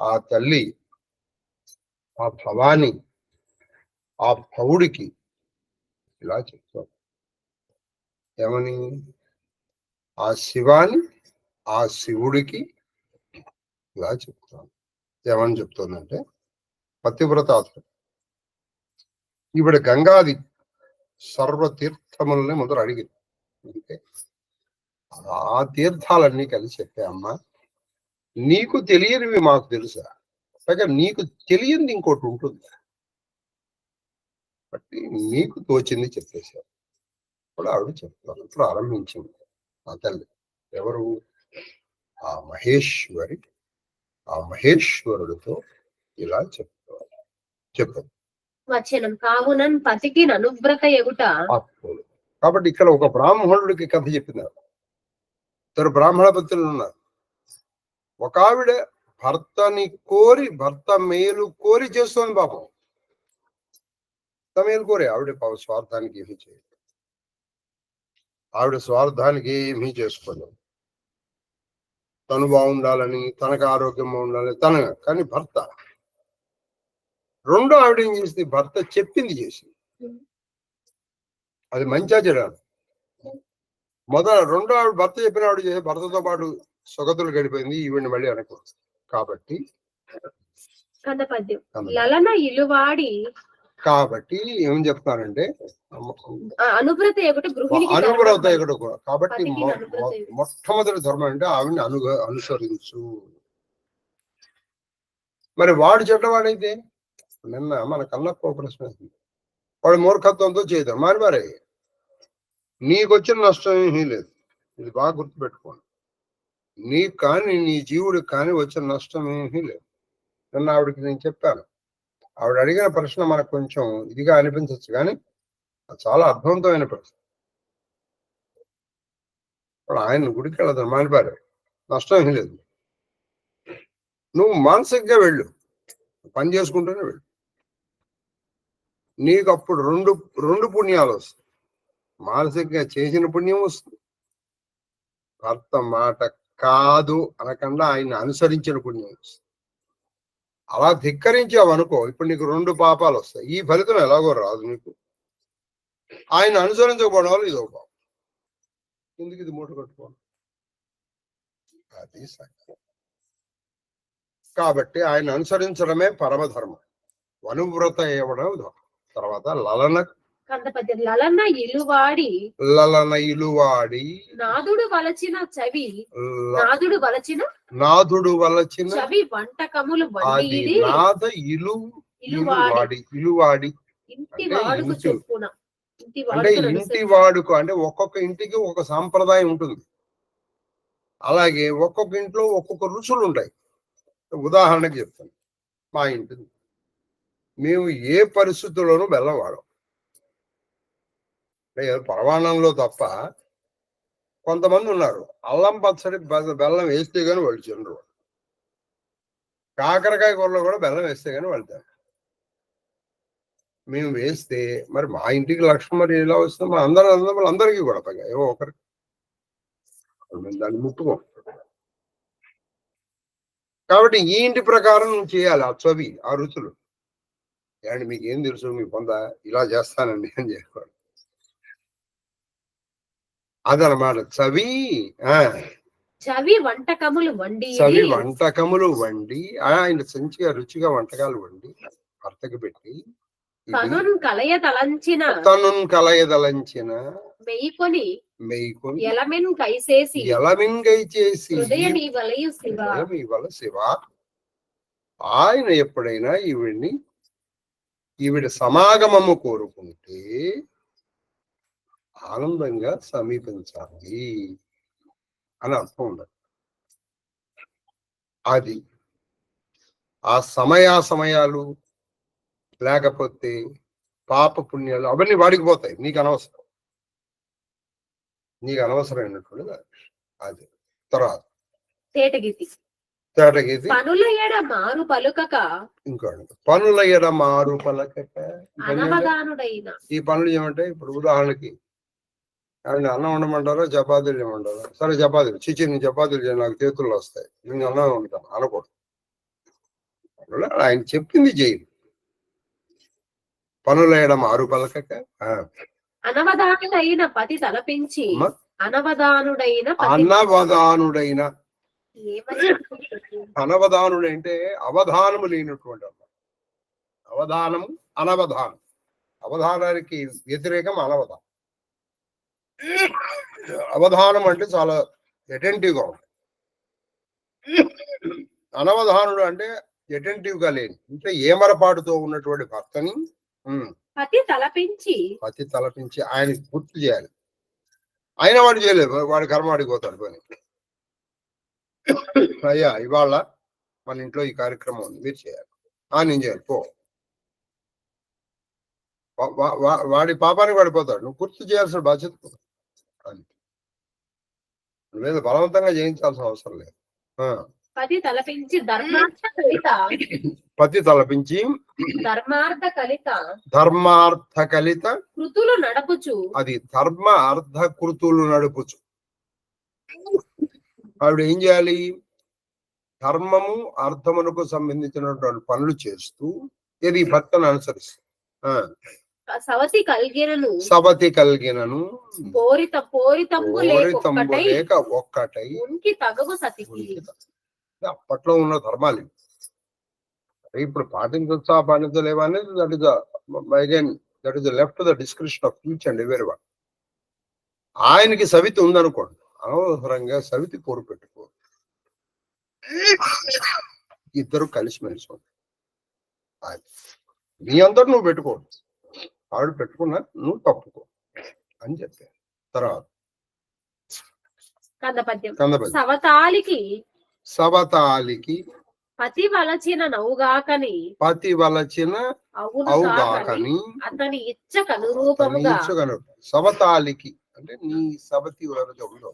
ఆ తల్లి, ఆ భవాని, ఆ భవుడికి ఇలా చెప్తాం. ఏమని? ఆ శివాని ఆ శివుడికి ఇలా చెప్తాను. ఏమని చెప్తుందంటే, పతివ్రత ఈవిడ గంగాది సర్వతీర్థములని మొదలు అడిగింది. అంటే ఆ తీర్థాలన్నీ కలిసి చెప్పే అమ్మ, నీకు తెలియనివి మాకు తెలుసా? పైగా నీకు తెలియంది ఇంకోటి ఉంటుంది, బట్టి నీకు తోచింది చెప్పేశారు. ఇప్పుడు ఆవిడ చెప్తాను. ఇప్పుడు ఆరంభించింది ఆ తల్లి. ఎవరు? ఆ మహేశ్వరి. ఆ మహేశ్వరుడితో ఇలా చెప్తారు. చెప్పండి. వచనం కావునన్ పతికి అనువ్రత ఎగుట. కాబట్టి ఇక్కడ ఒక బ్రాహ్మణుడికి కథ చెప్పినారు. ఇద్దరు బ్రాహ్మణ పత్రులు ఉన్నారు. ఒక ఆవిడ భర్తని కోరి, భర్త మేలు కోరి చేస్తోంది పాపం. మేలు కోరి ఆవిడ స్వార్థానికి ఏమీ చేయదు. ఆవిడ స్వార్థానికి ఏమీ చేసుకోలేదు. తను బాగుండాలని, తనకు ఆరోగ్యం బాగుండాలని కానీ భర్త రెండో ఆవిడ ఏం చేసింది? భర్త చెప్పింది చేసింది. అది మంచిగా చెడాలి. రెండో ఆవిడ భర్త చెప్పిన ఆవిడ చేసి భర్తతో పాటు సొగతులు గడిపోయింది. ఈవిడ్ని మళ్ళీ అనకూడదు. కాబట్టి లలన ఇలువాడి, కాబట్టి ఏం చెప్తానంటే అనువ్రత కాబట్టి మొట్టమొదటి ధర్మం అంటే ఆవిడ్ని అనుసరించు. మరి వాడు చెడ్డవాడైతే, నిన్న మన కన్నప్ప ప్రశ్న, వాడు మూర్ఖత్వంతో చేయదు. మరి నీకు వచ్చిన నష్టం ఏమీ లేదు. ఇది బాగా గుర్తుపెట్టుకోండి. నీకు కానీ నీ జీవుడికి కానీ వచ్చిన నష్టం ఏమీ లేదు. నిన్న ఆవిడకి నేను చెప్పాను. ఆవిడ అడిగిన ప్రశ్న మనకు కొంచెం ఇదిగా అనిపించవచ్చు, కానీ చాలా అర్థవంతమైన ప్రశ్న. ఆయన గుడికి వెళ్ళదు, మానిపారు, నష్టం ఏమీ లేదు. నువ్వు మానసికంగా వెళ్ళు, పని చేసుకుంటూనే వెళ్ళు. నీకు అప్పుడు రెండు పుణ్యాలు వస్తాయి. మానసికంగా చేసిన పుణ్యం వస్తుంది, భర్త మాట కాదు అనకుండా ఆయన అనుసరించిన పుణ్యం వస్తుంది. అలా ధిక్కరించావనుకో, ఇప్పుడు నీకు 2 పాపాలు వస్తాయి. ఈ ఫలితం ఎలాగో రాదు నీకు. ఆయన అనుసరించకపోవడం వల్ల ఇదో పాపం. ఎందుకు ఇది మూట కట్టుకోవడం? అది సత్యం. కాబట్టి ఆయన అనుసరించడమే పరమధర్మం. అనువ్రత ఇవ్వడం. తర్వాత లలన ఇలువాడి నాదుడు వలచిన చవి, నాదుడు వలచిన చవి వంటకములు వండి నాద ఇలువాడి అంటే ఇంటి వాడుకు, అంటే ఒక్కొక్క ఇంటికి ఒక సాంప్రదాయం ఉంటుంది. అలాగే ఒక్కొక్క ఇంట్లో ఒక్కొక్క రుచులు ఉంటాయి. ఉదాహరణకి చెప్తాను. మా ఇంటి మేము ఏ పరిస్థితుల్లోనూ బెల్లం వాడం. పరమాణంలో తప్ప. కొంతమంది ఉన్నారు అల్లం పచ్చడి బెల్లం వేస్తే గానీ వాళ్ళు తినరు. కాకరకాయ కూరలో కూడా బెల్లం వేస్తే గానీ వెళ్తారు. మేము వేస్తే మరి మా ఇంటికి లక్ష్యం మరి ఎలా వస్తుంది? మా అందరికీ కూడా పైగా ఏవో ఒకరికి మేము దాన్ని ముట్టుకోం. కాబట్టి ఈ ఇంటి ప్రకారం చేయాలి. ఆ చవి, ఆ రుచులు. అండ్ మీకు ఏం తెలుసు, మీ పొంద ఇలా చేస్తానండి అని చెప్పాడు. అదనమాట చవి. చవి వంటకములు వండి ఆయన మంచిగా రుచిగా వంటకాలు వండి భర్తకు పెట్టి తనున్ కలయదలంచిన మెయ్యికొని ఎలమిన్ కైచేసి శివ. ఆయన ఎప్పుడైనా ఈవిడ సమాగమము కోరుకుంటే ఆనందంగా సమీపించాలి అని అర్థం ఉండదు. అది ఆ సమయాలు లేకపోతే పాప పుణ్యాలు అవన్నీ వాడికి పోతాయి. నీకు అనవసరమైనటువంటి అది. తర్వాత తేటగీతి పనుల ఎడ మారు పలుకక, ఇంకోటి పనుల ఎడ మారు పలకక. ఈ పనులు ఏమంటే, ఇప్పుడు ఉదాహరణకి ఆయన అన్నం వండమంటారా, చపాతీలు చేయమంటారా? సరే చపాతీలు. చిచి నీ చపాతీలు చేయ, నాకు చేతుల్లో వస్తాయి, నేను అన్నం వండుతాను అనకూడదు. కూడా ఆయన చెప్పింది చేయి. పనులేయడం 6 పలకక. అనవధానుడైన పతి తలపించి అనవధానుడైన అనవధానుడైన ఏమని అనవధానుడు అంటే అవధానము లేనటువంటి అవధానము అనవధానం. అవధానానికి వ్యతిరేకం అనవధానం. అవధానం అంటే చాలా అటెంటివ్ గా ఉంటుంది. అనవధానుడు అంటే అటెంటివ్ గా లేని, అంటే ఏమరపాటుతో ఉన్నటువంటి భర్తని పతి తలపించి ఆయనకి గుర్తు చేయాలి. అయినా వాడు చేయలేదు, వాడి కర్మ వాడికి పోతాడు పని. అయ్యా ఇవాళ మన ఇంట్లో ఈ కార్యక్రమం ఉంది, మీరు చేయాలి. నేను చేయాలి పో. వాడి పాపానికి పడిపోతాడు. నువ్వు గుర్తు చేయాల్సిన బాధ్యత నువ్వేదో బలవంతంగా చేయించాల్సిన అవసరం లేదు. పతి తలపించి ధర్మార్థ కలిత కృతులు నడుపుచు, అది ధర్మ అర్థ కృతులు నడుపుచు. ఆవిడ ఏం చేయాలి? ధర్మము అర్థమునకు సంబంధించినటువంటి పనులు చేస్తూ ఇది భర్తను అనుసరిస్తూ సవతి కలిగినను పోరితంబు లేక ఒక్కటై తగవు సతికి. అప్పట్లో ఉన్న ధర్మాలు ఇప్పుడు పాటించవచ్చా పాటించలేవా అనేది that is left the description of each and every one. ఆయనకి సవితి ఉందనుకోండి, అనవసరంగా సవితి పోరు పెట్టుకో. ఇద్దరు కలిసిమెలిసి ఉంటారు. నీ అందరు నువ్వు పెట్టుకోండి, ఆవిడ పెట్టుకున్నా నువ్వు తప్పుకో అని చెప్పారు. తర్వాత సవతాలికి పతి వలచిన అవుగాకని అతని ఇచ్చకనురూపముగా. సవతాలికి అంటే నీ సవతి ఉందో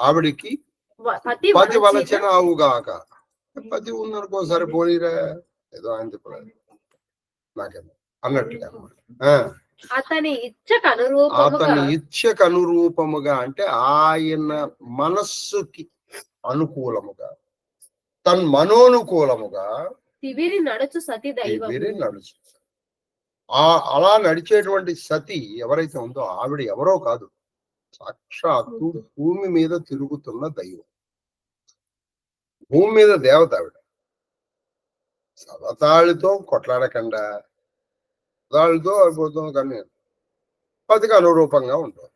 ఆవిడికి పతి వలచిన అవుగాక. పతి ఉందనుకో సరిపోయిరా, ఏదో ఆయన చెప్పలేదు నాకేమో అన్నట్టుగా. అతని ఇచ్చకు అనురూపముగా అంటే ఆయన మనస్సుకి అనుకూలముగా, మనోనుకూలముగా నడుచు సతి నడుచు. అలా నడిచేటువంటి సతి ఎవరైతే ఉందో ఆవిడ ఎవరో కాదు, సాక్షాత్తు భూమి మీద తిరుగుతున్న దైవం, భూమి మీద దేవత ఆవిడ. సవతాళితో కొట్లాడకుండా దాళ్ళతో అయిపోతుంది, కానీ పతికి అనురూపంగా ఉంటుంది.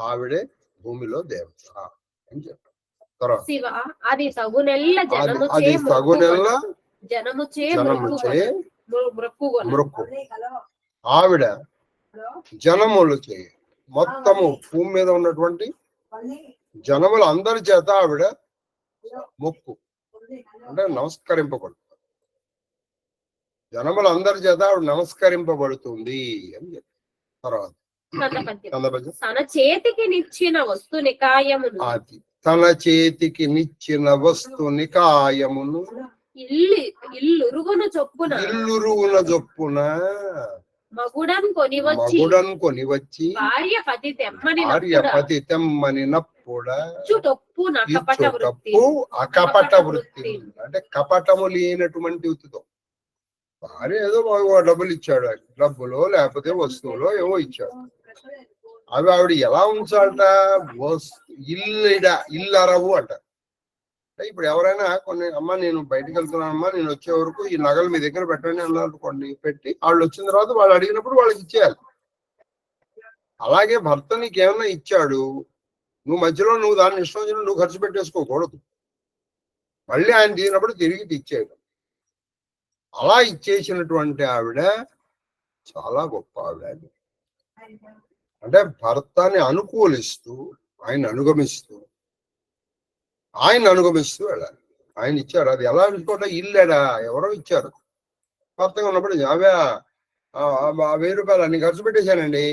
ఆవిడే భూమిలో దేవత అని చెప్పారు. అది తగునెల్ల మృక్కు. ఆవిడ జనములు చేయ మొత్తము భూమి మీద ఉన్నటువంటి జనములు అందరి చేత ఆవిడ మొక్కు అంటే నమస్కరింపబడుతుంది. జనములందరి చేత ఆవిడ నమస్కరింపబడుతుంది అని చెప్పి. తర్వాత తన చేతికి నిచ్చిన వస్తు నికాయమును ఇల్లురుగున చొప్పున మగుడం కొని వచ్చి భార్య పతి తెమ్మనినప్పుడ అకపట వృత్తి అంటే కపటము లేనటువంటి వృత్తితో. భార్య ఏదో డబ్బులు ఇచ్చాడు, డబ్బులో లేకపోతే వస్తువులో ఏవో ఇచ్చాడు, అవి ఆవిడ ఎలా ఉంచాలట? ఇల్లు అరవు అంట. ఇప్పుడు ఎవరైనా కొన్ని అమ్మ నేను బయటకు వెళ్తున్నానమ్మా, నేను వచ్చే వరకు ఈ నగలు మీ దగ్గర పెట్టండి అన్నారనుకోండి, పెట్టి వాళ్ళు వచ్చిన తర్వాత వాళ్ళు అడిగినప్పుడు వాళ్ళకి ఇచ్చేయాలి. అలాగే భర్త నీకు ఏమన్నా ఇచ్చాడు, నువ్వు మధ్యలో నువ్వు దాన్ని ఇష్టం వచ్చిన నువ్వు ఖర్చు పెట్టేసుకోకూడదు, మళ్ళీ ఆయన తీసినప్పుడు తిరిగి ఇచ్చేయడం. అలా ఇచ్చేసినటువంటి ఆవిడ చాలా గొప్ప ఆవిడ. అంటే భర్తని అనుకూలిస్తూ ఆయన అనుగమిస్తూ వెళ్ళాలి. ఆయన ఇచ్చారు, అది ఎలా అనుకోవటం ఇల్లేడా ఎవరో ఇచ్చారు. భర్తగా ఉన్నప్పుడు అవే 1000 రూపాయలు అన్ని ఖర్చు పెట్టేశానండి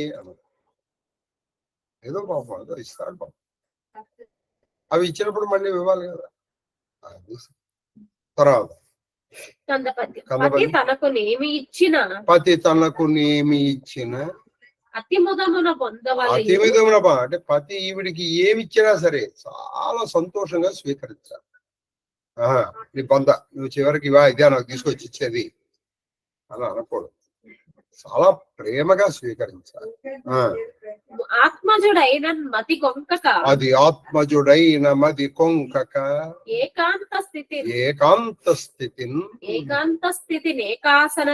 ఏదో పాపం ఏదో ఇస్తాడు పాపం, అవి ఇచ్చినప్పుడు మళ్ళీ ఇవ్వాలి కదా. తర్వాత పతి తనకు నేమి ఇచ్చిన అతిముదమున అంటే పతి ఈవిడికి ఏమి ఇచ్చినా సరే చాలా సంతోషంగా స్వీకరించాలి. నీ పొంద, నువ్వు చివరికి ఇవా ఇదే నాకు తీసుకొచ్చి ఇచ్చేది అని అనకూడదు. చాలా ప్రేమగా స్వీకరించాలి. ఆత్మజుడైన మతి కొంకక, అది ఆత్మజుడైన మది కొంకక, ఏకాంత స్థితి ఏకాంత స్థితిని ఏకాంత స్థితి ఏకాసనం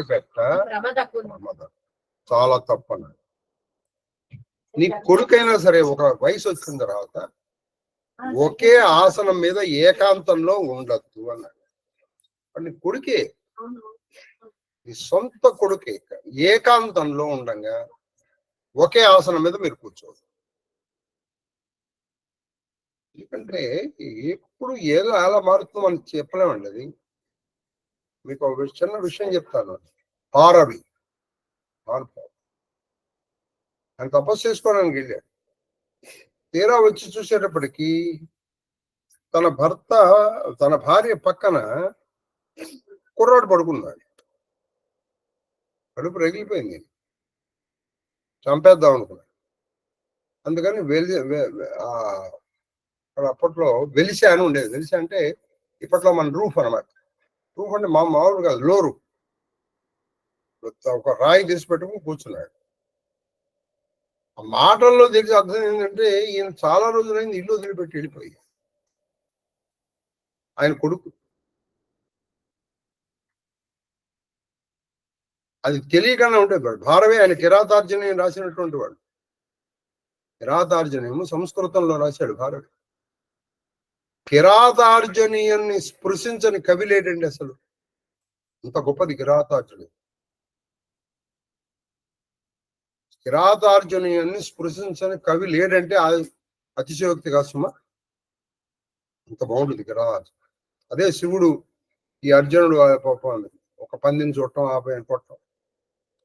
పెట్ట చాలా తప్పన. నీ కొడుకైనా సరే ఒక వయసు వచ్చిన తర్వాత ఒకే ఆసనం మీద ఏకాంతంలో ఉండద్దు అన్నాడు. నీ కొడుకే, నీ సొంత కొడుకే ఏకాంతంలో ఉండగా ఒకే ఆసనం మీద మీరు కూర్చోదు. ఎందుకంటే ఎప్పుడు ఏదో అలా మారుతుందో మనం చెప్పలేమండి. అది మీకు ఒక చిన్న విషయం చెప్తాను. పారవి ఆయన తపస్సు చేసుకోవడానికి వెళ్ళాడు. తీరా వచ్చి చూసేటప్పటికి తన భార్య పక్కన కుర్రాడు పడుకున్నాడు. కడుపు రగిలిపోయింది, చంపేద్దాం అనుకున్నాడు. అందుకని అప్పట్లో వెలిసే అని ఉండేది. వెలిసే అంటే ఇప్పట్లో మన రూఫ్ అనమాట. రూఫ్ అంటే మామూలు కాదు, లోరు. ఒక రాయి తీసి పెట్టుకుని కూర్చున్నాడు. ఆ మాటల్లో తెలిసి అర్థం ఏంటంటే ఈయన చాలా రోజులైంది ఇల్లు వదిలిపెట్టి వెళ్ళిపోయి. ఆయన కొడుకు అది తెలియకుండా ఉండేవాడు. భారవే ఆయన కిరాతార్జునీయం రాసినటువంటి వాడు. కిరాతార్జునీయము సంస్కృతంలో రాశాడు భారవి. కిరాతార్జునీయాన్ని స్పృశించని కవి లేడండి అసలు. ఇంత గొప్పది కిరాతార్జునీయం. కిరాతార్జునీయాన్ని స్పృశించని కవి లేడంటే అతిశయోక్తి కాదు సుమా. ఇంత బాగుంటుంది కిరాతార్జున. అదే శివుడు ఈ అర్జునుడు ఒక పందిని చూడటం, ఆపైన కొట్టడం.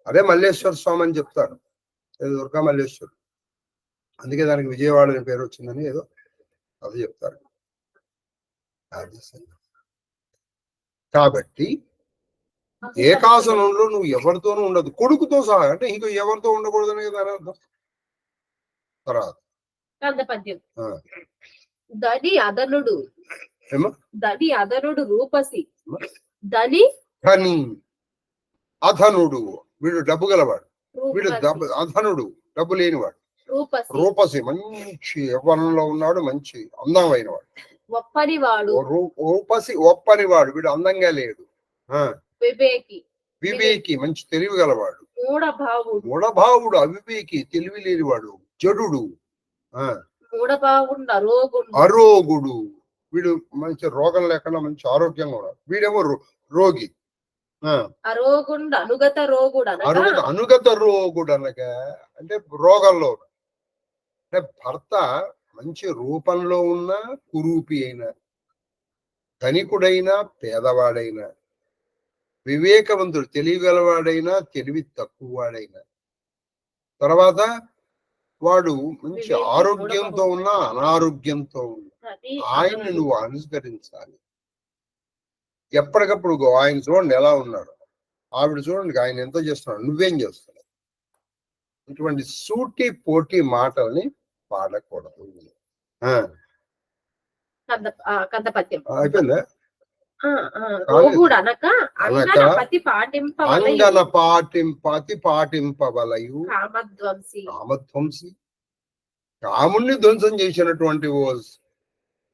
అదే మల్లేశ్వర స్వామి అని చెప్తారు, ఏదో దుర్గా మల్లేశ్వరుడు. అందుకే దానికి విజయవాడ అని పేరు వచ్చిందని ఏదో అది చెప్తారు. కాబట్టి ఏకాసనంలో నువ్వు ఎవరితోనూ ఉండదు, కొడుకుతో సహా. అంటే ఇంకో ఎవరితో ఉండకూడదని కదా అర్థం. తర్వాత దడి అదనుడు రూపసి అధనుడు, వీడు డబ్బు గలవాడు. వీడు అధనుడు, డబ్బు లేనివాడు. రూపసి, మంచి యవ్వనంలో ఉన్నాడు, మంచి అందమైన వాడు. రూపసి ఒప్పనివాడు, వీడు అందంగా లేడు. వివేకి, మంచి తెలివి గలవాడు. మూఢభావుడు, అవివేకి, తెలివి లేనివాడు. జడుడు, అరోగుడు, వీడు మంచి రోగం లేకుండా మంచి ఆరోగ్యంగా ఉన్నాడు. వీడేమో రోగి. అనుగత రోగుడు అనగా అంటే రోగంలో. అంటే భర్త మంచి రూపంలో ఉన్న కురూపి అయినా, ధనికుడైనా పేదవాడైనా, వివేకవంతుడు తెలియగలవాడైనా తెలివి తక్కువ వాడైనా, తర్వాత వాడు మంచి ఆరోగ్యంతో ఉన్నా అనారోగ్యంతో ఉన్నా ఆయన్ని నువ్వు అనుసరించాలి. ఎప్పటికప్పుడు ఆయన చూడండి ఎలా ఉన్నాడు, ఆవిడ చూడండి ఆయన ఎంత చేస్తున్నాడు, నువ్వేం చేస్తున్నావు. ఇటువంటి సూటి పోటీ మాటల్ని పాడకూడదు. అయిపోయిందా? అంగన పాటింపవలయు కామధ్వంసి, కాముణ్ణి ధ్వంసం చేసినటువంటి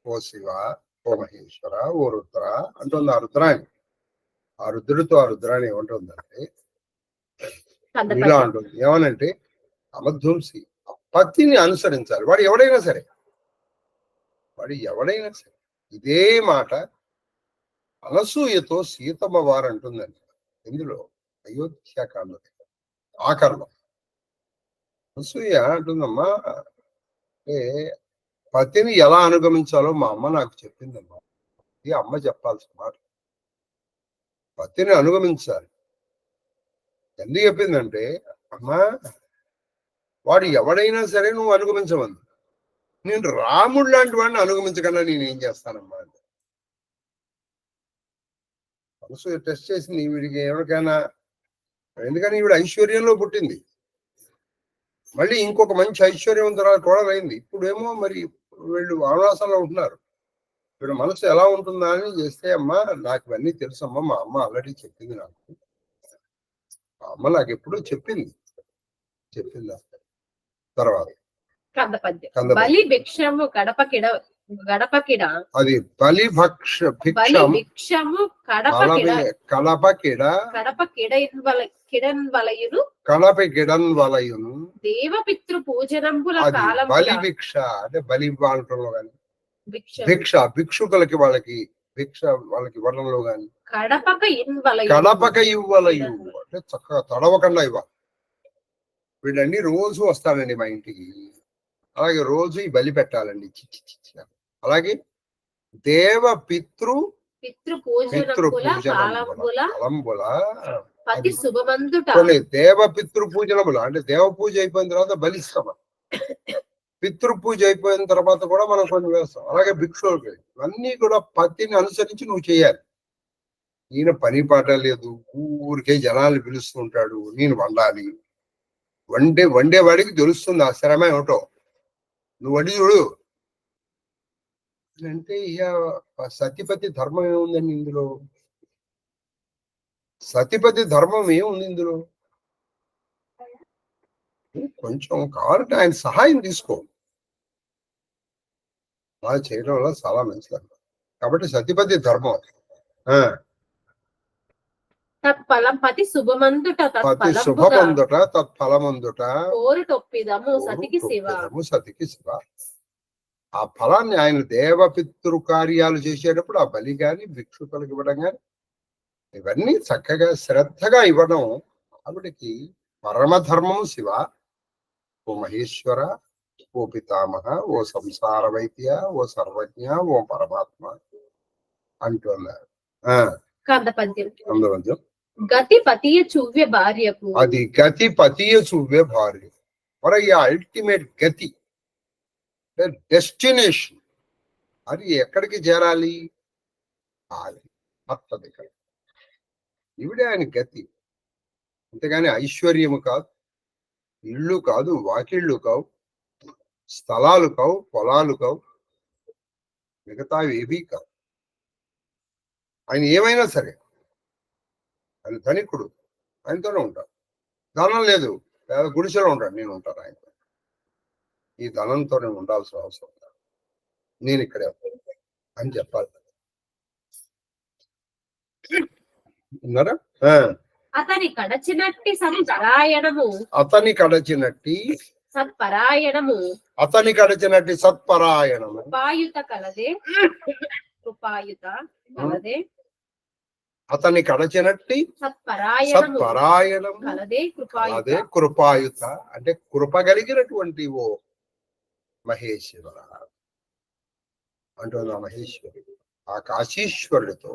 ఓ శివ, ఓ మహేశ్వర, ఓ రుద్ర అంటుంది. ఆ రుద్రాణి, ఆ రుద్రుడితో ఆ రుద్రాణి ఏమంటుందంటే ఇలా అంటుంది. ఏమనంటే కామధ్వంసి, పతిని అనుసరించాలి. వాడు ఎవడైనా సరే ఇదే మాట అనసూయతో సీతమ్మ వారు అంటుందండి. ఇందులో అయోధ్యాకాండ ఆకర్ణం. అనసూయ అంటుందమ్మా, అంటే పతిని ఎలా అనుగమించాలో మా అమ్మ నాకు చెప్పిందమ్మా. ఇది అమ్మ చెప్పాల్సిన మాట. పతిని అనుగమించాలి. ఎందుకు చెప్పిందంటే, అమ్మా వాడు ఎవడైనా సరే నువ్వు అనుగమించవద్దు. నేను రాముడు లాంటి వాడిని అనుగమించకుండా నేను ఏం చేస్తానమ్మా అంటే. మనసు టెస్ట్ చేసింది వీడికి ఎవరికైనా. ఎందుకని ఈవిడ ఐశ్వర్యంలో పుట్టింది, మళ్ళీ ఇంకొక మంచి ఐశ్వర్యవంతురాలు కోడలైంది. ఇప్పుడేమో మరి వీళ్ళు వారణాసంలో ఉంటున్నారు. వీళ్ళ మనసు ఎలా ఉంటుందా అని చేస్తే, అమ్మా నాకు ఇవన్నీ తెలుసమ్మా, మా అమ్మ ఆల్రెడీ చెప్పింది నాకు. మా అమ్మ నాకు ఎప్పుడూ చెప్పింది. తర్వాత కందపద్యం. కందపద్యం. బలి భిక్షము గడపకిడ అది బలి బలి భిక్షము కడప కిడ కిడన్ వలయును కడప కిడన్ వలయును దేవపితృ పూజనంబుల అది కాలం బలి భిక్ష అంటే బలి ఇవ్వాలంటలో గాని, భిక్ష భిక్షుకులకి వాళ్ళకి భిక్ష వాళ్ళకి ఇవ్వడంలో గాని, కడపక ఇవ్వలయు అంటే చక్కగా తడవకుండా ఇవ్వాలి. వీళ్ళండి రోజు వస్తానండి మా ఇంటికి, అలాగే రోజు ఈ బలి పెట్టాలండి. అలాగే దేవ పితృ కొన్ని దేవ పితృ పూజనములు అంటే దేవ పూజ అయిపోయిన తర్వాత బలిస్తాం. పితృ పూజ అయిపోయిన తర్వాత కూడా మనం కొన్ని వేస్తాం. అలాగే భిక్షులకి ఇవన్నీ కూడా పత్తిని అనుసరించి నువ్వు చేయాలి. ఈయన పని పాట లేదు, ఊరికే జనాలు పిలుస్తుంటాడు, నేను వండాలి. వండేవాడికి తెలుస్తుంది ఆ శ్రమ ఏమిటో. నువ్వు వండి చూడు అంటే ఇక సతిపతి ధర్మం ఏముందండి ఇందులో? సతిపతి ధర్మం ఏముంది ఇందులో? కొంచెం కావాలంటే ఆయన సహాయం తీసుకో, అలా చేయడం వల్ల చాలా మంచిది. కాబట్టి సతిపతి ధర్మం. పతి శుభమందుట తత్ఫలమందుట సతికి శివ. ఆ ఫలాన్ని ఆయన దేవపితృ కార్యాలు చేసేటప్పుడు ఆ బలి గాని భిక్షుకులకు ఇవ్వడం గాని ఇవన్నీ చక్కగా శ్రద్ధగా ఇవ్వడం ఆవిడికి పరమధర్మం. శివ, ఓ మహేశ్వర, ఓ పితామహ, ఓ సంసార వైద్య, ఓ సర్వజ్ఞ, ఓ పరమాత్మ అంటున్నారు. కందపద్యం. గతి పతియ చువ్య భార్యకు అది గతి పతియ చువ్య భార్య. మరి ఈ అల్టిమేట్ గతి డెస్టినేషన్, అది ఎక్కడికి చేరాలి? భర్త దగ్గర. ఇవిడే ఆయన గతి. అంతేగాని ఐశ్వర్యము కాదు, ఇళ్ళు కాదు, వాకిళ్ళు కావు, స్థలాలు కావు, పొలాలు కావు, మిగతావి ఏవీ కావు. ఆయన ఏమైనా సరే ఆయన ధనికుడు, ఆయనతోనే ఉంటాడు. ధనం లేదు, గుడిసెలో ఉంటాడు, నేను ఉంటాను ఆయనతో. ఈ ధనంతోనే ఉండాల్సిన అవసరం, నేను ఇక్కడే అని చెప్పాలి. ఉన్నారా? అతని కడచినట్టి సత్పరాయణము కృపాయుత కలదే అతని కడచినట్టి సత్పరాయణం అదే కృపాయుత అంటే కృప కలిగినటువంటి ఓ మహేశ్వర అంటున్నా. మహేశ్వరి ఆ కాశీశ్వరుడితో,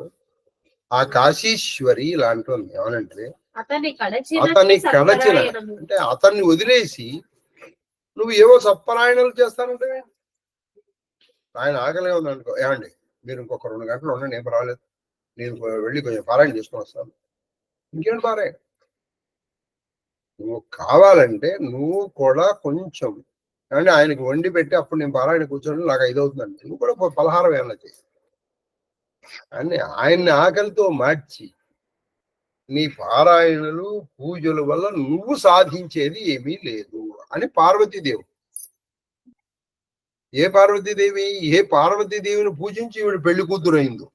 ఆ కాశీశ్వరి ఇలా అంటుంది. ఏమనంటే అతని కడచిన అంటే అతన్ని వదిలేసి నువ్వు ఏవో సత్పరాయణాలు చేస్తానంటే ఆయన ఆకలిగా ఉంది అనుకో, ఏమండి మీరు ఇంకొక 2 గంటలు ఉండండి, ఏం రాలేదు, నేను వెళ్ళి కొంచెం పారాయణ చేసుకొని వస్తాను. ఇంకేం పారాయణ? నువ్వు కావాలంటే నువ్వు కూడా కొంచెం అంటే ఆయనకి వండి పెట్టి అప్పుడు నేను పారాయణ కూర్చోండి, నాకు 5 అవుతుందండి, నువ్వు కూడా పలహారం ఏమన్నా చేయి అని ఆయన్ని ఆకలితో మార్చి నీ పారాయణలు పూజల వల్ల నువ్వు సాధించేది ఏమీ లేదు అని పార్వతీదేవి. ఏ పార్వతీదేవిని పూజించి ఈవిడ పెళ్లి కూతురు అయిందో.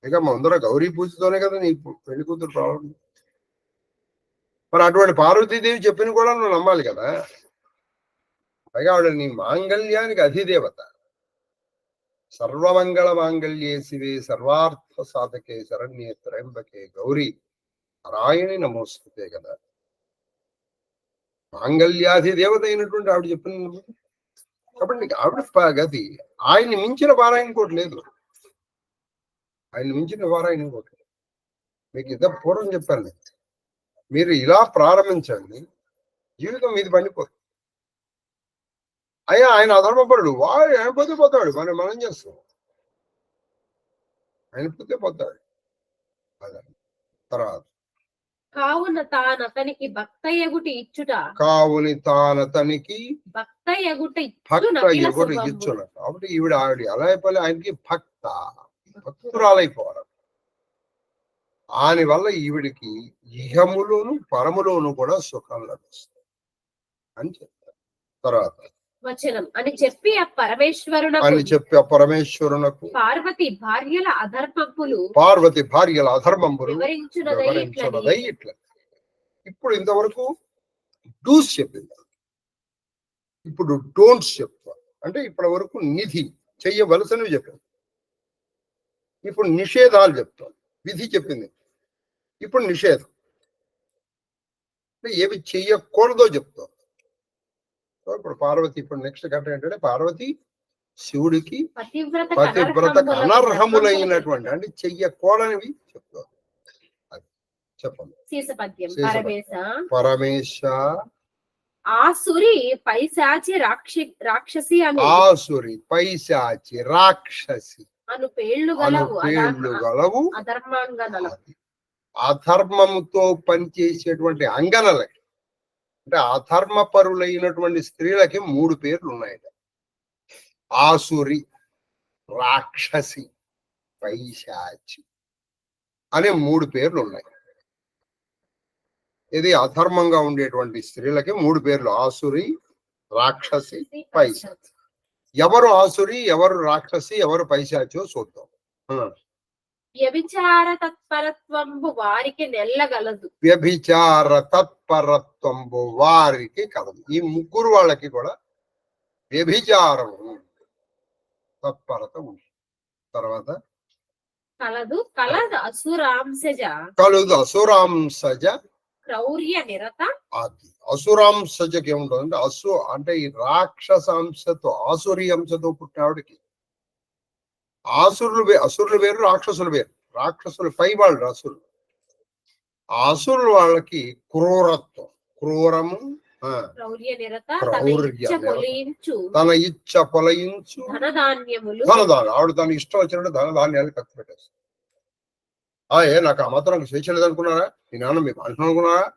ఇక ముందర గౌరీ పూజతోనే కదా నీ పెళ్లి కూతురు ప్రారంభం. మరి అటువంటి పార్వతీదేవి చెప్పిన కూడా నువ్వు నమ్మాలి కదా. పైగా ఆవిడ నీ మాంగళ్యానికి అధిదేవత. సర్వమంగళ మాంగళ్యే శివే సర్వార్థ సాధకే శరణ్యే త్రయంబకే గౌరీ నారాయణి నమోస్తుతే కదా. మాంగళ్యాధి దేవత అయినటువంటి ఆవిడ చెప్పిన కాబట్టి ఆవిడ గతి. ఆయన్ని మించిన పారాయణ ఇంకోటి లేదు, ఆయన మించిన పారాయణ ఇంకోటి. మీకు ఇద్దరు పూర్వం చెప్పాను, మీరు ఇలా ప్రారంభించండి, జీవితం మీది పండిపోతుంది. అయ్యా ఆయన అధర్మపరుడు, వాడు ఆయన పోతే పోతాడు, మనం చేస్తాం, ఆయన పోతే పోతాడు. తర్వాత కావున తానతనికి భక్త ఎగుటి ఇచ్చుట కావుని తానతనికి భక్త ఎగుట భక్త నకిల ఎవరు శుభంబు. ఇచ్చున్నారు కాబట్టి ఆవిడ ఎలా అయిపోయి ఆయనకి భక్తురాలైపోవాలి. దాని వల్ల ఈవిడికి ఇహములోను పరములోను కూడా సుఖం లభిస్తుంది అని చెప్తారు. తర్వాత వచనం అని చెప్పి ఆ పరమేశ్వరునకు అని చెప్పి ఆ పరమేశ్వరునకు పార్వతి భార్యల అధర్మములు పార్వతి భార్యల అధర్మములు వివరించున్నదై వివరించున్నదై ఇట్లా. ఇప్పుడు ఇంతవరకు డూస్ చెప్పింది, ఇప్పుడు డోంట్స్ చెప్తారు. అంటే ఇప్పటి వరకు నిధి చెయ్యవలసినవి చెప్పింది, ఇప్పుడు నిషేధాలు చెప్తాం. విధి చెప్పింది, ఇప్పుడు నిషేధం అంటే ఏవి చెయ్యకూడదో చెప్తాం. సో ఇప్పుడు పార్వతి, ఇప్పుడు నెక్స్ట్ ఘట్టం ఏంటంటే పార్వతి శివుడికి పతివ్రతకు అనర్హములైనటువంటి అంటే చెయ్యకూడనివి చెప్తారు. అది చెప్పండి. శీసపద్యం. శీసపద్యం. పరమేశ పరమేశ ఆసురి పైశాచి రాక్షసి అను ఆసురి పైశాచి రాక్షసి అను పేళ్లు అను గలవు పేర్లు గలవు అధర్మాంగనలు. అధర్మంతో పనిచేసేటువంటి అంగనలకి అంటే అధర్మపరులైనటువంటి స్త్రీలకి 3 పేర్లు ఉన్నాయట. ఆసురి, రాక్షసి, పైశాచి అనే 3 పేర్లు ఉన్నాయి. ఇది అధర్మంగా ఉండేటువంటి స్త్రీలకి 3 పేర్లు, ఆసురి, రాక్షసి, పైశాచి. ఎవరు ఆసురి, ఎవరు రాక్షసి, ఎవరు పైశాచో చూద్దాం. వ్యభిచార తత్పరత్వంబు వారికి నెల్లగలదు. వ్యభిచార తత్పరత్వంబు వారికి కలదు. ఈ 3 వాళ్ళకి కూడా వ్యభిచారం తత్పరత ఉంది. తర్వాత కలదు అసురాంశజ కలుదు అసురాంశజ క్రౌర్య నిరత. అది అసురాంశజకి ఏముంటుంది అంటే ఈ రాక్షసాంశతో ఆసురి అంశతో పుట్టినవాడికి అసురులు వేరు, రాక్షసులు వేరు. రాక్షసులు పై వాళ్ళు అసురులు. అసురులు వాళ్ళకి క్రూరత్వం, క్రూరము, క్రౌర్య నిరత, తన ఇచ్చ పొలయించు ధనధాన్యములు. ఆవిడ తన ఇష్టం వచ్చినట్టు ధనధాన్యాలు ఖర్చు పెట్టేస్తారు. నాకు ఆ మాత్రం స్వేచ్ఛ లేదనుకున్నారా? మీ నాన్న మీకు అంటున్నా అనుకున్నారా?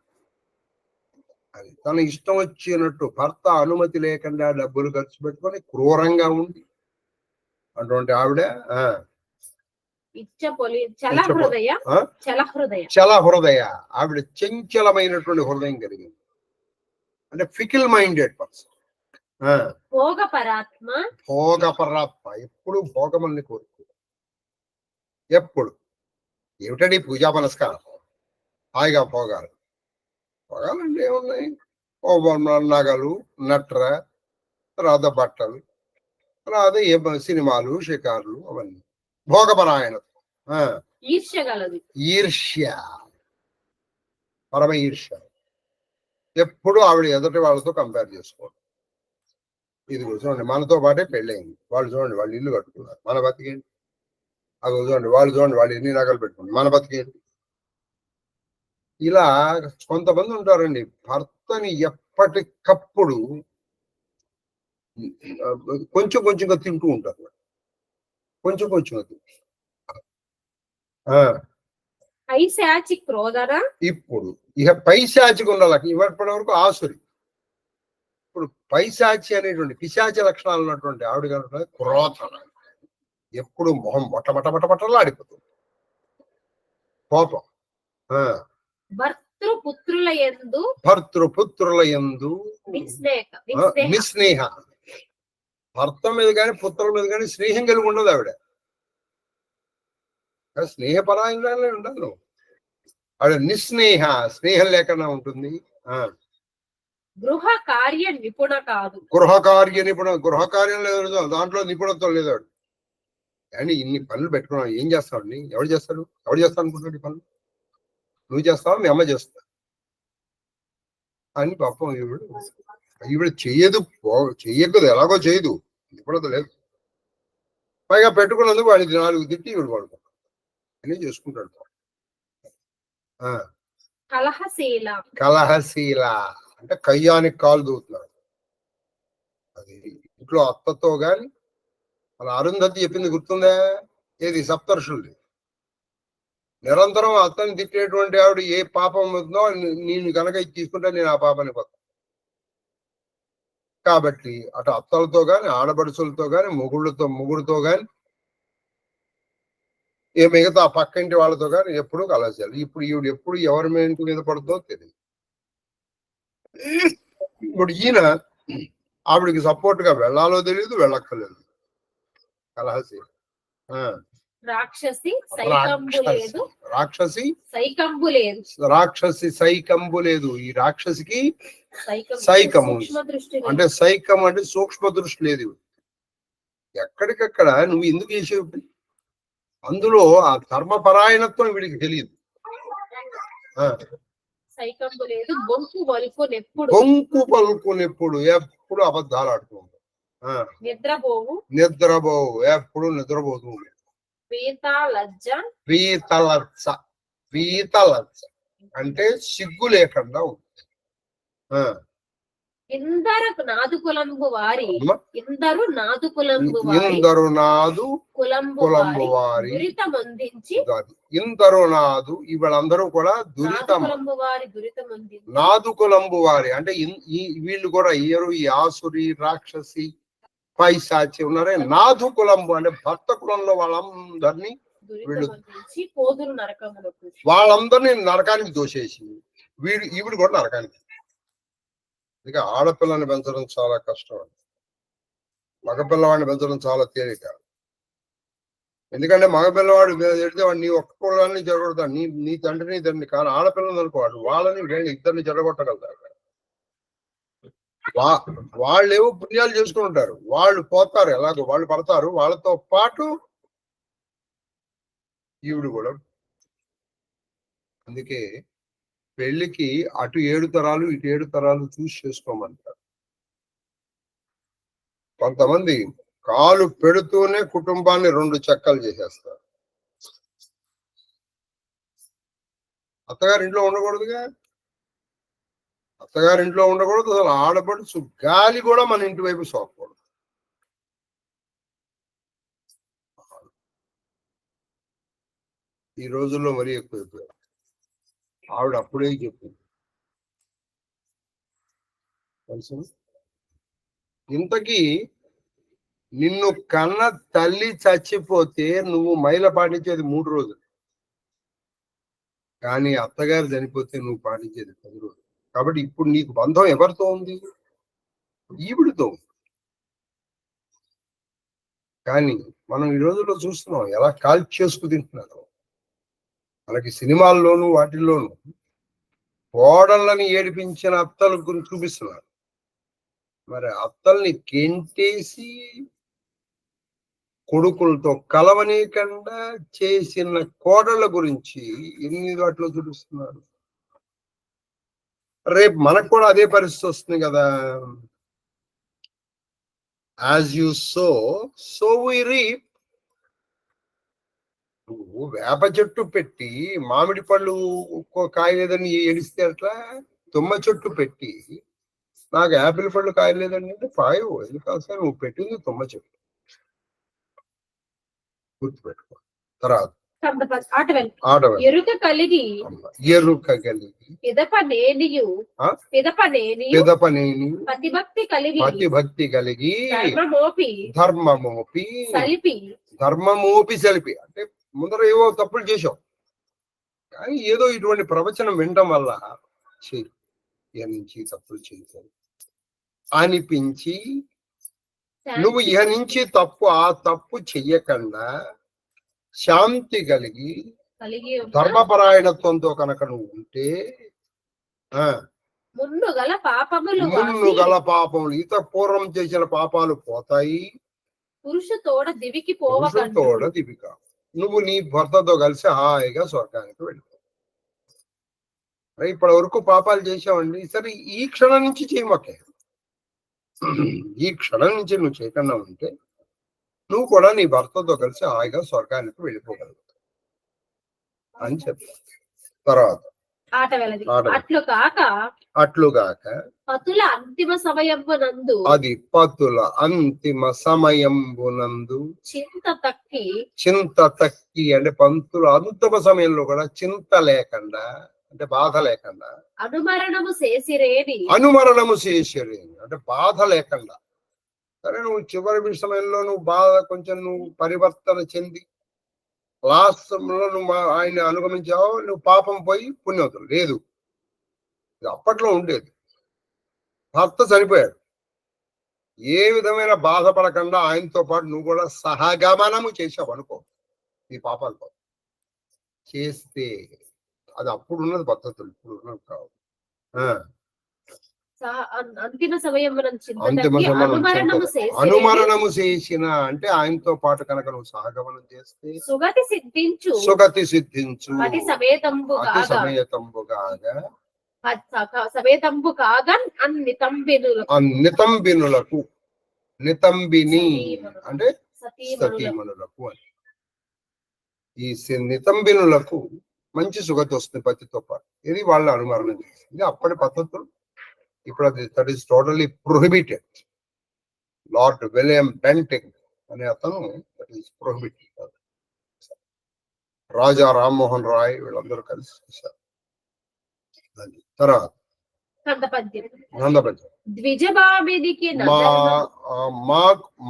అది తన ఇష్టం వచ్చినట్టు భర్త అనుమతి లేకుండా డబ్బులు ఖర్చు పెట్టుకొని క్రూరంగా ఉంది అటువంటి ఆవిడ చల హృదయ. ఆవిడ చంచలమైనటువంటి హృదయం కలిగింది, అంటే ఫికిల్ మైండెడ్ పర్సన్. భోగపరాత్మ. ఎప్పుడు భోగమల్ని కోరుకో. ఎప్పుడు ఏమిటండి పూజా పునస్కారం, హాయిగా భోగాలంటే ఏమున్నాయి? నగలు, నట్ర, తర్వాత బట్టలు, తర్వాత సినిమాలు, షికార్లు, అవన్నీ భోగపరాయణత్వం. ఈర్ష్య, పరమ ఈర్ష్య. ఎప్పుడు ఆవిడ ఎదుటి వాళ్ళతో కంపేర్ చేసుకోవడం. ఇది చూడండి, మనతో పాటే పెళ్ళయింది, వాళ్ళు చూడండి వాళ్ళు ఇల్లు కట్టుకున్నారు, మన బతికేంటి? అది చూడండి వాళ్ళు ఎన్ని నగలు పెట్టుకున్నారు, మన బతికేంటి? ఇలా కొంతమంది ఉంటారండి, భర్తని ఎప్పటికప్పుడు కొంచెంగా తింటూ ఉంటారు, కొంచెంగా తింటూ. ఇప్పుడు ఇక పైశాచికి ఉండాలి. ఇప్పటి వరకు ఆసురి, ఇప్పుడు పైశాచి అనేటువంటి పిశాచి లక్షణాలు ఉన్నటువంటి ఆవిడ క్రోధన. ఎప్పుడు మొహం బట్టలాడిపోతుంది, కోపం. భర్తృపుత్రుల యందు నిస్నేహ. భర్త మీద కానీ పుత్రుల మీద కానీ స్నేహం కలిగి ఉండదు ఆవిడ. స్నేహపరాయంగానే ఉండదు ఆవిడ. నిస్నేహ, స్నేహం లేకుండా ఉంటుంది. గృహ కార్య నిపుణ కాదు. గృహ కార్యం లేదు, దాంట్లో నిపుణత్వం లేదు ఆవిడ. అని ఇన్ని పనులు పెట్టుకున్నావు, ఏం చేస్తావు? ఎవరు చేస్తాడు అనుకుంటాడు ఈ పనులు? నువ్వు చేస్తావా, మీ అమ్మ చేస్తా అని. పాపం ఈవిడ చెయ్యకూడదు, ఎలాగో చేయదు, నిపుణత లేదు. పైగా పెట్టుకున్నందుకు వాడికి 4 తిట్టి ఈవిడ పడుకుంటాడు, అన్నీ చేసుకుంటాడు. కలహశీల అంటే కయ్యానికి కాలు దూతున్నాడు. అది ఇంట్లో అత్తతో గాని, అలా అరుంధతి చెప్పింది గుర్తుందా? ఏది సప్తర్షుల్ది, నిరంతరం అత్తని తిట్టేటువంటి ఆవిడ ఏ పాపం ఉందో నేను కనుక ఇది తీసుకుంటే నేను ఆ పాపాన్ని పోతాను. కాబట్టి అటు అత్తలతో గాని ఆడబడుచులతో గాని ముగ్గురుతో గాని ఏ మిగతా పక్కింటి వాళ్ళతో కానీ ఎప్పుడు కలసాలి. ఇప్పుడు ఈవిడ ఎప్పుడు ఎవరి మీద పడుతుందో తెలియదు. ఇప్పుడు ఈయన ఆవిడికి సపోర్ట్ గా వెళ్ళాలో తెలియదు, వెళ్ళక్కర్లేదు. కలహసి రాక్షసి సైకంబు లేదు. రాక్షసి సైకంబు లేదు. రాక్షసి సైకంబు లేదు. ఈ రాక్షసికి సైకము అంటే సైకం అంటే సూక్ష్మ దృష్టి లేదు. ఎక్కడికక్కడ నువ్వు ఎందుకు చేసేవు? అందులో ఆ ధర్మపరాయణత్వం వీడికి తెలియదు. సైకంబు లేదు. బొంకు పలుకునెప్పుడు ఎప్పుడు అబద్ధాలు ఆడుతూ ఉంటావు. నిద్రపోవు ఎప్పుడు నిద్రపోతూ ఉంటావు. పీతలచ్చ అంటే సిగ్గు లేకుండా ఉంటుంది. ఇందరు నాదు కులంబు వారి ఇందరు నాదు వీళ్ళందరూ కూడా నాదు కులంబు వారి అంటే వీళ్ళు కూడా ఈ ఆసురి రాక్షసి పైశాచి ఉన్నారే నాదు కులంబు అంటే భర్త కులంలో వాళ్ళందరినీ వాళ్ళందరినీ నరకానికి దోషేసి ఈవిడ కూడా నరకానికి. ఇక ఆడపిల్లని పెంచడం చాలా కష్టం, మగపిల్లవాడిని పెంచడం చాలా తేలిక. ఎందుకంటే మగపిల్లవాడు ఎడితే వాడు నీ ఒక్క కులాన్ని జరగొడతాడు, నీ తండ్రిని కానీ ఆడపిల్లని అనుకోవాడు వాళ్ళని ఇద్దరిని జరగొట్టగలుగుతాడు. వాళ్ళేవో పుణ్యాలు చేసుకుంటారు, వాళ్ళు పోతారు, ఎలాగో వాళ్ళు పడతారు, వాళ్ళతో పాటు ఈవిడు కూడా. అందుకే పెళ్లికి అటు 7 తరాలు ఇటు 7 తరాలు చూసి చేసుకోమంటారు. కొంతమంది కాలు పెడుతూనే కుటుంబాన్ని 2 చెక్కలు చేసేస్తారు. అత్తగారింట్లో ఉండకూడదుగా, అత్తగారింట్లో ఉండకూడదు. అసలు ఆడపడుచు గాలి కూడా మన ఇంటి వైపు సోకూడదు. ఈ రోజుల్లో మరీ ఎక్కువైపోయారు. ఆవిడ అప్పుడే చెప్పింది, తెలుసు ఇంతకీ నిన్ను కన్న తల్లి చచ్చిపోతే నువ్వు మైల పాటించేది 3 రోజులు, కానీ అత్తగారు చనిపోతే నువ్వు పాటించేది 10 రోజులు. కాబట్టి ఇప్పుడు నీకు బంధం ఎవరితో ఉంది? ఈవిడితో. కానీ మనం ఈ రోజుల్లో చూస్తున్నాం ఎలా కాల్చి చేసుకు తింటున్నారు. మనకి సినిమాల్లోనూ వాటిల్లోనూ కోడళ్ళని ఏడిపించిన అత్తల గురించి చూపిస్తున్నారు. మరి అత్తల్ని గెంటేసి కొడుకులతో కలవనీయకుండా చేసిన కోడళ్ళ గురించి ఎన్ని వాటిలో చూపిస్తున్నారు. రేపు మనకు కూడా అదే పరిస్థితి వస్తుంది కదా. As you sow we reap. నువ్వు వేప చెట్టు పెట్టి మామిడి పళ్ళు కాయలేదని ఏడిస్తే అట్లా, తుమ్మ చెట్టు పెట్టి నాకు యాపిల్ పళ్ళు కాయలేదండి అంటే పాయవు. ఎందుకు సార్ నువ్వు పెట్టింది తుమ్మ చెట్టు, గుర్తుపెట్టుకో. తర్వాత ఎరుక కలిగి పతిభక్తి కలిగి ధర్మమోపి సలిపి అంటే ముందర ఏవో తప్పులు చేసావు, కానీ ఏదో ఇటువంటి ప్రవచనం వినడం వల్ల ఇక నుంచి తప్పులు చేశావు అనిపించి నువ్వు ఇక నుంచి ఆ తప్పు చెయ్యకుండా శాంతి కలిగి ధర్మపరాయణత్వంతో కనుక నువ్వు ఉంటే మున్ను గల పాపములు ఇత పూర్వం చేసిన పాపాలు పోతాయి. పురుషుతోడ దివికి నువ్వు నీ భర్తతో కలిసి హాయిగా స్వర్గానికి వెళ్ళిపో. ఇప్పటి వరకు పాపాలు చేసావండి, సరే ఈ క్షణం నుంచి చేయమకే. ఈ క్షణం నుంచి నువ్వు చేయకుండా ఉంటే నువ్వు కూడా నీ భర్తతో కలిసి హాయిగా స్వర్గానికి వెళ్ళిపోగలుగుతావు అని చెప్తా. తర్వాత ఆట వెలది. ఆట వెలది. అట్లుగాక పతుల అంతిమ సమయంబునందు అది పతుల అంతిమ సమయంబునందు చింత తక్కి అంటే పంతుల అంతిమ సమయంలో కూడా చింత లేకుండా అంటే బాధ లేకుండా అనుమరణము చేసిరేని అంటే బాధ లేకుండా. సరే నువ్వు చివరి సమయంలో నువ్వు బాధ కొంచెం నువ్వు పరివర్తన చెంది లాస్ట్ లో నువ్వు ఆయన్ని అనుగమించావు, నువ్వు పాపం పోయి పుణ్యవుతావు లేదు. ఇది అప్పట్లో ఉండేది. భర్త చనిపోయాడు, ఏ విధమైన బాధపడకుండా ఆయనతో పాటు నువ్వు కూడా సహగమనము చేసావు అనుకో, ఈ పాపాలతో చేస్తే అది అప్పుడు ఉన్నది పద్ధతులు, ఇప్పుడు ఉన్నది కావు. అంతిమ సమయం అనుమరణము చేసిన అంటే ఆయనతో పాటు కనుక నువ్వు సహగమనం చేస్తే సుగతి సిద్ధించు అతి సమేతంబు కాగా నితంబినులకు నితంబిని అంటే సతీమణులకు అని. ఈ నితంబినులకు మంచి సుగతి వస్తుంది పతితో పాటు. ఇది వాళ్ళ అనుమరణం చేస్తుంది. ఇది అప్పటి పద్ధతులు. ఇప్పుడు అది that is totally prohibited. Lord William Bentinck అనే అతను that is prohibited. Raja Rammohan Roy వీళ్ళందరూ కలిసి చేశారు. తర్వాత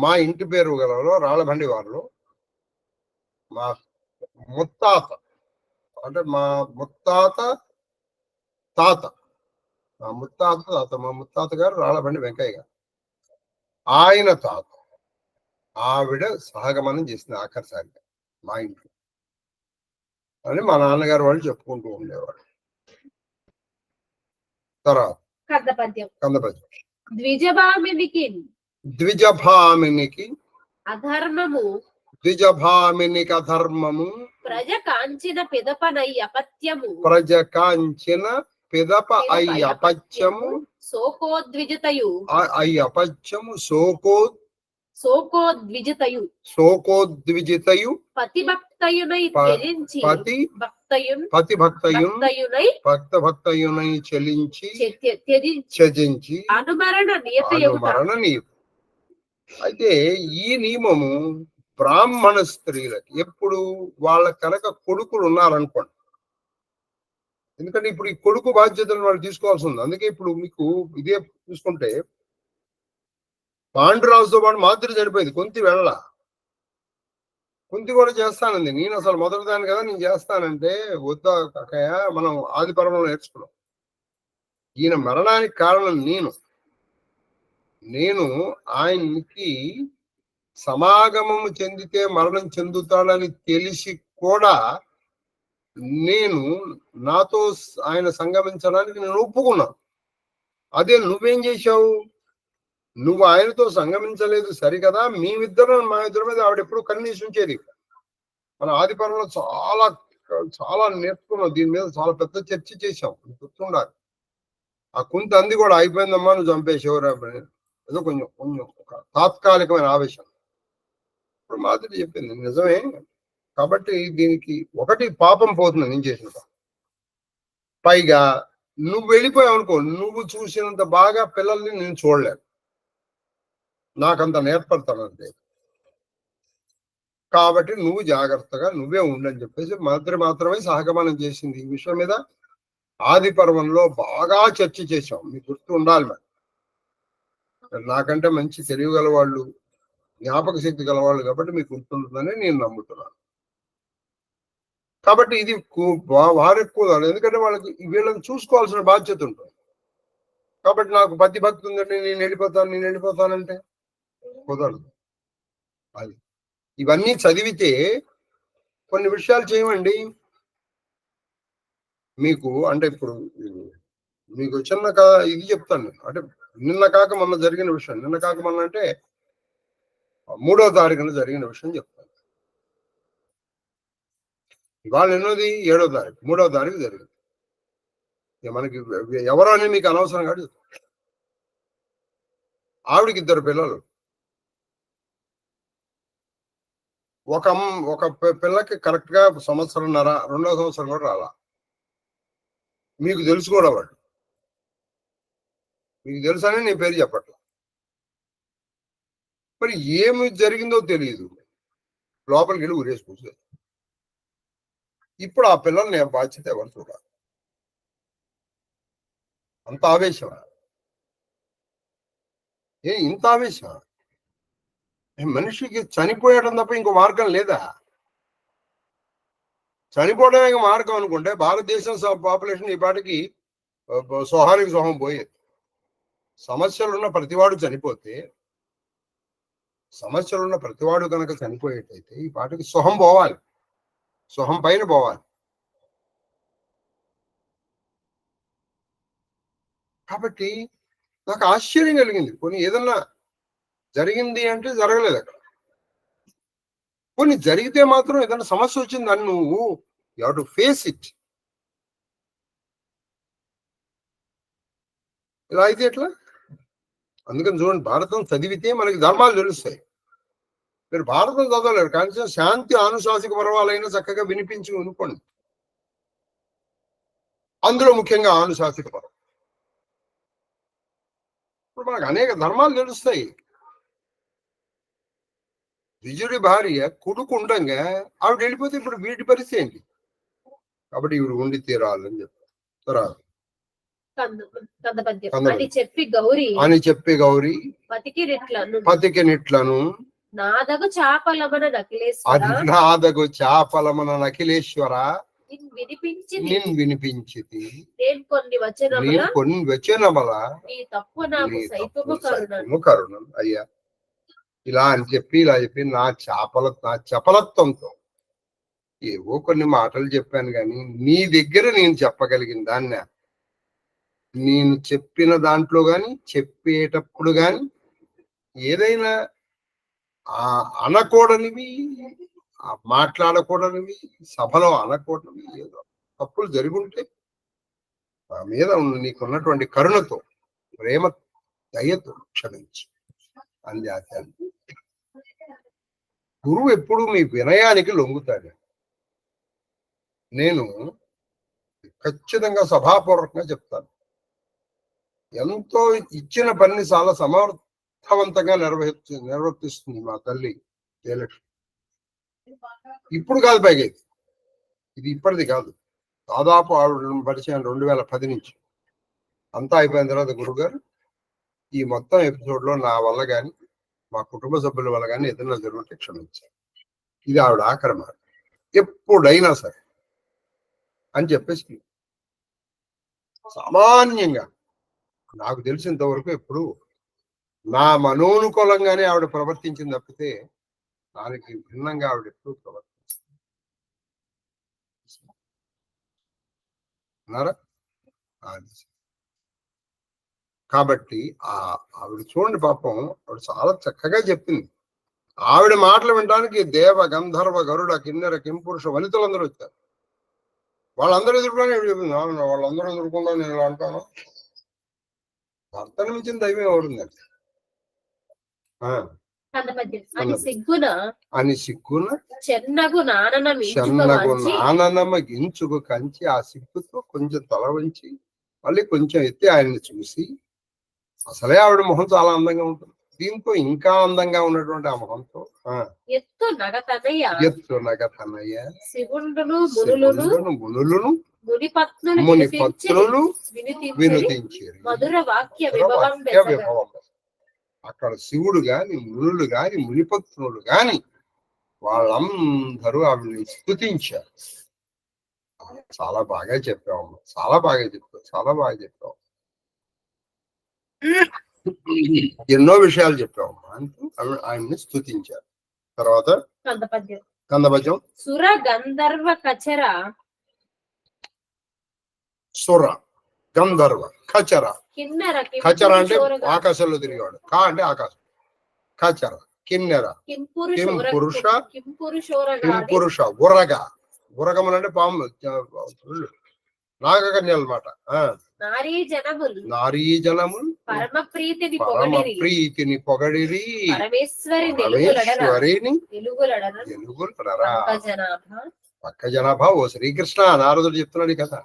మా ఇంటి పేరు గలలో రాళ్ళబండి వారిలో మా ముత్తాత అంటే మా ముత్తాత మా ముత్తాత గారు రాళ్ళబండి వెంకయ్య గారు, ఆయన తాత ఆవిడ సహగమనం చేసింది ఆఖరిసారిగా మా ఇంట్లో అని మా నాన్నగారు వాళ్ళు చెప్పుకుంటూ ఉండేవాడు. తర్వాత కందపద్యం ద్విజభామినికి అధర్మము ప్రజ కాంచిన పిదప అపత్యము శోకోద్విజతయు పతిభక్తయునై భక్తయునై త్యజించి అనుమరణ నియత. అయితే ఈ నియమము బ్రాహ్మణ స్త్రీలకి ఎప్పుడు వాళ్ళ కనుక కొడుకులు ఉన్నారనుకోండి, ఎందుకంటే ఇప్పుడు ఈ కొడుకు బాధ్యతలు వాళ్ళు తీసుకోవాల్సి ఉంది. అందుకే ఇప్పుడు మీకు ఇదే చూసుకుంటే పాండురాజుతో పాటు మాదిరి చనిపోయింది, కుంతి వెళ్ళ. కుంతి కూడా చేస్తానంది, నేను అసలు మొదటిదాన్ని కదా నేను చేస్తానంటే వద్దా కాకయ్య, మనం ఆది పర్వంలో నేర్చుకున్నాం. ఈయన మరణానికి కారణం నేను ఆయనకి సమాగమము చెందితే మరణం చెందుతాడని తెలిసి కూడా నేను నాతో ఆయన సంగమించడానికి నేను ఒప్పుకున్నాను. అదే నువ్వేం చేశావు, నువ్వు ఆయనతో సంగమించలేదు సరికదా. మేమిద్దరం మా ఇద్దరి మీద ఆవిడ ఎప్పుడు కన్నీసి ఉంచేది. మన ఆది పర్వంలో చాలా చాలా నేర్చుకున్నాం, దీని మీద చాలా పెద్ద చర్చ చేశాం, గుర్తుండాలి. ఆ కుంతి అంది కూడా అయిపోయిందమ్మా నువ్వు చంపేసేవరా, ఏదో కొంచెం ఒక తాత్కాలికమైన ఆవేశం. ఇప్పుడు మాదిరి చెప్పింది నిజమే. కాబట్టి దీనికి ఒకటి పాపం పోతుంది నేను చేసిన. పైగా నువ్వు వెళ్ళిపోయావు అనుకో, నువ్వు చూసినంత బాగా పిల్లల్ని నేను చూడలేను, నాకంత నేర్పడతానంతే. కాబట్టి నువ్వు జాగ్రత్తగా నువ్వే ఉండని చెప్పేసి మాత్రమే సహగమనం చేసింది. ఈ విషయం మీద ఆది పర్వంలో బాగా చర్చ చేశాం, మీకు గుర్తు ఉండాలి. మరి నాకంటే మంచి తెలియగల వాళ్ళు, జ్ఞాపక శక్తి గలవాళ్ళు కాబట్టి మీకు గుర్తుంటుందని నేను నమ్ముతున్నాను. కాబట్టి ఇది వారికి కుదరదు, ఎందుకంటే వాళ్ళకి వీళ్ళని చూసుకోవాల్సిన బాధ్యత ఉంటుంది. కాబట్టి నాకు భక్తి ఉందంటే నేను వెళ్ళిపోతానంటే కుదరదు. అది ఇవన్నీ చదివితే కొన్ని విషయాలు చేయమండి మీకు. అంటే ఇప్పుడు మీకు చిన్న ఇది చెప్తాను, అంటే నిన్న కాక మొన్న జరిగిన విషయం. నిన్న కాక మొన్న అంటే 3వ తారీఖున జరిగిన విషయం చెప్తాను. ఇవాళ ఎన్నోది 7వ తారీఖు, 3వ తారీఖు జరిగింది. మనకి ఎవరో అని మీకు అనవసరం కాదు. ఆవిడికి 2 పిల్లలు. ఒక పిల్లకి కరెక్ట్ గా 1.5 సంవత్సరం, 2వ సంవత్సరం కూడా రాలా. మీకు తెలుసు కూడా వాడు. మీకు తెలుసని నీ పేరు చెప్పట్లా. మరి ఏమి జరిగిందో తెలియదు, లోపలికి వెళ్ళి ఊరేసి కూర్చో. ఇప్పుడు ఆ పిల్లల్ని బాధ్యత ఎవరు చూడాలి? అంత ఆవేశమా? ఇంత ఆవేశమా? మనిషికి చనిపోయడం తప్ప ఇంకో మార్గం లేదా? చనిపోవడమే మార్గం అనుకుంటే భారతదేశం పాపులేషన్ ఈ పాటికి సోహానికి సోహం పోయేది. సమస్యలున్న ప్రతివాడు చనిపోతే, సమస్యలున్న ప్రతివాడు కనుక చనిపోయేటైతే ఈ పాటికి సొహం పోవాలి, సొహం పైన పోవాలి. కాబట్టి నాకు ఆశ్చర్యం కలిగింది. కొన్ని ఏదన్నా జరిగింది అంటే జరగలేదు అక్కడ. కొన్ని జరిగితే మాత్రం ఏదైనా సమస్య వచ్చింది దాన్ని నువ్వు you have to face it. ఇలా అయితే ఎట్లా? అందుకని చూడండి, భారతం చదివితే మనకి ధర్మాలు తెలుస్తాయి. మీరు భారతం చదవలేరు కానీ శాంతి ఆనుశాసిక పర్వాలైనా చక్కగా వినిపించి అనుకోండి. అందులో ముఖ్యంగా ఆనుశాసిక పర్వం. ఇప్పుడు మనకు అనేక ధర్మాలు తెలుస్తాయి. ద్విజుడి భార్య కొడుకు ఉండగా ఆవిడ వెళ్ళిపోతే ఇప్పుడు వీటి పరిస్థితి ఏంటి? కాబట్టి ఇవి ఉండి తీరాలని చెప్తారు. తర్వాత అని చెప్పి గౌరీ పతికి నిట్లను నాదగు చాపలమన నకిలేశ్వర నిన్ వినిపించితి నేను కొన్ని వచనముల కరుణం. అయ్యా ఇలా అని చెప్పి నా చపలత్వంతో ఏవో కొన్ని మాటలు చెప్పాను కానీ నీ దగ్గర నేను చెప్పగలిగిన దాన్ని, నేను చెప్పిన దాంట్లో గాని చెప్పేటప్పుడు గాని ఏదైనా అనకూడనివి, మాట్లాడకూడనివి, సభలో అనకూడనివి ఏదో తప్పులు జరుగుంటే నా మీద నీకున్నటువంటి కరుణతో, ప్రేమ, దయతో క్షమించి అని చేశాను. గురువు ఎప్పుడు మీ వినయానికి లొంగుతాడు. నేను ఖచ్చితంగా సభాపూర్వకంగా చెప్తాను. ఎంతో ఇచ్చిన పని చాలా సమర్థవంతంగా నిర్వర్తిస్తుంది మా తల్లి జయలక్ష్మి. ఇప్పుడు కాదు, పైగా ఇది ఇప్పటిది కాదు, దాదాపు ఆవిడ పరిచయం 2010 నుంచి. అంతా అయిపోయిన తర్వాత గురుగారు ఈ మొత్తం ఎపిసోడ్ లో నా వల్ల కానీ మా కుటుంబ సభ్యుల వల్ల కానీ ఏదైనా జరుగుతుంటే క్షమించారు. ఇది ఆవిడ ఆఖరి మాట, ఎప్పుడైనా సరే అని చెప్పేసి సామాన్యంగా నాకు తెలిసినంత వరకు ఎప్పుడు నా మనోనుకూలంగానే ఆవిడ ప్రవర్తించింది తప్పితే దానికి భిన్నంగా ఆవిడ ఎప్పుడు ప్రవర్తిస్తున్నారా? కాబట్టి ఆవిడ చూడండి, పాపం ఆవిడ చాలా చక్కగా చెప్పింది. ఆవిడ మాటలు వినడానికి దేవ, గంధర్వ, గరుడ, కిన్నెర, కింపురుష వనితలందరూ వచ్చారు. వాళ్ళందరూ ఎదుర్కొని వాళ్ళందరూ ఎదుర్కొన్నా నేను ఇలా అంటాను. భర్తను మించిన దైవం ఎవరుందండి? అని సిగ్గున చెన్నగు నాననమ గించుకు కంచి ఆ సిగ్గుతో కొంచెం తల వంచి మళ్ళీ కొంచెం ఎత్తి ఆయన్ని చూసి, అసలే ఆవిడ మొహం చాలా అందంగా ఉంటుంది, దీంతో ఇంకా అందంగా ఉన్నటువంటి ఆ మొహంతో ఎత్తు నగతనయ్య మునులను మునిపత్నులు వినుతించారు. మధుర వాక్య విభవం. అక్కడ శివుడు గాని, మునులు గాని, మునిపత్నులు గాని వాళ్ళందరూ ఆవిడని స్తుతించారు. చాలా బాగా చెప్పావమ్మ, చాలా బాగా చెప్పావు, ఎన్నో విషయాలు చెప్పావమ్మా అంటూ ఆయన్ని స్తుతించారు. తర్వాత కందపద్యం. సుర గంధర్వ కచర, సుర గంధర్వ కచర. కచర అంటే ఆకాశంలో తిరిగాడు, కా అంటే ఆకాశం, కచర కిన్నెర, కింపురుష, ఉరగములు అంటే పాము, నాగకన్యలు అన్నమాట. నారీ జనములు పరమ ప్రీతిని పొగడిరి, పరమేశ్వరిని ఎలుగులడరా. పక్క జనాభా ఓ శ్రీకృష్ణ, నారదుడు చెప్తున్నాడు కదా.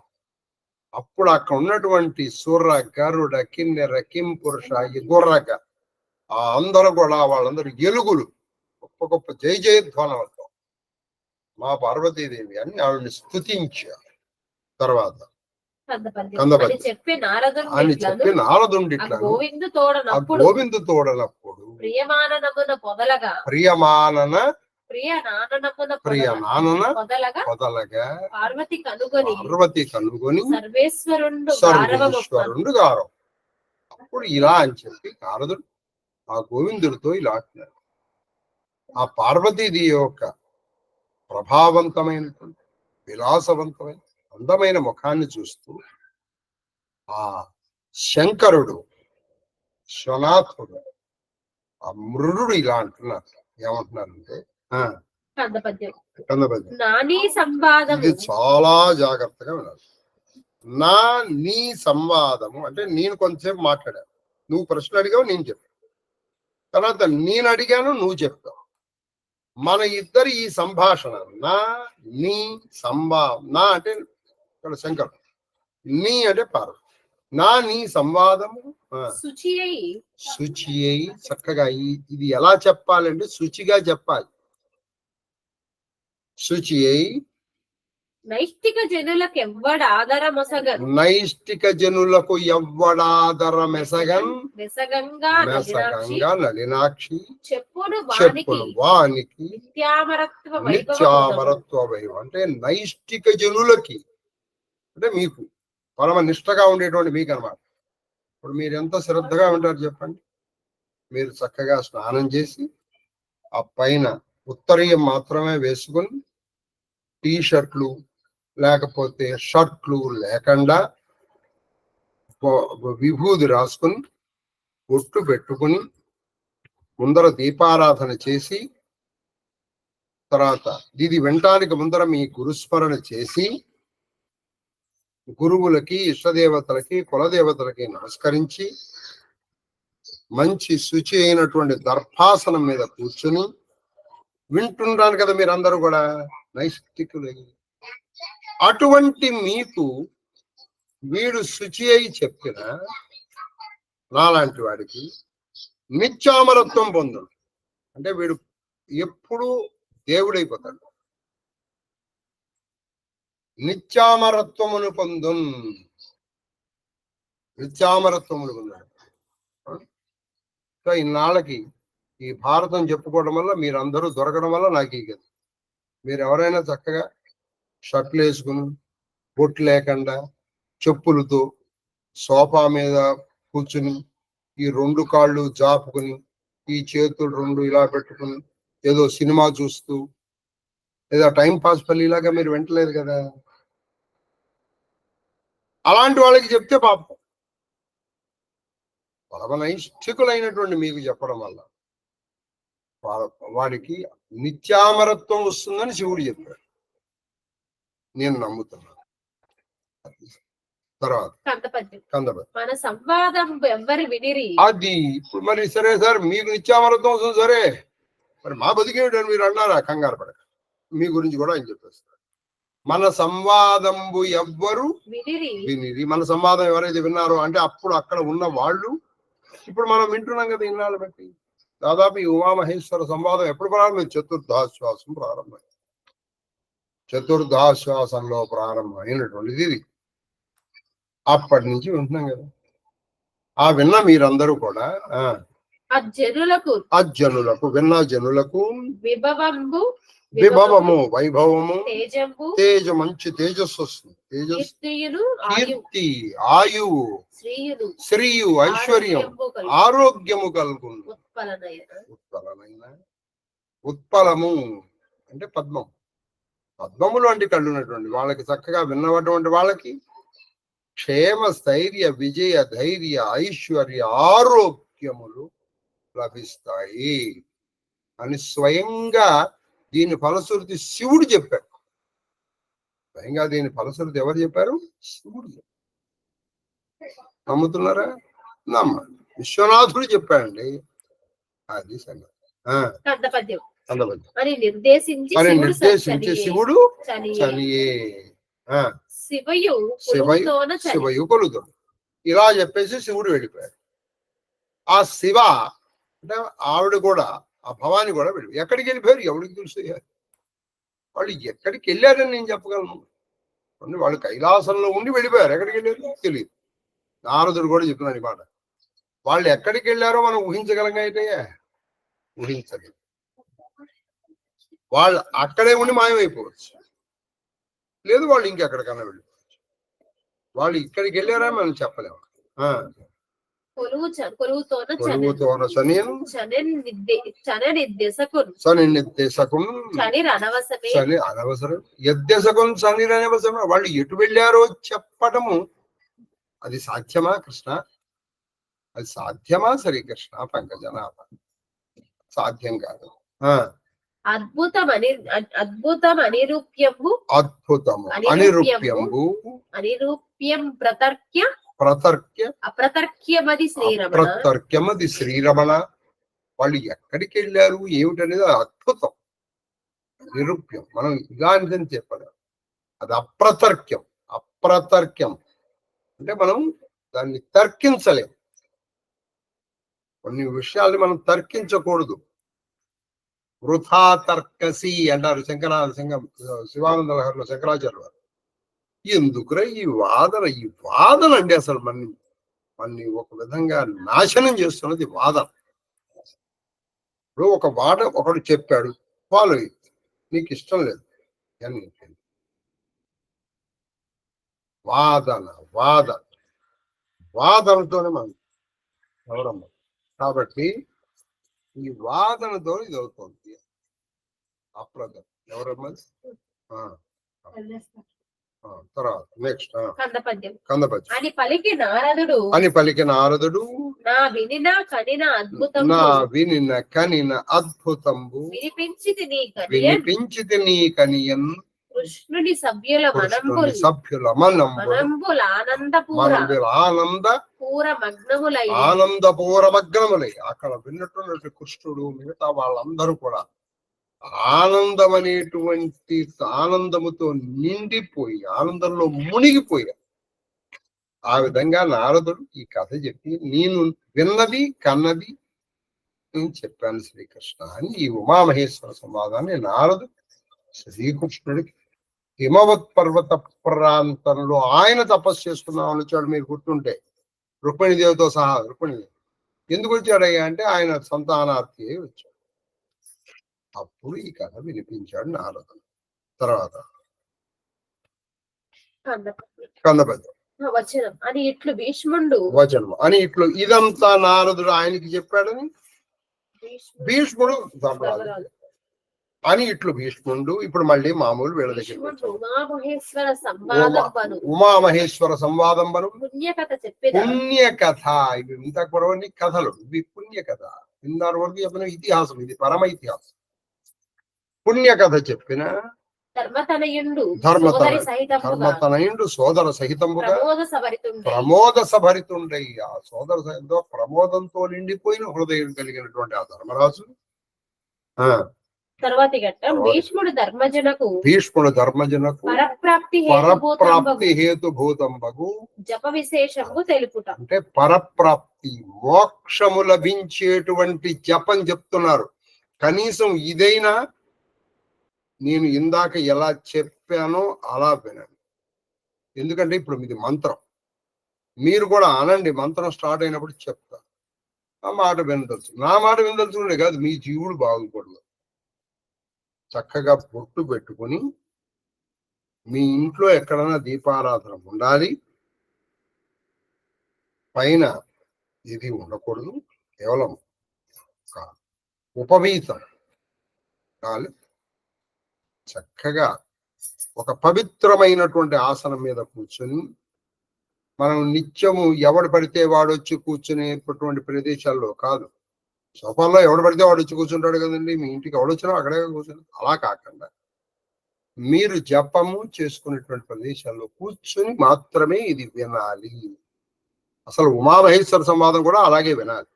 అప్పుడు అక్కడ ఉన్నటువంటి సూర్ర గరుడ కిన్నెర కింపురుష ఈ గుర్రక ఆ అందరూ కూడా వాళ్ళందరూ ఎలుగులు గొప్ప గొప్ప జయ జయధ్వానంతో మా పార్వతీదేవి అని ఆవిడని స్తుతించారు. తర్వాత అని చెప్పి నారదుండి గోవిందు తోడనప్పుడు ప్రియమాననమున ప్రియమానన పొదలగా పార్వతి కనుగొని సర్వేశ్వరుండు గారు. అప్పుడు ఇలా అని చెప్పి నారదుడు ఆ గోవిందుడితో ఇలా అంటున్నాడు. ఆ పార్వతీదేవి యొక్క ప్రభావవంతమైనటువంటి విలాసవంతమైన అందమైన ముఖాన్ని చూస్తూ ఆ శంకరుడు శ్వనాథుడు ఆ మృడు ఇలా అంటున్నారు. ఏమంటున్నారంటే ఇది చాలా జాగ్రత్తగా వినాలి. నా నీ సంవాదము అంటే నేను కొంతసేపు మాట్లాడాను, నువ్వు ప్రశ్నలు అడిగావు, నేను చెప్పాను. తర్వాత నేను అడిగాను, నువ్వు చెప్తావు. మన ఇద్దరు ఈ సంభాషణ నా నీ నా అంటే ఇక్కడ శంకర్, నీ అంటే పార్వతి, నా నీ సంవాదము శుచి అయి చక్కగా ఇది ఎలా చెప్పాలంటే శుచిగా చెప్పాలి. శుచి అయి నైష్టిక జనులకు ఎవ్వడాదరమెసగన్ మెసగంగా నలినాక్షి చెప్పులు వానికి నిత్యామరత్వ వైభవం. అంటే నైష్టిక జనులకి అంటే మీకు పరమ నిష్టగా ఉండేటువంటి మీకు అన్నమాట. ఇప్పుడు మీరు ఎంత శ్రద్ధగా ఉంటారు చెప్పండి. మీరు చక్కగా స్నానం చేసి ఆ పైన ఉత్తరీయం మాత్రమే వేసుకుని టీ షర్ట్లు లేకపోతే షర్ట్లు లేకుండా విభూది రాసుకుని బొట్టు పెట్టుకుని ముందర దీపారాధన చేసి తర్వాత ఇది వినటానికి ముందర మీ గురుస్మరణ చేసి గురువులకి ఇష్టదేవతలకి కులదేవతలకి నమస్కరించి మంచి శుచి అయినటువంటి దర్భాసనం మీద కూర్చుని వింటున్నాను కదా మీరందరూ కూడా నైష్టికులు. అటువంటి మీకు వీడు శుచి అయి చెప్పిన నాలాంటి వాడికి నిత్యామరత్వం పొందు అంటే వీడు ఎప్పుడు దేవుడైపోతాడు. నిత్యామరత్వమును పొందు నిత్యామరత్వమును పొందాడు. సో ఇన్నాళ్ళకి ఈ భారతం చెప్పుకోవడం వల్ల మీరందరూ దొరకడం వల్ల నాకు ఈ గది. మీరు ఎవరైనా చక్కగా షర్ట్లు వేసుకుని బొట్టు లేకుండా చెప్పులతో సోఫా మీద కూర్చుని ఈ రెండు కాళ్ళు జాపుకుని ఈ చేతులు రెండు ఇలా పెట్టుకుని ఏదో సినిమా చూస్తూ ఏదో టైం పాస్ పల్లిలాగా మీరు వింటలేదు కదా. అలాంటి వాళ్ళకి చెప్తే పాపం పరమనైష్ఠికులైనటువంటి మీకు చెప్పడం వల్ల వాడికి నిత్యామరత్వం వస్తుందని శివుడు చెప్పాడు. నేను నమ్ముతున్నాను. తర్వాత అది ఇప్పుడు మరి సరే సార్ మీకు నిత్యామరత్వం వస్తుంది సరే, మరి మా బతికేమిటని మీరు అన్నారా? కంగారు పడక, మీ గురించి కూడా ఆయన చెప్పేస్తారు. మన సంవాదంబు ఎవ్వరు వినిరి. మన సంవాదం ఎవరైతే విన్నారో అంటే అప్పుడు అక్కడ ఉన్న వాళ్ళు ఇప్పుడు మనం వింటున్నాం కదా ఇన్నాళ్ళు బట్టి. దాదాపు ఈ ఉమామహేశ్వర సంవాదం ఎప్పుడు ప్రారంభం? చతుర్థాశ్వాసం ప్రారంభమైంది. చతుర్థాశ్వాసంలో ప్రారంభమైనటువంటిది ఇది. అప్పటి నుంచి వింటున్నాం కదా. ఆ విన్న మీరందరూ కూడా అజ్జనులకు విన్న జనులకు విభవము వైభవము తేజ మంచి తేజస్సు వస్తుంది. కీర్తి ఆయువు శ్రీయు ఐశ్వర్యం ఆరోగ్యము కలుగును. ఉత్పలము అంటే పద్మం. పద్మములు అంటే కళ్ళున్నటువంటి వాళ్ళకి చక్కగా విన్నటువంటి వాళ్ళకి క్షేమ స్థైర్య విజయ ధైర్య ఐశ్వర్య ఆరోగ్యములు లభిస్తాయి అని స్వయంగా దీని ఫలశ్రుతి శివుడు చెప్పాడు. స్వయంగా దీని ఫలశ్రుతి ఎవరు చెప్పారు? శివుడు చెప్పారు. నమ్ముతున్నారా? నమ్మండి. విశ్వనాథుడు చెప్పాడండి. అది సంగతి. నిర్దేశించి శివుడు చనియే. శివయు శివయు కొలువుతోన చలి. శివయు కొలుగుతాడు. ఇలా చెప్పేసి శివుడు వెళ్ళిపోయాడు. ఆ శివ అంటే ఆవిడ కూడా, ఆ భవాని కూడా వెళ్ళి ఎక్కడికి వెళ్ళిపోయారు ఎవరికి తెలుసు. వాళ్ళు ఎక్కడికి వెళ్ళారని నేను చెప్పగలను. వాళ్ళు కైలాసంలో ఉండి వెళ్ళిపోయారు. ఎక్కడికి వెళ్ళారు తెలియదు. నారదుడు కూడా చెప్తున్నాడు ఈ మాట. వాళ్ళు ఎక్కడికి వెళ్ళారో మనం ఊహించగలంగా అయితే ఊహించలేదు. వాళ్ళు అక్కడే ఉండి మాయమైపోవచ్చు, లేదు వాళ్ళు ఇంకెక్కడికన్నా వెళ్ళిపోవచ్చు. వాళ్ళు ఇక్కడికి వెళ్ళారని మనం చెప్పలేము. కొలువుతోన శనియను శని అనవసరం. యద్దశకం శని అనవసరం. వాళ్ళు ఎటు వెళ్ళారో చెప్పటము అది సాధ్యమా కృష్ణ? అది సాధ్యమా శ్రీకృష్ణ పంకజనాభ? సాధ్యం కాదు. అద్భుతం అనిరూప్యంబు అద్భుతము అనిరూప్యంబు అనిరూప్యం ప్రతర్క్య ప్రతర్క్య అప్రతర్క్యమది శ్రీరమణ. ప్రతర్క్యమది శ్రీరమణ. వాళ్ళు ఎక్కడికి వెళ్ళారు ఏమిటనేది అద్భుతం, నిరూప్యం. మనం ఇలాంటిదని చెప్పలేం. అది అప్రతర్క్యం. అప్రతర్క్యం అంటే మనం దాన్ని తర్కించలేం. కొన్ని విషయాల్ని మనం తర్కించకూడదు. వృథా తర్కసి అంటారు శివానంద లహరిలో శంకరాచార్య వారు. ఎందుకురా ఈ వాదన అండి. అసలు మన్ని ఒక విధంగా నాశనం చేస్తున్నది వాదన. ఇప్పుడు ఒకడు చెప్పాడు, ఫాలో నీకు ఇష్టం లేదు అని వాదనతోనే మనం ఎవరమ్మ. కాబట్టి ఈ వాదనతో ఇది అవుతుంది. అప్రదం ఎవరమ్మా? తర్వాత నెక్స్ట్ కందపద్యం. అని పలికి నారదుడు నా వినిన కనిన అద్భుతంబు వినిపించితి నీ కనియన్ కృష్ణుడి సభ్యుల ఆనందపూరమగ్నములై అక్కడ విన్నటువంటి కృష్ణుడు మిగతా వాళ్ళందరూ కూడా ఆనందం అనేటువంటి ఆనందముతో నిండిపోయి ఆనందంలో మునిగిపోయారు. ఆ విధంగా నారదుడు ఈ కథ చెప్పి నేను విన్నది కన్నది నేను చెప్పాను శ్రీకృష్ణ అని ఈ ఉమామహేశ్వర సంవాదాన్ని నారదు శ్రీకృష్ణుడికి హిమవత్ పర్వత ప్రాంతంలో ఆయన తపస్సు చేసుకున్నామని వచ్చాడు. మీరు గుర్తుంటే రుక్మిణీదేవితో సహా. రుక్మిణీదేవి ఎందుకు వచ్చాడయ్యా అంటే ఆయన సంతానార్థి వచ్చాడు. అప్పుడు ఈ కథ వినిపించాడు నారదుడు. తర్వాత కందపద్యం అని ఇట్లు భీష్ముడు వచనం అని ఇట్లు ఇదంతా నారదుడు ఆయనకి చెప్పాడని భీష్ముడు అని ఇట్లు భీష్ముడు. ఇప్పుడు మళ్ళీ మామూలు వీళ్ళ దగ్గర ఉమామహేశ్వర సంవాదం పుణ్య కథ. ఇవి ఇంత పొరవని కథలు, ఇవి పుణ్య కథ. ఇందారు వరకు చెప్పిన ఇతిహాసం, ఇది పరమ ఇతిహాసం. పుణ్య కథ చెప్పిన ధర్మతనయుడు సోదర సహితముగా ప్రమోద సభరితుండై ఆ సోదర సహితంతో ప్రమోదంతో నిండిపోయిన హృదయం కలిగినటువంటి ఆ ధర్మరాజు తర్వాతి ఘట్టం భీష్ముడు ధర్మజనకు పరప్రాప్తి హేతుభూతంబగు జప విశేషము తెలుపుట. అంటే పరప్రాప్తి మోక్షము లభించేటువంటి జపం చెప్తున్నారు. కనీసం ఇదైనా నేను ఇందాక ఎలా చెప్పానో అలా వినండి. ఎందుకంటే ఇప్పుడు ఇది మంత్రం, మీరు కూడా అనండి. మంత్రం స్టార్ట్ అయినప్పుడు చెప్తా. ఆ మాట వినదలుచు, నా మాట వినదలుచుకుంటే కాదు, మీ జీవుడు బాగుపడదు. చక్కగా బొట్టు పెట్టుకుని మీ ఇంట్లో ఎక్కడైనా దీపారాధన ఉండాలి. పైన ఇది ఉండకూడదు, కేవలం ఉపవీతం కాదు. చక్కగా ఒక పవిత్రమైనటువంటి ఆసనం మీద కూర్చొని, మనం నిత్యము ఎవడు పడితే వాడు వచ్చి కూర్చునేటువంటి ప్రదేశాల్లో కాదు. సోఫాల్లో ఎవడు పడితే వాడు వచ్చి కూర్చుంటాడు కదండి. మీ ఇంటికి ఎవడొచ్చినా అక్కడే కూర్చొని, అలా కాకుండా మీరు జపము చేసుకునేటువంటి ప్రదేశాల్లో కూర్చొని మాత్రమే ఇది వినాలి. అసలు ఉమామహేశ్వర సంవాదం కూడా అలాగే వినాలి.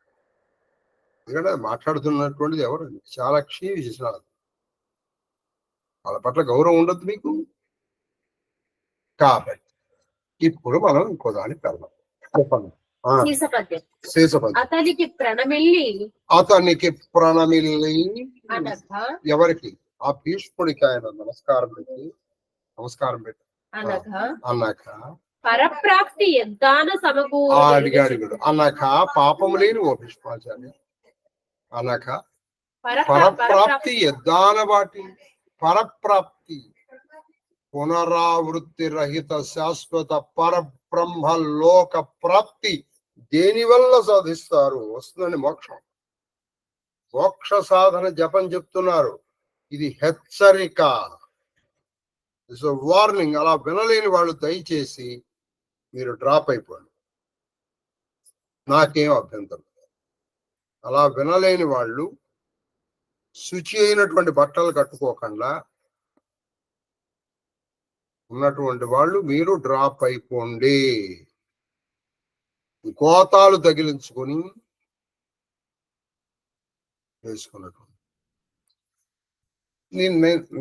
ఎందుకంటే మాట్లాడుతున్నటువంటిది ఎవరు? చాలాక్షి విశ్వనాథ్. వాళ్ళ పట్ల గౌరవం ఉండదు మీకు. కాబట్టి ఇప్పుడు మనం ఇంకో దానికి వెళ్దాం. చెప్పండి. సీసపద్యం. శేషపద్యం. అతనికి ప్రణమిల్లి అతనికి ప్రణమిల్లి అనగా ఎవరికి? ఆ భీష్ముడికి ఆయన నమస్కారం పెట్టి అన్నాక పరప్రాప్తి యద్దాన అడిగాడు అన్నాక పాపము లేని ఓ భీష్మాచార్య అన్నాక పరప్రాప్తి యద్దాన వాటి పరప్రాప్తి పునరావృత్తి రహిత శాశ్వత పరబ్రహ్మ లోక ప్రాప్తి దేని వల్ల సాధిస్తారు? వస్తుందండి మోక్షం. మోక్ష సాధన జపం చెప్తున్నారు. ఇది హెచ్చరిక, వార్నింగ్. అలా వినలేని వాళ్ళు దయచేసి మీరు డ్రాప్ అయిపోండి, నాకేం అభ్యంతరం. అలా వినలేని వాళ్ళు శుచి అయినటువంటి బట్టలు కట్టుకోకుండా ఉన్నటువంటి వాళ్ళు మీరు డ్రాప్ అయిపోండి. కోతాలు తగిలించుకొని వేసుకున్నటువంటి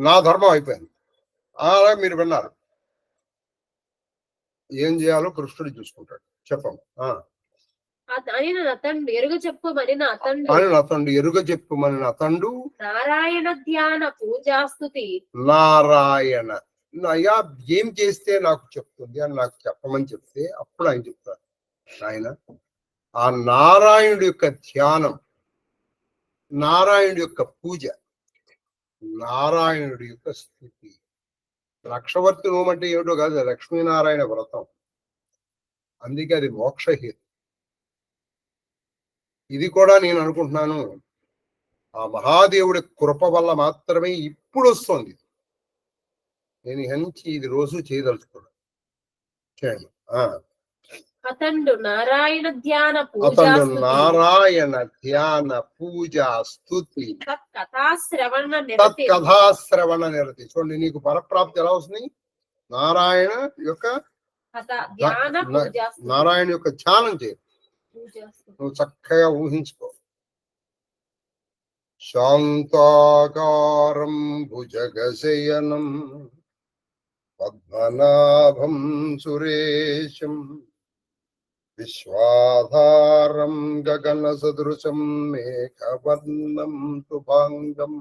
నా ధర్మం అయిపోయింది. అలా మీరు విన్నారు. ఏం చేయాలో కృష్ణుడు చూసుకుంటాడు. చెప్పము. అతండు ఎరుగ చెప్పుమని అతండు నారాయణ ధ్యాన పూజాస్తుతి నారాయణ అయ్యా ఏం చేస్తే నాకు చెప్తుంది అని నాకు చెప్పమని చెప్తే అప్పుడు ఆయన చెప్తారు. ఆయన ఆ నారాయణుడి యొక్క ధ్యానం, నారాయణుడి యొక్క పూజ, నారాయణుడి యొక్క స్థితి. లక్షవర్తి నోము అంటే ఏమిటో కాదు, లక్ష్మీనారాయణ వ్రతం. అందుకే అది మోక్షహేతు. ఇది కూడా నేను అనుకుంటున్నాను ఆ మహాదేవుడి కృప వల్ల మాత్రమే ఇప్పుడు వస్తుంది. నేను హెంచి ఇది రోజు చేయదలుచుకున్నాను. చేయండి. అతండు నారాయణ ధ్యాన పూజ స్తుతి కథాశ్రవణ నిరతి. చూడండి, నీకు పరప్రాప్తి ఎలా వస్తుంది? నారాయణ యొక్క ధ్యానం చేయ. నువ్వు చక్కగా ఊహించుకో. శాంతాకారం భుజగశయనం పద్మనాభం సురేశం విశ్వాధారం గగన సదృశం మేఘవర్ణం శుభాంగం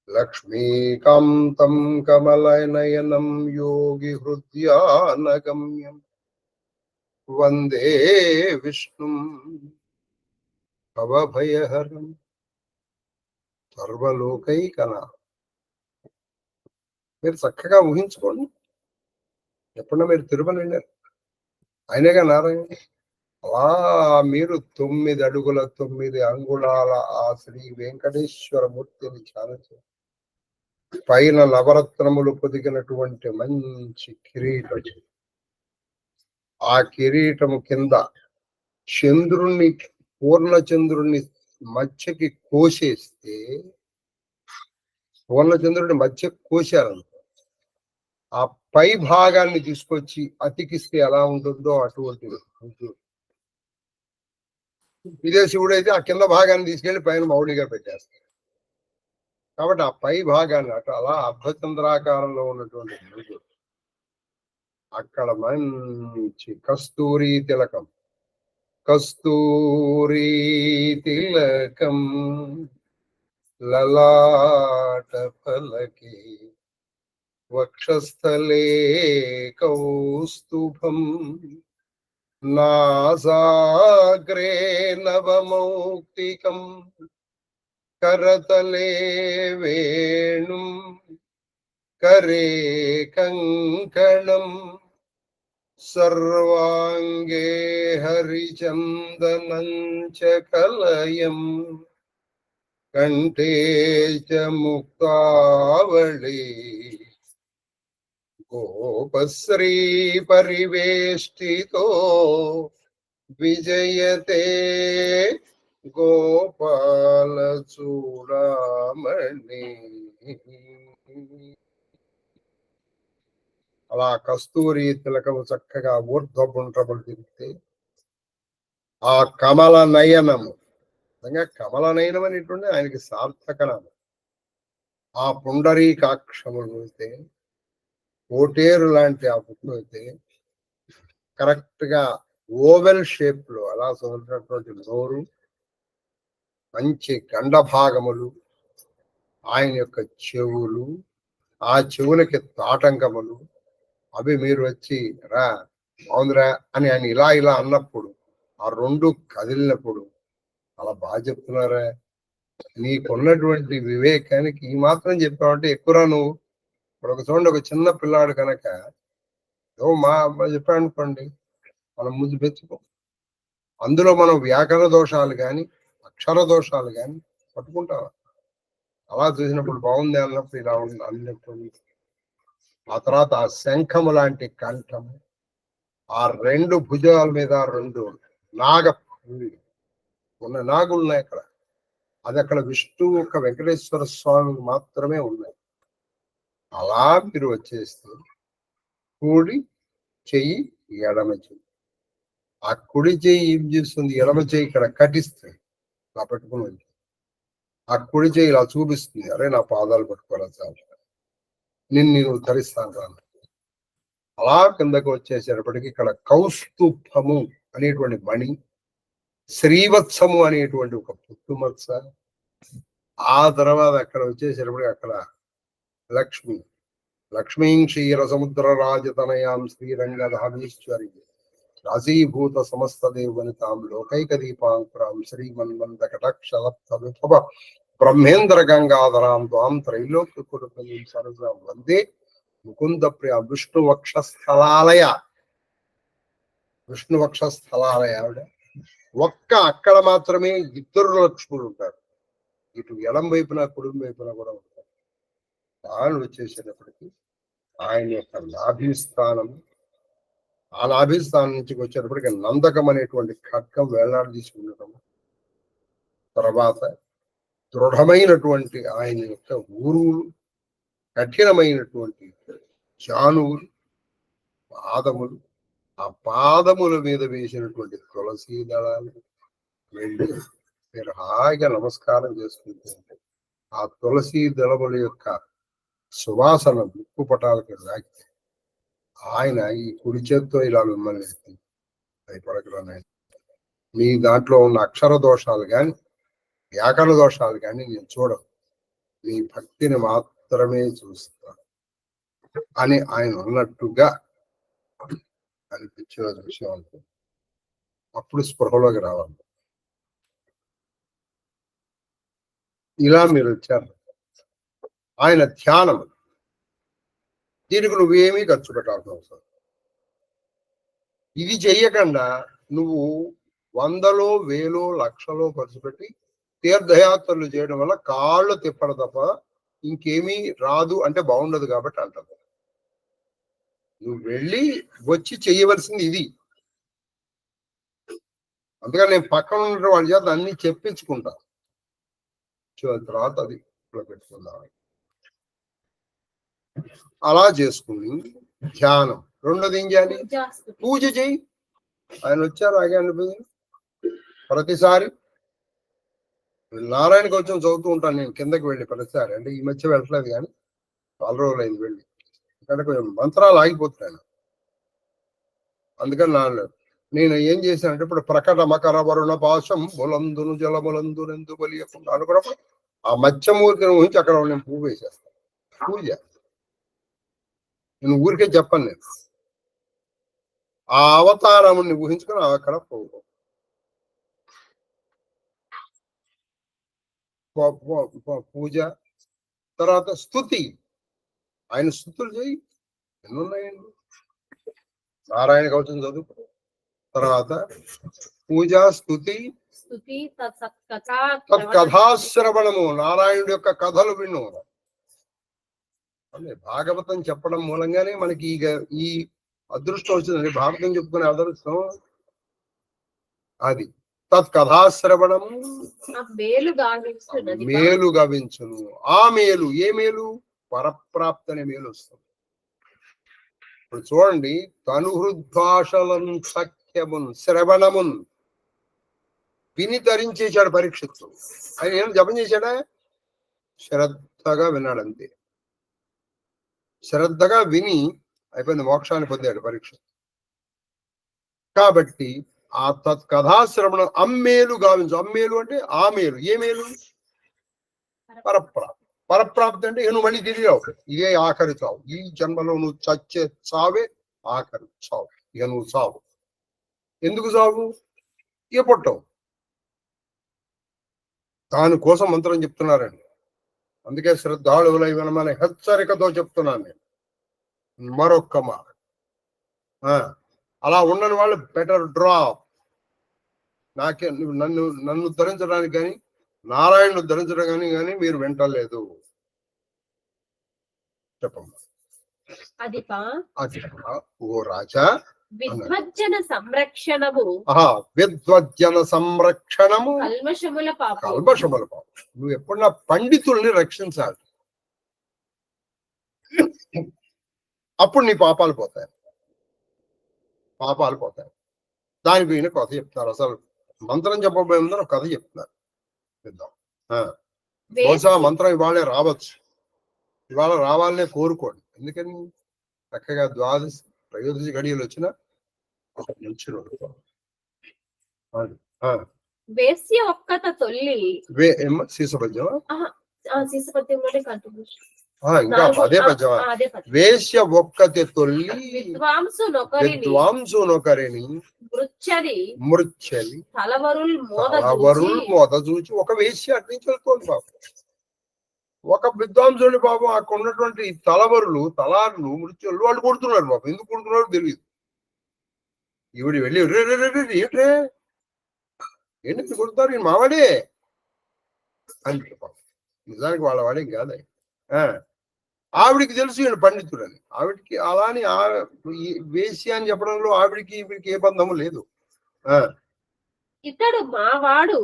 లక్ష్మీకాంతం కమలనయనం యోగి హృద్యానగమ్యం వందే విష్ణుం భవభయహరం సర్వలోకైకనాథం. మీరు చక్కగా ఊహించుకోండి. ఎప్పుడన్నా మీరు తిరుమల వెళ్ళారు? ఆయనగా నారాయణ. అలా మీరు 9 అడుగుల 9 అంగుళాల ఆ శ్రీ వెంకటేశ్వర మూర్తిని ధ్యానం చేయండి. పైన నవరత్నములు పొదిగినటువంటి మంచి కిరీటం, ఆ కిరీటము కింద చంద్రుణ్ణి, పూర్ణచంద్రుణ్ణి మధ్యకి కోసేస్తే, పూర్ణచంద్రుడిని మధ్య కోశారనుకో, ఆ పై భాగాన్ని తీసుకొచ్చి అతికిస్తే ఎలా ఉంటుందో అటువంటిది. ఇదే శివుడు అయితే ఆ కింద భాగాన్ని తీసుకెళ్లి పైన మౌళిగా పెట్టేస్తారు. కాబట్టి ఆ పై భాగాన్ని అలా అర్ధచంద్రాకారంలో ఉన్నటువంటి అక్కడ మంచి కస్తూరి తిలకం, కస్తూరి తిలకం లలాట ఫలకే వక్షస్థలే కౌస్తుభం నాసాగ్రే నవమౌక్తికం కరతలే వేణుం కరే కంకణం సర్వాంగే హరిచందనం చ కలయం కంఠే చ ముక్తావళి గోపశ్రీ పరివేష్టితో విజయతే గోపాల చూడామణి. అలా కస్తూరి తిలకము చక్కగా ఊర్ధ్వపుండ్రములు తిరిగితే ఆ కమల నయనము, నిజంగా కమల నయనం అనేటువంటి ఆయనకి సార్థక నామం. ఆ పుండరీకాక్షములు చూస్తే కోటేరు లాంటి ఆ పుట్టు అయితే కరెక్ట్ గా ఓవెల్ షేప్ లో అలా సొంతటువంటి నోరు, మంచి గండ భాగములు, ఆయన యొక్క చెవులు, ఆ చెవులకి తాటంకములు, అవి మీరు వచ్చి రా బాగుందిరా అని ఆయన ఇలా ఇలా అన్నప్పుడు ఆ రెండు కదిలినప్పుడు అలా బాగా చెప్తున్నారా, నీకున్నటువంటి వివేకానికి ఈ మాత్రం చెప్పావంటే ఎక్కువరా నువ్వు. ఇప్పుడు ఒక చూడండి, ఒక చిన్న పిల్లాడు కనుక మా చెప్పాడు అనుకోండి, మనం ముందు పెంచుకో. అందులో మనం వ్యాకరణ దోషాలు కానీ అక్షర దోషాలు కానీ పట్టుకుంటాం. అలా చూసినప్పుడు బాగుంది అన్నప్పుడు ఇలా ఉంది అన్నప్పుడు, ఆ తర్వాత ఆ శంఖము లాంటి కంఠము, ఆ రెండు భుజాల మీద రెండు నాగ ఉన్న నాగులు ఉన్నాయి అక్కడ. అది అక్కడ విష్ణు ఒక వెంకటేశ్వర స్వామి మాత్రమే ఉన్నాయి. అలా మీరు వచ్చేస్తే కుడి చెయ్యి ఎడమ చెయ్యి, ఆ కుడి చెయ్యి ఏం చేస్తుంది, ఎడమ చెయ్యి ఇక్కడ కటిస్తుంది. ఇలా పెట్టుకుని ఉంది, ఆ కుడి చెయ్యి ఇలా చూపిస్తుంది, అరే నా పాదాలు పట్టుకోరా చాలు, నేను ధరిస్తాను రా. అలా కిందకు వచ్చేసేటప్పటికి ఇక్కడ కౌస్తుభము అనేటువంటి మణి, శ్రీవత్సము అనేటువంటి ఒక పుట్టుమత్స, ఆ తర్వాత అక్కడ వచ్చేసేటప్పటికి అక్కడ లక్ష్మి, లక్ష్మీం క్షీర సముద్ర రాజతనయాం శ్రీరంగధామేశ్వరి రాశీభూత సమస్త దేవనితాం లోకైక దీపాంకురాం శ్రీమన్మంద కటాక్షలప్త విభవ బ్రహ్మేంద్ర గంగాధరాం త్వాం త్రైలోక్య కుటుంబం సరసాం వందే ముకుంద ప్రియ విష్ణు వక్షస్థలాలయ. విష్ణు వక్షస్థలాలయ ఆవిడ ఒక్క అక్కడ మాత్రమే ఇద్దరు లక్ష్ములు ఉంటారు, ఇటు ఎడం వైపున కుటుంబం వైపున కూడా ఉంటారు. తాను వచ్చేసేటప్పటికి ఆయన యొక్క నాభిస్థానం, ఆ నాభిస్థానం నుంచి వచ్చేటప్పటికి నందకం అనేటువంటి ఖడ్గం వేలాడి తీసుకుండటం, తర్వాత దృఢమైనటువంటి ఆయన యొక్క ఊరువులు, కఠినమైనటువంటి జానువులు, పాదములు, ఆ పాదముల మీద వేసినటువంటి తులసి దళాలు వెళ్ళి మీరు హాయిగా నమస్కారం చేసుకుంటే ఆ తులసి దళముల యొక్క సువాసన ముక్కు పటాలకు రాకి ఆయన ఈ కుడి చేత్తో ఇలా మిమ్మల్ని భయపడకరానాయన, మీ దాంట్లో ఉన్న అక్షర దోషాలు కానీ వ్యాకరణ దోషాలు కానీ నేను చూడను, మీ భక్తిని మాత్రమే చూస్తాను అని ఆయన అన్నట్టుగా అనిపించిన విషయం అనుకో. అప్పుడు స్పృహలోకి రావాలి. ఇలా మీరు వచ్చారు, ఆయన ధ్యానం, దీనికి నువ్వేమీ ఖర్చు పెట్టాల్సిన అవసరం. ఇది చెయ్యకుండా నువ్వు 100లో 1000లో 1,00,000లో ఖర్చు పెట్టి తీర్థయాత్రలు చేయడం వల్ల కాళ్ళు తిప్పడం తప్ప ఇంకేమీ రాదు అంటే బాగుండదు కాబట్టి అంటారు. నువ్వు వెళ్ళి వచ్చి చెయ్యవలసింది ఇది. అందుకని నేను పక్కన ఉన్న వాళ్ళ చేత అన్ని చెప్పించుకుంటా, తర్వాత అది పెట్టుకుందాం. అలా చేసుకుని ధ్యానం. రెండోది ఏం చేయాలి, పూజ చేయి. ఆయన వచ్చారు ఆగే అనిపోయి ప్రతిసారి నారాయణ కవచం చదువుతూ ఉంటాను నేను కిందకి వెళ్ళి ప్రతిసారి, అంటే ఈ మధ్య వెళ్ళట్లేదు కానీ చాలా రోజులు అయింది వెళ్ళి, ఇక్కడ కొంచెం మంత్రాలు ఆగిపోతున్నాను. అందుకని నేను ఏం చేశానంటే ఇప్పుడు ప్రకట మకర వరుణ పాశం బులందును జలములందునెందు బలియకుండా అనుకున్నప్పుడు ఆ మత్స్యమూర్తిని ఊహించి అక్కడ నేను పువ్వు వేసేస్తాను. పూజ నేను ఊరికే చెప్పను, నేను ఆ అవతారముని ఊహించుకొని అక్కడ పూజ. తర్వాత స్తుతి, ఆయన స్తుతులు చేయి, ఎన్నున్నాయండి. నారాయణ కవచం చదువు, తర్వాత పూజ, స్తుతి, కథాశ్రవణము, నారాయణుడి యొక్క కథలు విను. భాగవతం చెప్పడం మూలంగానే మనకి ఈ అదృష్టం వచ్చిందండి, భారతం చెప్పుకునే అదృష్టం అది. తత్కథాశ్రవణము మేలు గవించును. ఆ మేలు ఏ మేలు, పరప్రాప్తి అనే మేలు వస్తుంది. ఇప్పుడు చూడండి, తనుహృద్భాషలను సఖ్యమున్ శ్రవణమున్ విని ధరించేశాడు పరీక్షిత్తు. ఆయన ఏం జపం చేశాడా, శ్రద్ధగా విన్నాడు అంతే. శ్రద్ధగా విని అయిపోయింది, మోక్షాన్ని పొందాడు పరీక్ష. కాబట్టి ఆ తత్కథాశ్రవణం అమ్మేలు గావించు. అమ్మేలు అంటే ఆ మేలు. ఏ మేలు? పరప్రాప్తి. పరప్రాప్తి అంటే నువ్వు మళ్ళీ తిరిగి రావు, ఇదే ఆఖరి చావు. ఈ జన్మలో నువ్వు చచ్చే చావే ఆఖరి చావు. ఇక నువ్వు చావు. ఎందుకు చావు? ఇక పుట్టవు. దానికోసం మంత్రం చెప్తున్నారండి. అందుకే శ్రద్ధాళువులై వినమని హెచ్చరికతో చెప్తున్నాను నేను మరొక్క మాట. అలా ఉండని వాళ్ళు బెటర్ డ్రాప్. నాకే నన్ను ధరించడానికి కానీ నారాయణను ధరించడం కానీ మీరు వింటలేదు. చెప్పమ్మా. ఓ రాజా, విద్వజ్జన సంరక్షణము విద్వజ్జన సంరక్షణము కల్మషముల పాపం. కల్మషముల పాపం. నువ్వు ఎప్పుడన్నా పండితుల్ని రక్షించాలి, అప్పుడు నీ పాపాలు పోతాయి. పాపాలు పోతాయి. దానికి ఈయన కథ చెప్తారు. అసలు మంత్రం చెప్పబోయే ముందర కథ చెప్తున్నారు. బహుశా మంత్రం ఇవాళే రావచ్చు, ఇవాళ రావాలనే కోరుకోండి. ఎందుకని చక్కగా ద్వాదశి త్రయోదశి గడియలు వచ్చిన మంచి వేశ్య ఒక్కత తొల్లి శీసపద్యమా? శీసపద్యంలోనే కంటిన్యూషన్. ఇంకా అదే పద్యమా? వేశ్య ఒక్కతే తొల్లి విద్వాంసునొకరిని మృచ్చలి తలవరుల్ మోద చూచి. ఒక వేశ్య అటు నుంచి వెళ్తుంది బాబు. ఒక విద్వాంసుని బాబు అక్కడ ఉన్నటువంటి తలవరులు తలారులు మృత్యులు వాళ్ళు కొడుతున్నారు బాబు. ఎందుకు కొడుతున్నారో తెలియదు. ఈవిడి వెళ్ళి ఏంట్రే ఏంటి కొడుతున్నారు, ఈ మావాడే అంటే బాబు. నిజానికి వాళ్ళ వాడేం కాదు. ఆవిడికి తెలుసు ఈయన పండితుడు అని. ఆవిడికి అలాని వేశ్య అని చెప్పడంలో ఆవిడికి వీడికి ఏ బంధము లేదు. ఇతడు మావాడు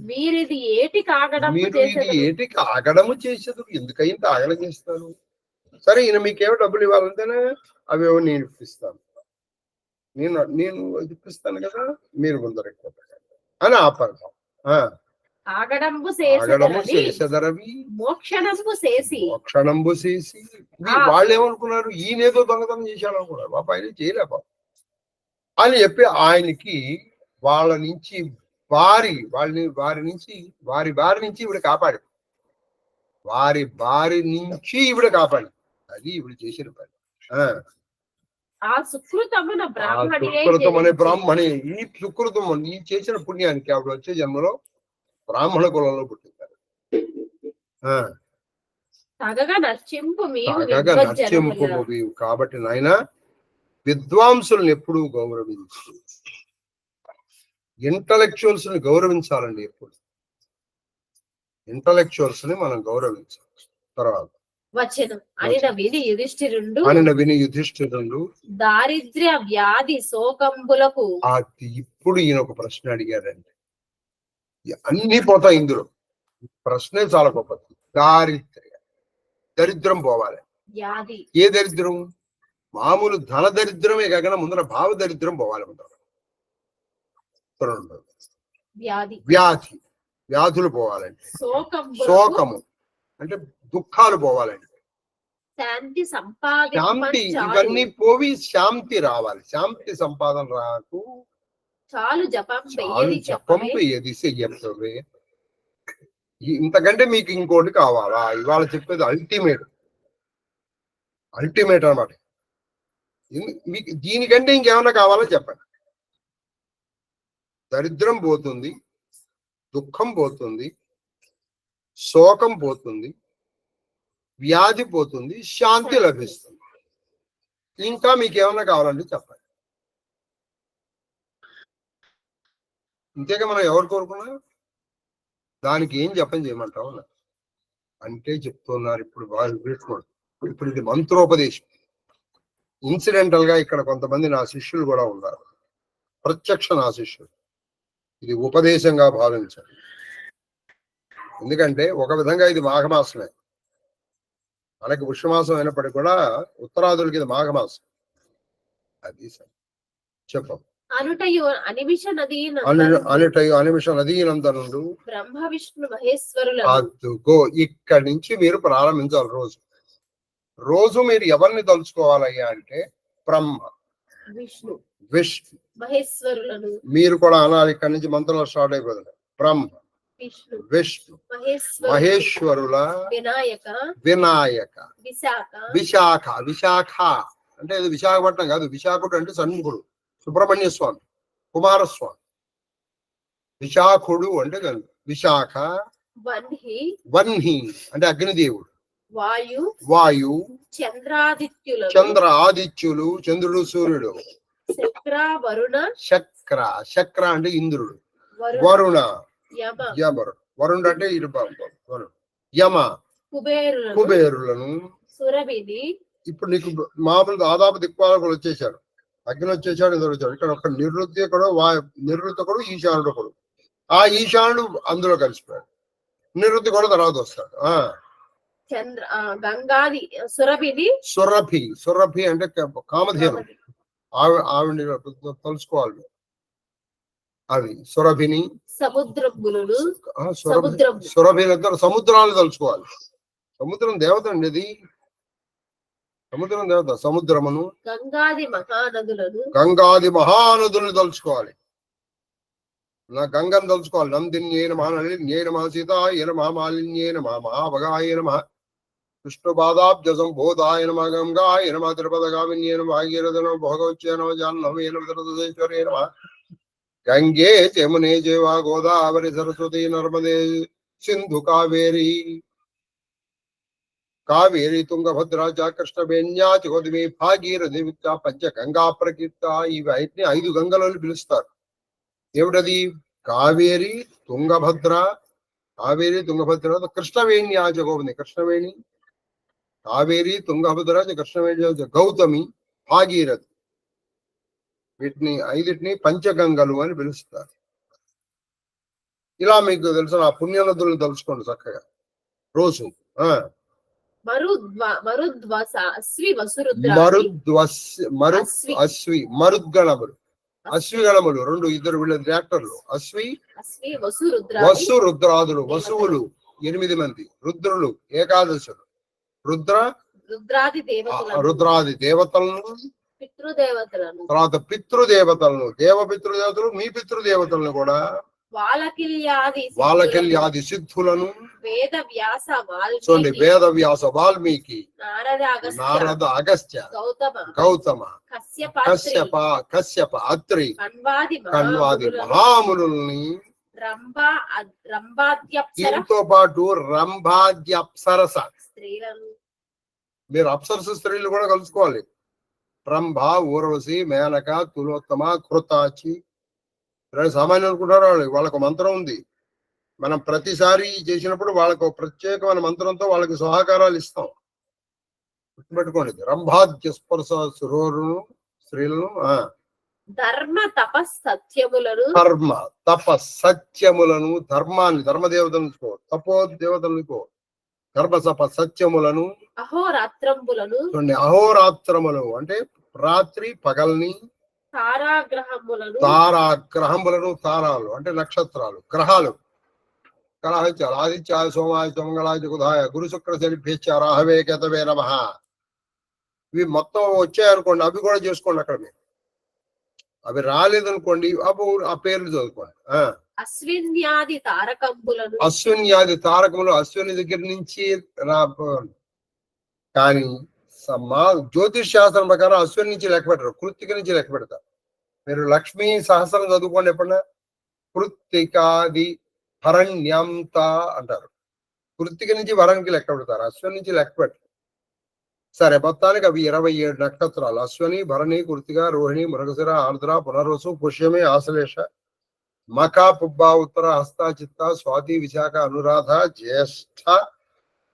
వీరిది ఏటికి ఆగడము చేసేది. ఎందుకైంత ఆగడం చేస్తారు? సరే, ఈయన మీకేమో డబ్బులు ఇవ్వాలంటేనే అవేవో నేను ఇప్పిస్తాను, నేను ఇప్పిస్తాను కదా, మీరు ముందర అని ఆపరు. ఆగడంబు చేసెదరవి మోక్షణంబు చేసి. వాళ్ళు ఏమనుకున్నారు? ఈయనేదో దొంగతనం చేశాడు అనుకున్నారు. పాప ఆయన చేయలే పాప అని చెప్పి ఆయనకి వాళ్ళ నుంచి వారి బారి నుంచి ఈవిడ కాపాడి, వారి బారి నుంచి ఈవిడ కాపాడి. అది ఈవిడ చేసిన పని. సుకృతం అనే బ్రాహ్మణి. ఈ సుకృతం ఈ చేసిన పుణ్యానికి ఆవిడ వచ్చే జన్మలో బ్రాహ్మణ కులంలో పుట్టింటారు. కాబట్టి నాయన విద్వాంసులను ఎప్పుడూ గౌరవించు. ఇంటలెక్చువల్స్ ని గౌరవించాలండి. ఎప్పుడు ఇంటలెక్చువల్స్ ని మనం గౌరవించాలి. తర్వాత అనిన విని యుధిష్ఠిరుడు దారిద్ర్య వ్యాధి శోకంబులకు. ఇప్పుడు ఈయన ఒక ప్రశ్న అడిగాడండి. అన్ని పోతాయి ఇందులో. ప్రశ్నే చాలా గొప్పది. దరిద్రం పోవాలి. ఏ దరిద్రం? మామూలు ధన దరిద్రమే కాకుండా ముందర భావ దరిద్రం పోవాలి. ముందర వ్యాధులు పోవాలండి. శోకము అంటే దుఃఖాలు పోవాలండి. శాంతి ఇవన్నీ పోవి శాంతి రావాలి. శాంతి సంపాదన రాకు జపంపు ఏది చెయ్యవే. ఇంతకంటే మీకు ఇంకోటి కావాలా? ఇవాళ చెప్పేది అల్టిమేట్ అన్నమాట. మీకు దీనికంటే ఇంకేమన్నా కావాలో చెప్పండి. దరిద్రం పోతుంది, దుఃఖం పోతుంది, శోకం పోతుంది, వ్యాధి పోతుంది, శాంతి లభిస్తుంది. ఇంకా మీకేమన్నా కావాలంటే చెప్పండి. ఇంతేగా మనం ఎవరు కోరుకున్నా దానికి ఏం జపం చేయమంటావు అంటే చెప్తున్నారు. ఇప్పుడు ఇప్పుడు ఇది మంత్రోపదేశం. ఇన్సిడెంటల్ గా ఇక్కడ కొంతమంది నా శిష్యులు కూడా ఉన్నారు, ప్రత్యక్ష నా శిష్యులు. ఇది ఉపదేశంగా భావించాలి. ఎందుకంటే ఒక విధంగా ఇది మాఘమాసమే. మనకి పుష్యమాసం అయినప్పటికీ కూడా ఉత్తరాదులకి ఇది మాఘమాసం. అది చెప్పం. అనుటయు అనిమిష నదీనందనుండు బ్రహ్మ విష్ణు మహేశ్వరులు. అదుగో ఇక్కడి నుంచి మీరు ప్రారంభించాలి. రోజు మీరు ఎవరిని తలుచుకోవాలయ్యా అంటే బ్రహ్మ, విష్ణు, విష్ణు. మహేశ్వరులను. మీరు కూడా అనాలి, ఇక్కడి నుంచి మంత్రంలో స్టార్ట్ అయిపోతుంది. బ్రహ్మ, విష్ణు, విష్ణు, మహేశ్వరుల, వినాయక, వినాయక, విశాఖ, విశాఖ. విశాఖ అంటే ఇది విశాఖపట్నం కాదు, విశాఖుడు అంటే సన్ముఖుడు, సుబ్రహ్మణ్య స్వామి, కుమారస్వామి. విశాఖుడు అంటే విశాఖ. వన్హి, వన్హి అంటే అగ్నిదేవుడు. వాయు, వాయు. చంద్రాదిత్యులు, చంద్ర ఆదిత్యులు, చంద్రుడు, సూర్యుడు. శక్ర, వరుణ, శక్ర. శక్ర అంటే ఇంద్రుడు. వరుణ, వరుణ, యమ, యమరు. వరుణుడు అంటే వరుణుడు. యమ, కుబేరులను, కుబేరులను. సురభిని. ఇప్పుడు నీకు మామూలు దాదాపు దిక్పాలకులు వచ్చేసాడు. అగ్ని వచ్చేసాడు, ఇద్దరు వచ్చాడు. ఇక్కడ ఒక నివృత్తికుడు, నివృత్తకుడు, ఈశానుడు ఒకడు. ఆ ఈశానుడు అందులో కలిసిపోయాడు. నివృత్తి కూడా తర్వాత వస్తాడు. చంద్ర, గంగాది, సురభిని. సురభి. సురభి అంటే కామధేను. ఆవిడ తలుసుకోవాలి. అది సురభిని. సముద్రములు, సురభిని సముద్రాలు తలుచుకోవాలి. సముద్రం దేవత అండి అది. సముద్రం దేవత. సముద్రమును, గంగాది మహానదులను, గంగాది మహానదులను తలుచుకోవాలి. నా గంగను తలుచుకోవాలి. నందిన్యేన మహానలిన్యేన మహా సీతాయ నమః మాలిన్యేన మహా మహాభగాయ నమః విష్ణుపాదాబ్జ సంబోధాయ నమః గంగాయ నమః త్రిపదగామిన్యే నమః భాగీరథ నమః భోగవచ్య నమః జాహ్నవే నమః త్రిదశేశ్వరే నమః గంగే యమునే చైవ గోదావరి సరస్వతి నర్మదే సింధు కావేరి. కావేరి తుంగభద్ర చ కృష్ణవేణ్యా చ గోదావరి భాగీరథి పంచ గంగా ప్రకీర్త. ఇవి 5 గంగలను పిలుస్తారు. ఏమిటది? కావేరి, తుంగభద్ర, కావేరి, తుంగభద్ర, కృష్ణవేణి ఆచ గోవింది. కృష్ణవేణి, కావేరి, తుంగభద్ర, కృష్ణవేణి, గౌతమి, భాగీరథి. వీటిని 5 పంచగంగలు అని పిలుస్తారు. ఇలా మీకు తెలుసు. ఆ పుణ్యనదులను తలుచుకోండి చక్కగా రోజు. మరుద్గణములు, అశ్విగణములు 2 వీళ్ళ డాక్టర్లు. వసు రుద్రాదులు. వసువులు 8 మంది, రుద్రులు ఏకాదశులు, రుద్రాది దేవతలను, పితృదేవతలను, తర్వాత పితృదేవతలను, పితృదేవతలు, మీ పితృదేవతలను కూడా, వాలకల్యాది సిద్ధులను. వేద వ్యాస, చూడండి, వేద వ్యాస, వాల్మీకి, నారద, అగస్త్య, గౌతమ, కశ్యప, అత్రి, కణ్వాది మహామునుల్ని, దీంతో పాటు రంభాద్యప్సరస స్త్రీలను. మీరు అప్సరస స్త్రీలు కూడా కలుసుకోవాలి. రంభ, ఊర్వశి, మేనక, తులోత్తమ, కృతాచి. సామాన్యం అనుకుంటారు వాళ్ళకు మంత్రం ఉంది. మనం ప్రతిసారి చేసినప్పుడు వాళ్ళకు ప్రత్యేకమైన మంత్రంతో వాళ్ళకి సహకారాలు ఇస్తాం. గుర్తుపెట్టుకోండి. రంభాద్య స్పర్శ సురోరును స్త్రీలను. ధర్మ తపస్సత్యములను, ధర్మ తపస్సత్యములను, ధర్మాన్ని, ధర్మదేవతలను, తపో దేవతలను, ధర్మ సత్యములను, అహోరాత్రములను. చూడండి, అహోరాత్రములు అంటే రాత్రి పగల్ని, తారాగ్రహములను, తారాలు అంటే నక్షత్రాలు, గ్రహాలు. గ్రహించాలి. ఆదిత్యాయ సోమాయ మంగళాయ బుధాయ గురు శుక్ర శనిభ్యశ్చ రాహవే కేతవే నమః. ఇవి మొత్తం వచ్చాయనుకోండి, అవి కూడా చేసుకోండి. అక్కడ మీరు అవి రాలేదనుకోండి, అప్పుడు ఆ పేర్లు చదువుకోండి. అశ్విన్యాది తారకములను. అశ్విన్యాది తారకములు అశ్విని దగ్గర నుంచి కానీ జ్యోతిష్ శాస్త్రం ప్రకారం అశ్విని నుంచి లెక్క పెట్టరు, కృత్తిక నుంచి లెక్క పెడతారు. మీరు లక్ష్మీ సహస్రం చదువుకోండి ఎప్పుడన్నా. కృత్తికాది భరణ్యంత అంటారు. కృత్తిక నుంచి వరానికి లెక్క పెడతారు, అశ్విని నుంచి లెక్క పెట్టరు. సరే, మొత్తానికి అవి 27 నక్షత్రాలు. అశ్వని, భరణి, కృత్తిక, రోహిణి, మృగశిర, ఆర్ద్ర, పునర్వసు, పుష్యమి, ఆశ్లేష, మఖ, పుబ్బ, ఉత్తర, హస్త, చిత్త, స్వాతి, విశాఖ, అనురాధ, జ్యేష్ఠ,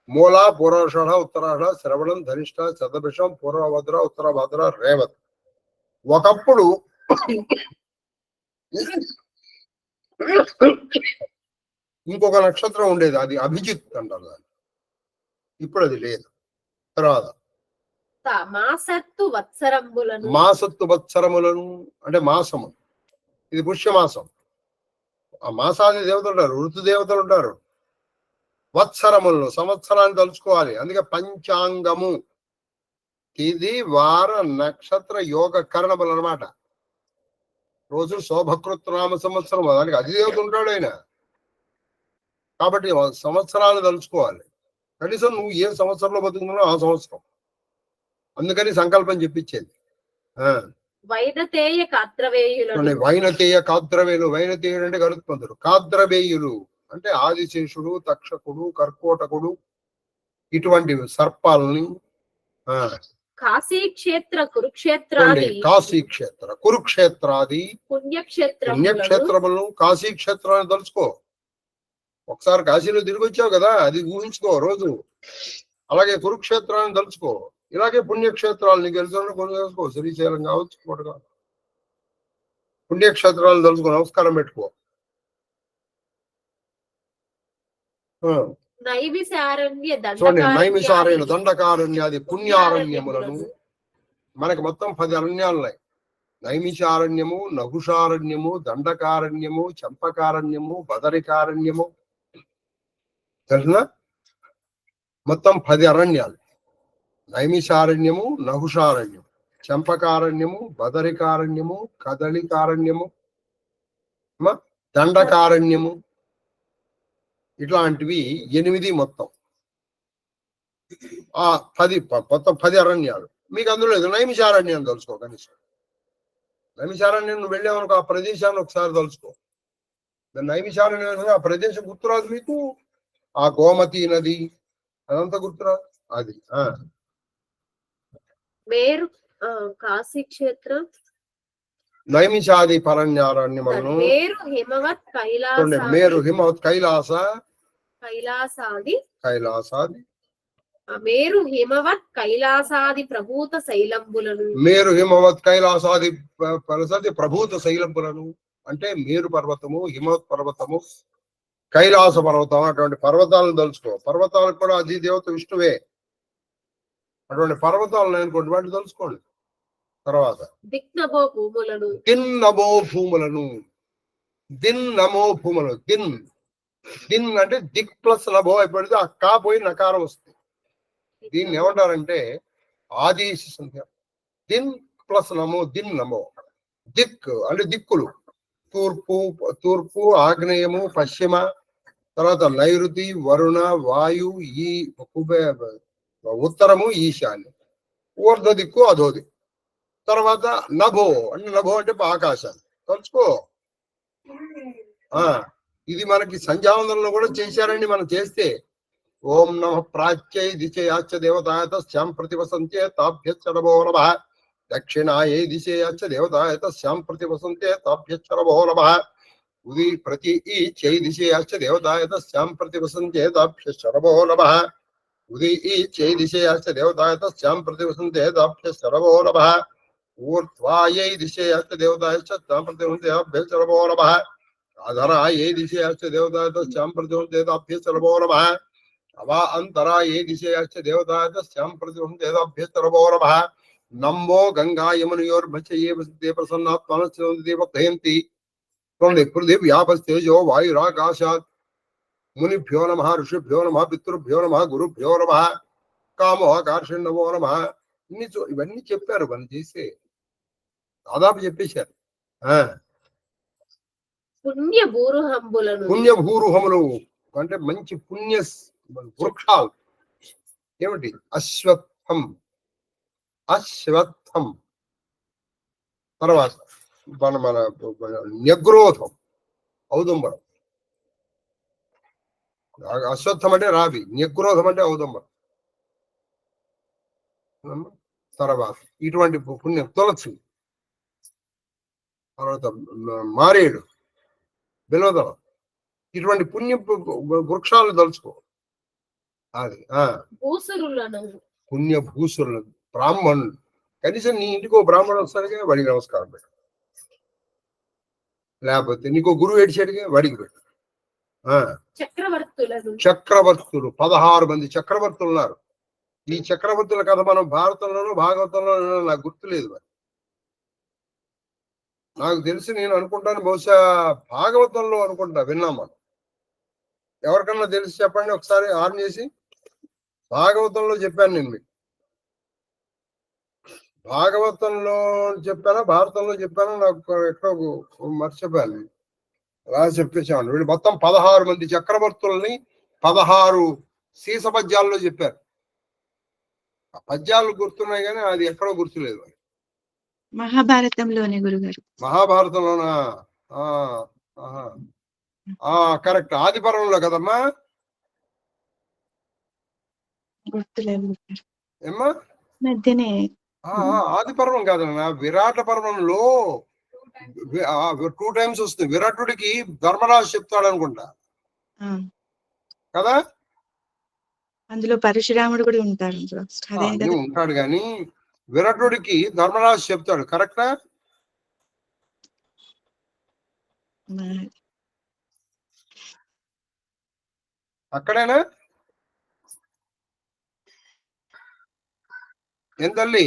మూల, పూర్వాషాఢ, ఉత్తరాషాఢ, శ్రవణం, ధనిష్ట, శతభిషం, పూర్వభద్ర, ఉత్తరభద్ర, రేవత్. ఒకప్పుడు ఇంకొక నక్షత్రం ఉండేది, అది అభిజిత్ అంటారు దాన్ని. ఇప్పుడు అది లేదు. తర్వాత మాసత్తు వత్సరములను అంటే మాసము. ఇది పుష్యమాసం. ఆ మాసాది దేవతలు ఉంటారు, ఋతుదేవతలు ఉంటారు. వత్సరములను, సంవత్సరాన్ని తలుచుకోవాలి. అందుకే పంచాంగము తిథి వార నక్షత్ర యోగ కరణములు అనమాట. రోజు శోభకృత్నామ సంవత్సరం, దానికి అధిదేవత ఉంటాడు ఆయన. కాబట్టి సంవత్సరాలు తలుచుకోవాలి. కనీసం నువ్వు ఏ సంవత్సరంలో బతుకుతున్నావు ఆ సంవత్సరం. అందుకని సంకల్పం చెప్పించేది. వైనతేయ కాత్రవేయులను. వైనతేయ కాద్రవేయులు. వైనతేయుడు అంటే గరుత్మంతుడు. కాద్రవేయులు అంటే ఆదిశేషుడు, తక్షకుడు, కర్కోటకుడు, ఇటువంటి సర్పాలని. కాశీక్షేత్ర కురుక్షేత్రాది. కాశీక్షేత్ర కురుక్షేత్రాది పుణ్యక్షేత్రములను. కాశీక్షేత్రాన్ని తలుచుకో. ఒకసారి కాశీలో తిరిగి వచ్చావు కదా, అది ఊహించుకో రోజు. అలాగే కురుక్షేత్రాన్ని తలుచుకో. ఇలాగే పుణ్యక్షేత్రాలు నీకు తెలుసు తెలుసుకో. శ్రీశైలం కావచ్చు, కోట కావచ్చు. పుణ్యక్షేత్రాలను తలుచుకో, నమస్కారం పెట్టుకో. చూడండి, నైమిషారణ్య దండకారణ్యాది పుణ్యారణ్యములను. మనకి మొత్తం 10 అరణ్యాలు ఉన్నాయి. నైమిషారణ్యము, నహుషారణ్యము, దండకారణ్యము, చంపకారణ్యము, బదరికారణ్యము. తెలుసునా? మొత్తం 10 అరణ్యాలు. నైమిషారణ్యము, నహుషారణ్యము, చంపకారణ్యము, బదరికారణ్యము, కదలికారణ్యము, దండకారణ్యము, ఇట్లాంటివి 8 మొత్తం. 10 అరణ్యాలు. మీకు అందులో లేదు నైమిషారణ్యం తెలుసుకో. కనీసం నైమిషారణ్యం నువ్వు వెళ్ళావనుకో, ఆ ప్రదేశాన్ని ఒకసారి తెలుసుకో. నైమిషారణ్యం ఆ ప్రదేశం గుర్తురాదు మీకు. ఆ గోమతి నది అదంతా గుర్తురాదు. అది మేరు కాశీక్షేత్రం నైమిషాది పరణ్యారణ్యములను. మేరు హిమవత్ కైలాస కైలాసాది మేరు హిమవత్ కైలాసాది ప్రభూత శైలంబులను. మేరు హిమవత్ కైలాసాది ప్రభూత శైలంబులను అంటే మేరు పర్వతము, హిమవత్ పర్వతము, కైలాస పర్వతం, అటువంటి పర్వతాలను తలుచుకో. పర్వతాలకు కూడా అధిదేవత విష్ణువే. అటువంటి పర్వతాలను అనుకోండి, వాటిని తెలుసుకోండి. తర్వాత దిక్నభో భూములను. దిన్నమో భూములను. దిన్నమో భూములు. దిన్ అంటే దిక్ ప్లస్ నభో అయిపోయింది. ఆ కా పోయి నకారం వస్తుంది. దీన్ని ఏమంటారంటే ఆదేశ సంఖ్య. దిన్ ప్లస్ నమో, దిన్ నమో. దిక్ అంటే దిక్కులు. తూర్పు, ఆగ్నేయము, పశ్చిమ, తర్వాత నైరుతి, వరుణ, వాయు, ఈ ఉత్తరము, ఈశాన్యం, ఊర్ధ్వ దిక్కు, అధో దిక్కు. తర్వాత నభో అంటే ఆకాశాన్ని తలుచుకో. ఇది మనకి సంధ్యావందనంలో కూడా చేశారండి. మనం చేస్తే ఓం నమ ప్రాచ్యై దిశయాచ్చ దేవతాయతస్యాం ప్రతివసంతే తాభ్యశ్చరభో నమః. దక్షిణాయై దిశయాచ్చ దేవతాయతస్యాం ప్రతివసంతే తాభ్యశ్చరభో నమః. ప్రతి ఈ చై దిశయాచ్చ దేవతాయతస్యాం ప్రతివసంతే తాభ్యశ్చరభో నమః. ఈ చై దిశయాచ్చ దేవతాయతస్యాం ప్రతివసంతే తాభ్యశ్చరభో నమః. ఊర్ధ్వాయై దిశయాచ్చ దేవతాయతస్యాం ప్రతివసంతే తాభ్యశ్చరభో నమః. అధరాయై దిశయాచ్చ దేవతాయతస్యాం ప్రతివసంతే తాభ్యశ్చరభో నమః. అవాంతరాయై దిశయాచ్చ దేవతాయతస్యాం ప్రతివసంతే తాభ్యశ్చరభో నమః. నమో గంగా యమునయోర్మధ్యే వసతే ప్రసన్నాత్మనస్యంతి పృథివ్యాపస్తేజో వాయురాకాశాత్. మునిభ్యో నమః, ఋషిభ్యో నమః, పితృభ్యో నమః, గురుభ్యో నమః, కామో కార్షణ్యమో నమః. ఇవన్నీ చెప్పారు. మనం చేస్తే దాదాపు చెప్పేశారు. పుణ్యభూరుహములు అంటే మంచి పుణ్య వృక్షాలు. ఏమిటి? అశ్వత్థం. తర్వాత మన న్యగ్రోధం, ఔదుంబరం. అశ్వత్థం అంటే రావి, న్యగ్రోధం అంటే ఔదుంబరం. తర్వాత ఇటువంటి పుణ్య తులసి, తర్వాత మారేడు, బిల్వదళం, ఇటువంటి పుణ్య వృక్షాలు తలుచుకో. అది పుణ్య భూసురులు, బ్రాహ్మణులు. కనీసం నీ ఇంటికో బ్రాహ్మణుడు వస్తాడుగా, వాడికి నమస్కారం పెట్టు. లేకపోతే నీకో గురువు ఏడిచాడుగా, వాడికి పెట్టు. చక్రవర్తులు 16 మంది చక్రవర్తులు ఉన్నారు. ఈ చక్రవర్తుల కథ మనం భారతంలోనూ భాగవతంలోనూ నాకు గుర్తులేదు. మరి నాకు తెలిసి నేను అనుకుంటాను, బహుశా భాగవతంలో అనుకుంటా, విన్నాం మనం. ఎవరికన్నా తెలిసి చెప్పండి ఒకసారి, ఆన్ చేసి. భాగవతంలో చెప్పాను నేను మీకు. భాగవతంలో చెప్పానా భారతంలో చెప్పానా నాకు ఎక్కడో మర్చిపోయాను. అలా చెప్పేసాను. వీళ్ళు మొత్తం 16 మంది చక్రవర్తుల్ని 16 సీస పద్యాల్లో చెప్పారు. ఆ పద్యాలు గుర్తున్నాయి కానీ అది ఎక్కడో గుర్తులేదు. మహాభారతంలోనే గురుగారు. మహాభారతంలోనా? కరెక్ట్. ఆది పర్వంలో కదమ్మా? గుర్తులేదు ఏమ్మా? మధ్యనే. ఆది పర్వం కాదన్నా, విరాట పర్వంలో 2 times వస్తుంది. విరాటుడికి ధర్మరాజు చెప్తాడు అనుకుంటా కదా? అందులో పరశురాముడు కూడా ఉంటారు. ఉంటాడు కానీ విరాటుడికి ధర్మరాజు చెప్తాడు. కరెక్టా? అక్కడేనా? ఏం తల్లి?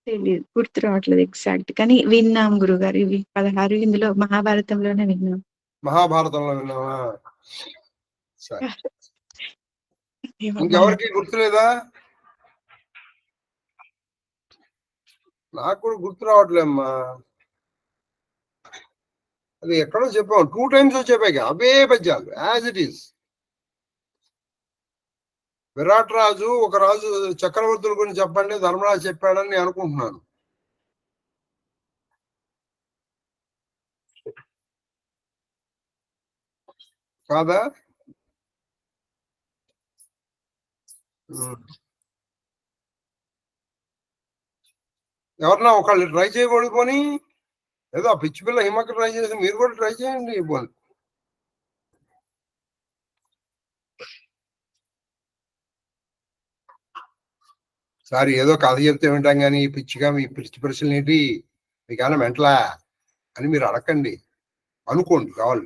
తెలియదు, గుర్తు రావట్లేదు ఎగ్జాక్ట్, కానీ విన్నాం గురుగారు. ఇవి 16 ఇందులో మహాభారతంలోనే విన్నాం. మహాభారతంలో విన్నావా? సరే, ఇంకెవరికి గుర్తులేదా? నాకు కూడా గుర్తు రావట్లేమ్మా. అది ఎక్కడో చెప్పాము, 2 times చెప్పాక అవే పద్యాలు యాజ్ ఇట్ ఈస్. విరాట్ రాజు ఒక రాజు చక్రవర్తుల గురించి చెప్పండి, ధర్మరాజు చెప్పాడని నేను అనుకుంటున్నాను. కాదా? ఎవరన్నా ఒకళ్ళు ట్రై చేయకూడదు. పోనీ ఏదో ఆ పిచ్చి పిల్ల హిమక్క ట్రై చేసి మీరు కూడా ట్రై చేయండి. పోనీ సార్ ఏదో కథ చెప్తే వింటాం కానీ పిచ్చిగా మీ పిచ్చి ప్రశ్నలు ఏంటి, మీకేమైనా మెంటలా అని మీరు అడగండి, అనుకోండి కావాలి.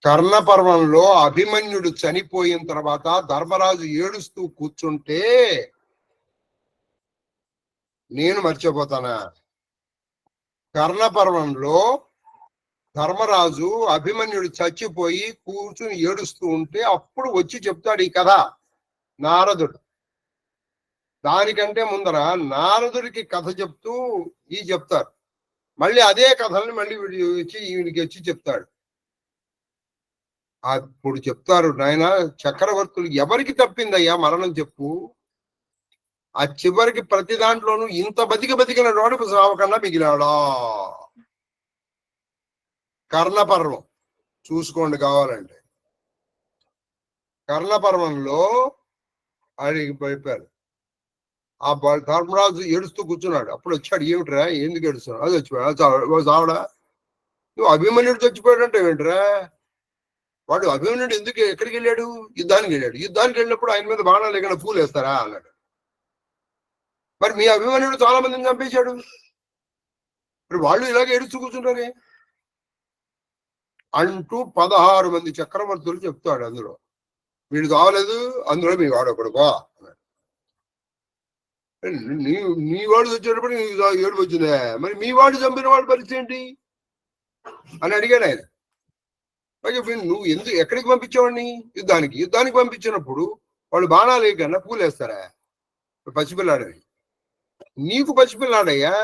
కర్ణ పర్వంలో అభిమన్యుడు చనిపోయిన తర్వాత ధర్మరాజు ఏడుస్తూ కూర్చుంటే నేను మర్చిపోతానా? కర్ణ పర్వంలో ధర్మరాజు అభిమన్యుడు చచ్చిపోయి కూర్చుని ఏడుస్తూ ఉంటే అప్పుడు వచ్చి చెప్తాడు ఈ కథ నారదుడు. దానికంటే ముందర నారదుడికి కథ చెప్తూ చెప్తారు. మళ్ళీ అదే కథల్ని మళ్ళీ ఈయనకి వచ్చి చెప్తాడు. అప్పుడు చెప్తారు, నాయన చక్రవర్తులు ఎవరికి తప్పిందయ్యా మరణం చెప్పు. ఆ చివరికి ప్రతి దాంట్లోనూ ఇంత బతికిన వాడు సావకన్నా మిగిలాడా. కర్ణపర్వం చూసుకోండి కావాలంటే. కర్ణపర్వంలో ఆయనకి చెప్పారు, ఆ ధర్మరాజు ఏడుస్తూ కూర్చున్నాడు. అప్పుడు వచ్చాడు, ఏమిట్రా ఎందుకు ఏడుస్తున్నాడు? అది వచ్చిపోయాడు చావడా, నువ్వు అభిమన్యుడు చచ్చిపోయాడంటే ఏమిట్రా? వాడు అభిమన్యుడు ఎందుకు ఎక్కడికి వెళ్ళాడు? యుద్ధానికి వెళ్ళాడు. యుద్ధానికి వెళ్ళినప్పుడు ఆయన మీద బాణాలు ఎక్కడ పూలు వేస్తారా అన్నాడు. మరి మీ అభిమన్యుడు చాలా మందిని చంపేశాడు, మరి వాళ్ళు ఇలాగే ఏడుస్తూ కూర్చుంటారే అంటూ 16 మంది చక్రవర్తులు చెప్తాడు. అందులో వీడు కావలేదు, అందులో మీ వాడు ఒకడుకో అన్నాడు. నీ వాడు వచ్చేటప్పుడు ఏడుపు వచ్చిందే, మరి మీ వాడు చంపిన వాడి పరిస్థితి ఏంటి అని అడిగాడు ఆయన. నువ్వు ఎందుకు ఎక్కడికి పంపించావాడిని? యుద్ధానికి పంపించినప్పుడు వాళ్ళు బాణాలు వేయకన్నా పూలు వేస్తారా? పసిపిల్లాడని. నీకు పసిపిల్లాడయ్యా,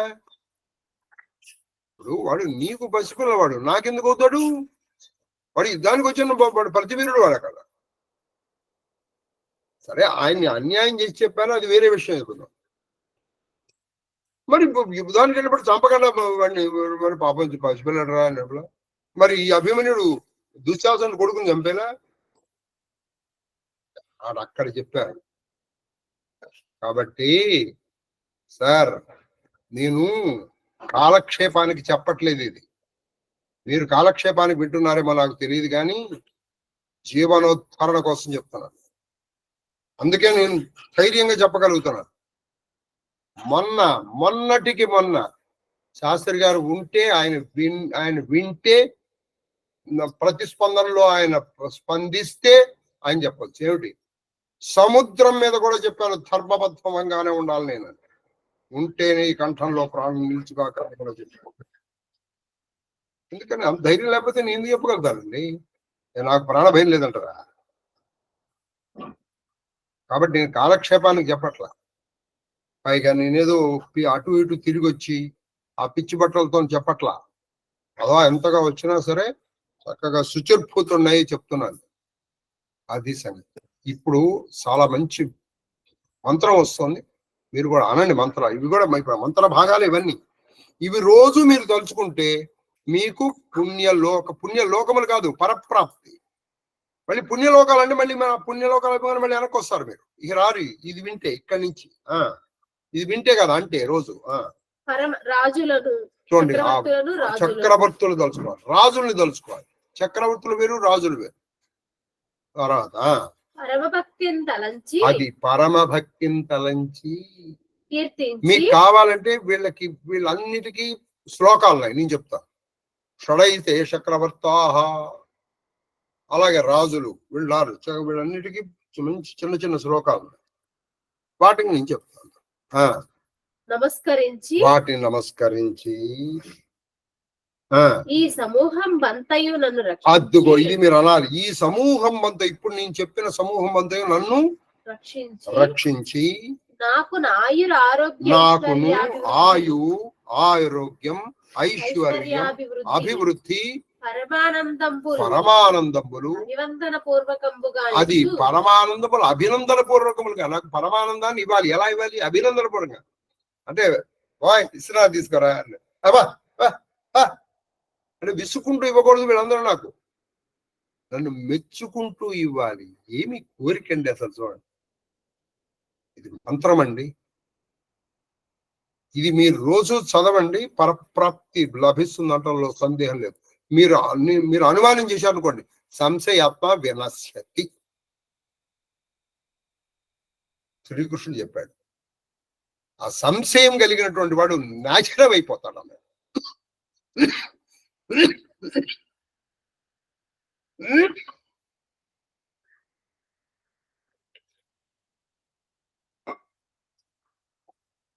ఇప్పుడు వాడు నీకు పసిపిల్లవాడు, నాకెందుకు అవుతాడు? వాడు యుద్ధానికి వచ్చిన వాడు ప్రతివీరుడు వాడు అక్కడ. సరే, ఆయన్ని అన్యాయం చేసి చెప్పాను, అది వేరే విషయం చెప్తున్నాం. మరి యుద్ధానికి వెళ్ళినప్పుడు చంపకుండా వాడిని మరి పాపం పసిపిల్లడరా అన్నప్పుడు మరి ఈ అభిమన్యుడు దుశ్శాసన కొడుకుని చంపేలా ఆడు అక్కడ చెప్పారు. కాబట్టి సార్, నేను కాలక్షేపానికి చెప్పట్లేదు, ఇది మీరు కాలక్షేపానికి వింటున్నారేమో నాకు తెలియదు, కానీ జీవనోద్ధరణ కోసం చెప్తున్నాను. అందుకే నేను ధైర్యంగా చెప్పగలుగుతున్నాను. మొన్నటికి మొన్న శాస్త్రి గారు ఉంటే ఆయన వింటే, ప్రతిస్పందనలో ఆయన స్పందిస్తే ఆయన చెప్పచ్చు. ఏమిటి? సముద్రం మీద కూడా చెప్పాను, ధర్మబద్ధంగానే ఉండాలి నేను, ఉంటేనే ఈ కంఠంలో ప్రాణం నిలుచుగాక కూడా చెప్పాను. ఎందుకని అంత ధైర్యం లేకపోతే నేను ఎందుకు చెప్పగలుగుతానండి? నాకు ప్రాణభయం లేదంటారా? కాబట్టి నేను కాలక్షేపానికి చెప్పట్లా. పైగా నేనేదో అటు ఇటు తిరిగి వచ్చి ఆ పిచ్చి బట్టలతో చెప్పట్లా. అలా ఎంతగా వచ్చినా సరే చక్కగా శుచిర్భూతున్నాయి చెప్తున్నాను. అది సంగతి. ఇప్పుడు చాలా మంచి మంత్రం వస్తుంది, మీరు కూడా అనండి మంత్రాలు. ఇవి కూడా మంత్ర భాగాలు ఇవన్నీ. ఇవి రోజు మీరు తలుచుకుంటే మీకు పుణ్యలోకములు కాదు, పరప్రాప్తి. మళ్ళీ పుణ్యలోకాలు అంటే మళ్ళీ మన పుణ్యలోకాలు మళ్ళీ వెనక్కి వస్తారు మీరు. ఇక రారు ఇది వింటే, ఇక్కడి నుంచి ఇది వింటే కదా అంటే రోజు రాజులను చూడండి. చక్రవర్తులు తలుచుకోవాలి, రాజుల్ని తలుచుకోవాలి. చక్రవర్తులు వేరు, రాజులు వేరు. తర్వాత అది పరమభక్తిని తలంచి మీకు కావాలంటే వీళ్ళన్నిటికీ శ్లోకాలు ఉన్నాయి, నేను చెప్తా. షడైతే చక్రవర్తాహ, అలాగే రాజులు వీళ్ళన్నిటికీ మంచి చిన్న చిన్న శ్లోకాలు ఉన్నాయి, వాటిని నేను చెప్తాను. వాటిని నమస్కరించి ఈ సమూహం బంతయు నన్ను అద్దుగో, ఇది మీరు అనాలి. ఈ సమూహం బంత, ఇప్పుడు నేను చెప్పిన సమూహం బంతయు నన్ను రక్షించి నాకును ఆరోగ్యం ఐశ్వర్యం అభివృద్ధి పరమానందంబులు, అది పరమానందములు అభినందన పూర్వకములుగా. నాకు పరమానందాన్ని ఇవ్వాలి. ఎలా ఇవ్వాలి? అభినందన పూర్వకంగా. అంటే విశ్రాంతి తీసుకురా అబ్బా అంటే విసుకుంటూ ఇవ్వకూడదు. వీళ్ళందరూ నాకు నన్ను మెచ్చుకుంటూ ఇవ్వాలి. ఏమి కోరికండి అసలు. చూడండి, ఇది మంత్రం అండి. ఇది మీరు రోజు చదవండి, పరప్రాప్తి లభిస్తుంది అంటంలో సందేహం లేదు. మీరు అనుమానం చేశారనుకోండి, సంశయాత్మ వినశ్యతి. శ్రీకృష్ణుడు చెప్పాడు, ఆ సంశయం కలిగినటువంటి వాడు నాశనం అయిపోతాడు అన్నాడు.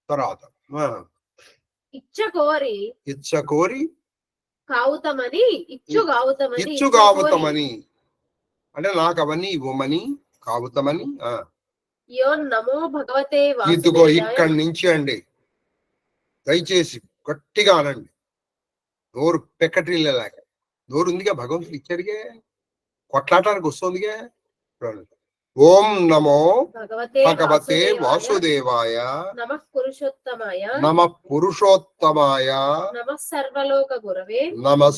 తర్వాత ఇచ్చకోరి ఇచ్చుగావుతమని అంటే నాకు అవన్నీ ఇవ్వమని, కావుతమని. ఇదిగో ఇక్కడి నుంచి అండి, దయచేసి గట్టిగా అనండి. నోరు పెక్కటిల్లేలాగ. నోరు ఉందిగా, భగవంతుడు ఇచ్చాడుగా, కొట్లాటానికి వస్తుందిగా. ఓం నమో భగవతే వాసుదేవాయ నమః పురుషోత్తమాయ నమః సర్వలోక గురవే నమః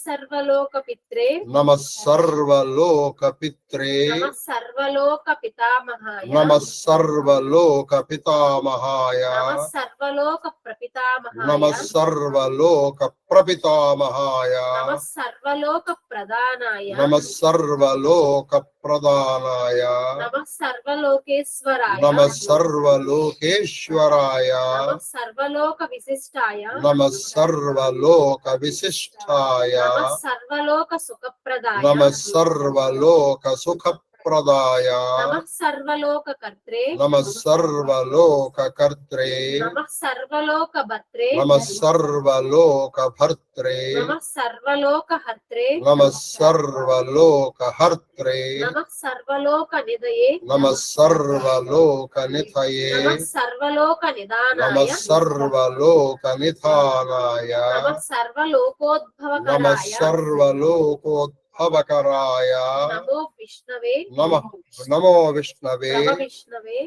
సర్వలోక పిత్రే నమః సర్వలోక పిత్రే నమః సర్వలోక పితామహాయ నమః సర్వలోక ప్రపితామహాయ నమః సర్వలోక ప్రపితామహాయ నమః సర్వలోక ప్రధానాయ నమః సర్వలోక ప్రధానాయ నమః సర్వలోకేశ్వరాయ నమః సర్వలోకేశ్వరాయ నమః సర్వలోక విశిష్టాయ నమః సర్వలోక విశిష్టాయ నమః సర్వలోక సుఖప్రదాయ నమః సర్వలోక సుఖప్రదాయ నమః సర్వలోక కర్త్రే నమః సర్వలోక కర్త్రే నమః సర్వలోక భర్త్రే నమః సర్వలోక భర్త్రే నమః సర్వలోక హర్త్రే నమః సర్వలోక హర్త్రే నమః సర్వలోక నిధయే నమః సర్వలోక నిధయే నమః సర్వలోక నిదానాయ నమః సర్వలోక నిధానాయ నమః సర్వలోకోద్భవకరాయ నమః సర్వలోకోద్భవకరాయ నమో విష్ణవే నమో విష్ణవే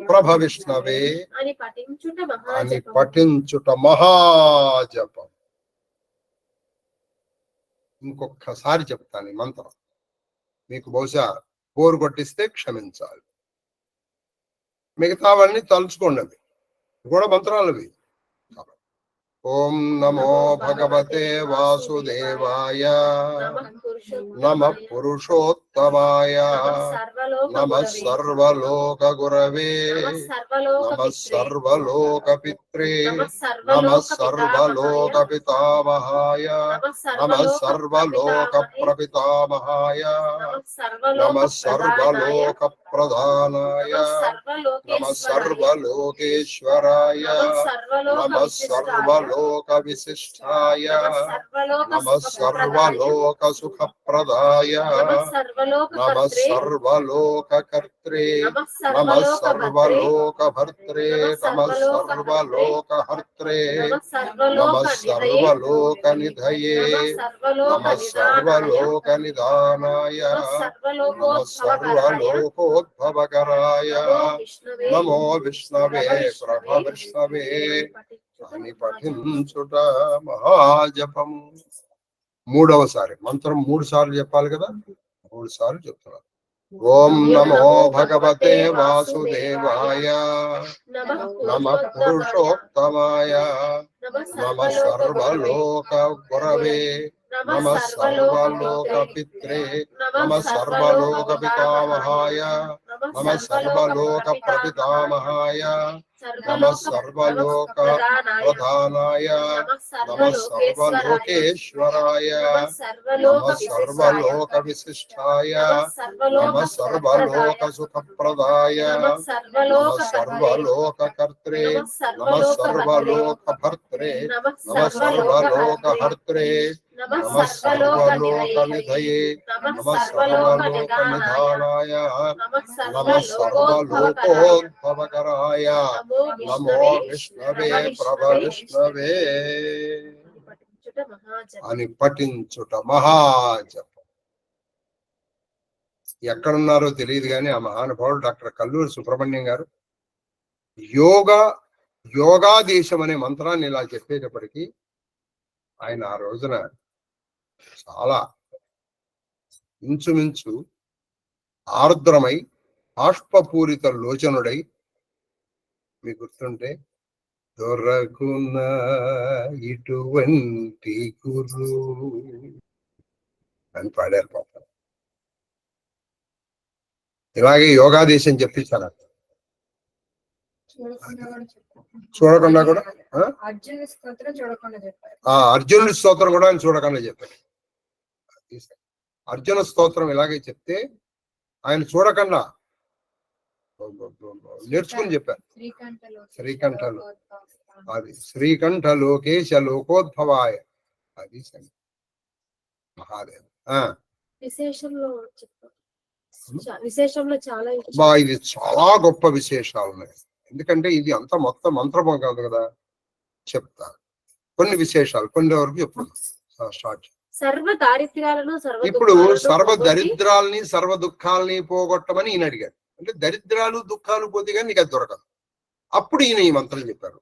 ప్రభ విష్ణవే అని పఠించుట మహాజపం. ఇంకొకసారి చెప్తాను ఈ మంత్రం. మీకు బహుశా బోరు కొట్టిస్తే క్షమించాలి. మిగతావన్నీ తలుచుకోండి, అవి కూడా మంత్రాలు అవి. ఓం నమో భగవతే వాసుదేవాయ నమః పురుషోత్తమాయ సర్వలోకోత్తమాయ నమః సర్వలోక గురవే నమః సర్వలోక పిత్రే నమః సర్వలోక పితామహాయ నమః సర్వలోక ప్రపితామహాయ నమః సర్వలోక ప్రధానాయ నమః సర్వలోకేశ్వరాయ నమః సర్వలోక విశిష్టాయ నమః సర్వలోక సుఖప్రదాయ నమః సర్వలోక కర్త్రే నమః సర్వలోక భర్త్రే నమః సర్వలోక హర్త్రే నమః సర్వలోక నిధయే నమః సర్వలోక నిదానాయ నమః సర్వలోకోద్భవకరాయ నమో విష్ణవే ప్రభ విష్ణవే అని పఠించుట మహాజపము. మూడవసారి మంత్రం 3 సార్లు చెప్పాలి కదా, 3 సార్లు చెప్తున్నారు. ఓం నమో భగవతే వాసుదేవాయ నమః పురుషోత్తమాయ నమః సర్వలోక గురవే నమః సర్వలోక పిత్రే నమః సర్వలోక పితామహాయ నమః సర్వలోక ప్రపితామహాయ నమః సర్వలోక ప్రధానాయ నమః సర్వలోకేశ్వరాయ నమః సర్వలోక విశిష్టాయ నమః సర్వలోక సుఖప్రదాయ నమః సర్వలోక కర్త్రే నమః సర్వలోక భర్త్రే నమః సర్వలోక హర్త్రే నమః సర్వలోక నిధయే నమః సర్వలోక నిధానాయ నమః సర్వలోకోద్భవకరాయ నమో విష్ణవే ప్రభ విష్ణవే అని పఠించుట మహాజపం. ఎక్కడున్నారో తెలియదు కానీ ఆ మహానుభావుడు డాక్టర్ కల్లూరి సుబ్రహ్మణ్యం గారు యోగాదేశం అనే మంత్రాన్ని ఇలా చెప్పేటప్పటికీ ఆయన ఆ రోజున చాలా ఇంచుమించు ఆర్ద్రమై బాష్పపూరిత లోచనుడై, మీకు గుర్తుంటే దొరకున ఇటువంటి గురు అని పాడారు పాప. ఇలాగే యోగాదేశం చెప్పించారు. చూడకుండా కూడా అర్జునుడి స్తోత్రం కూడా ఆయన చూడకుండా చెప్పారు. అర్జున స్తోత్రం ఇలాగే చెప్తే ఆయన చూడకుండా నేర్చుకుని చెప్పారు. శ్రీకంఠలో అది శ్రీకంఠ లోకేశ లోకోద్భవాయ అది మహాదేవ్. ఇది చాలా గొప్ప విశేషాలు ఉన్నాయి. ఎందుకంటే ఇది అంతా మొత్తం మంత్రమం కాదు కదా, చెప్తా కొన్ని విశేషాలు కొన్ని వరకు చెప్తాను. స్టార్ట్. ఇప్పుడు సర్వ దరిద్రాలని సర్వ దుఃఖాలని పోగొట్టమని ఈయన అడిగాడు. అంటే దరిద్రాలు దుఃఖాలు పోతే కానీ నీకు అది దొరకదు. అప్పుడు ఈయన ఈ మంత్రం చెప్పారు.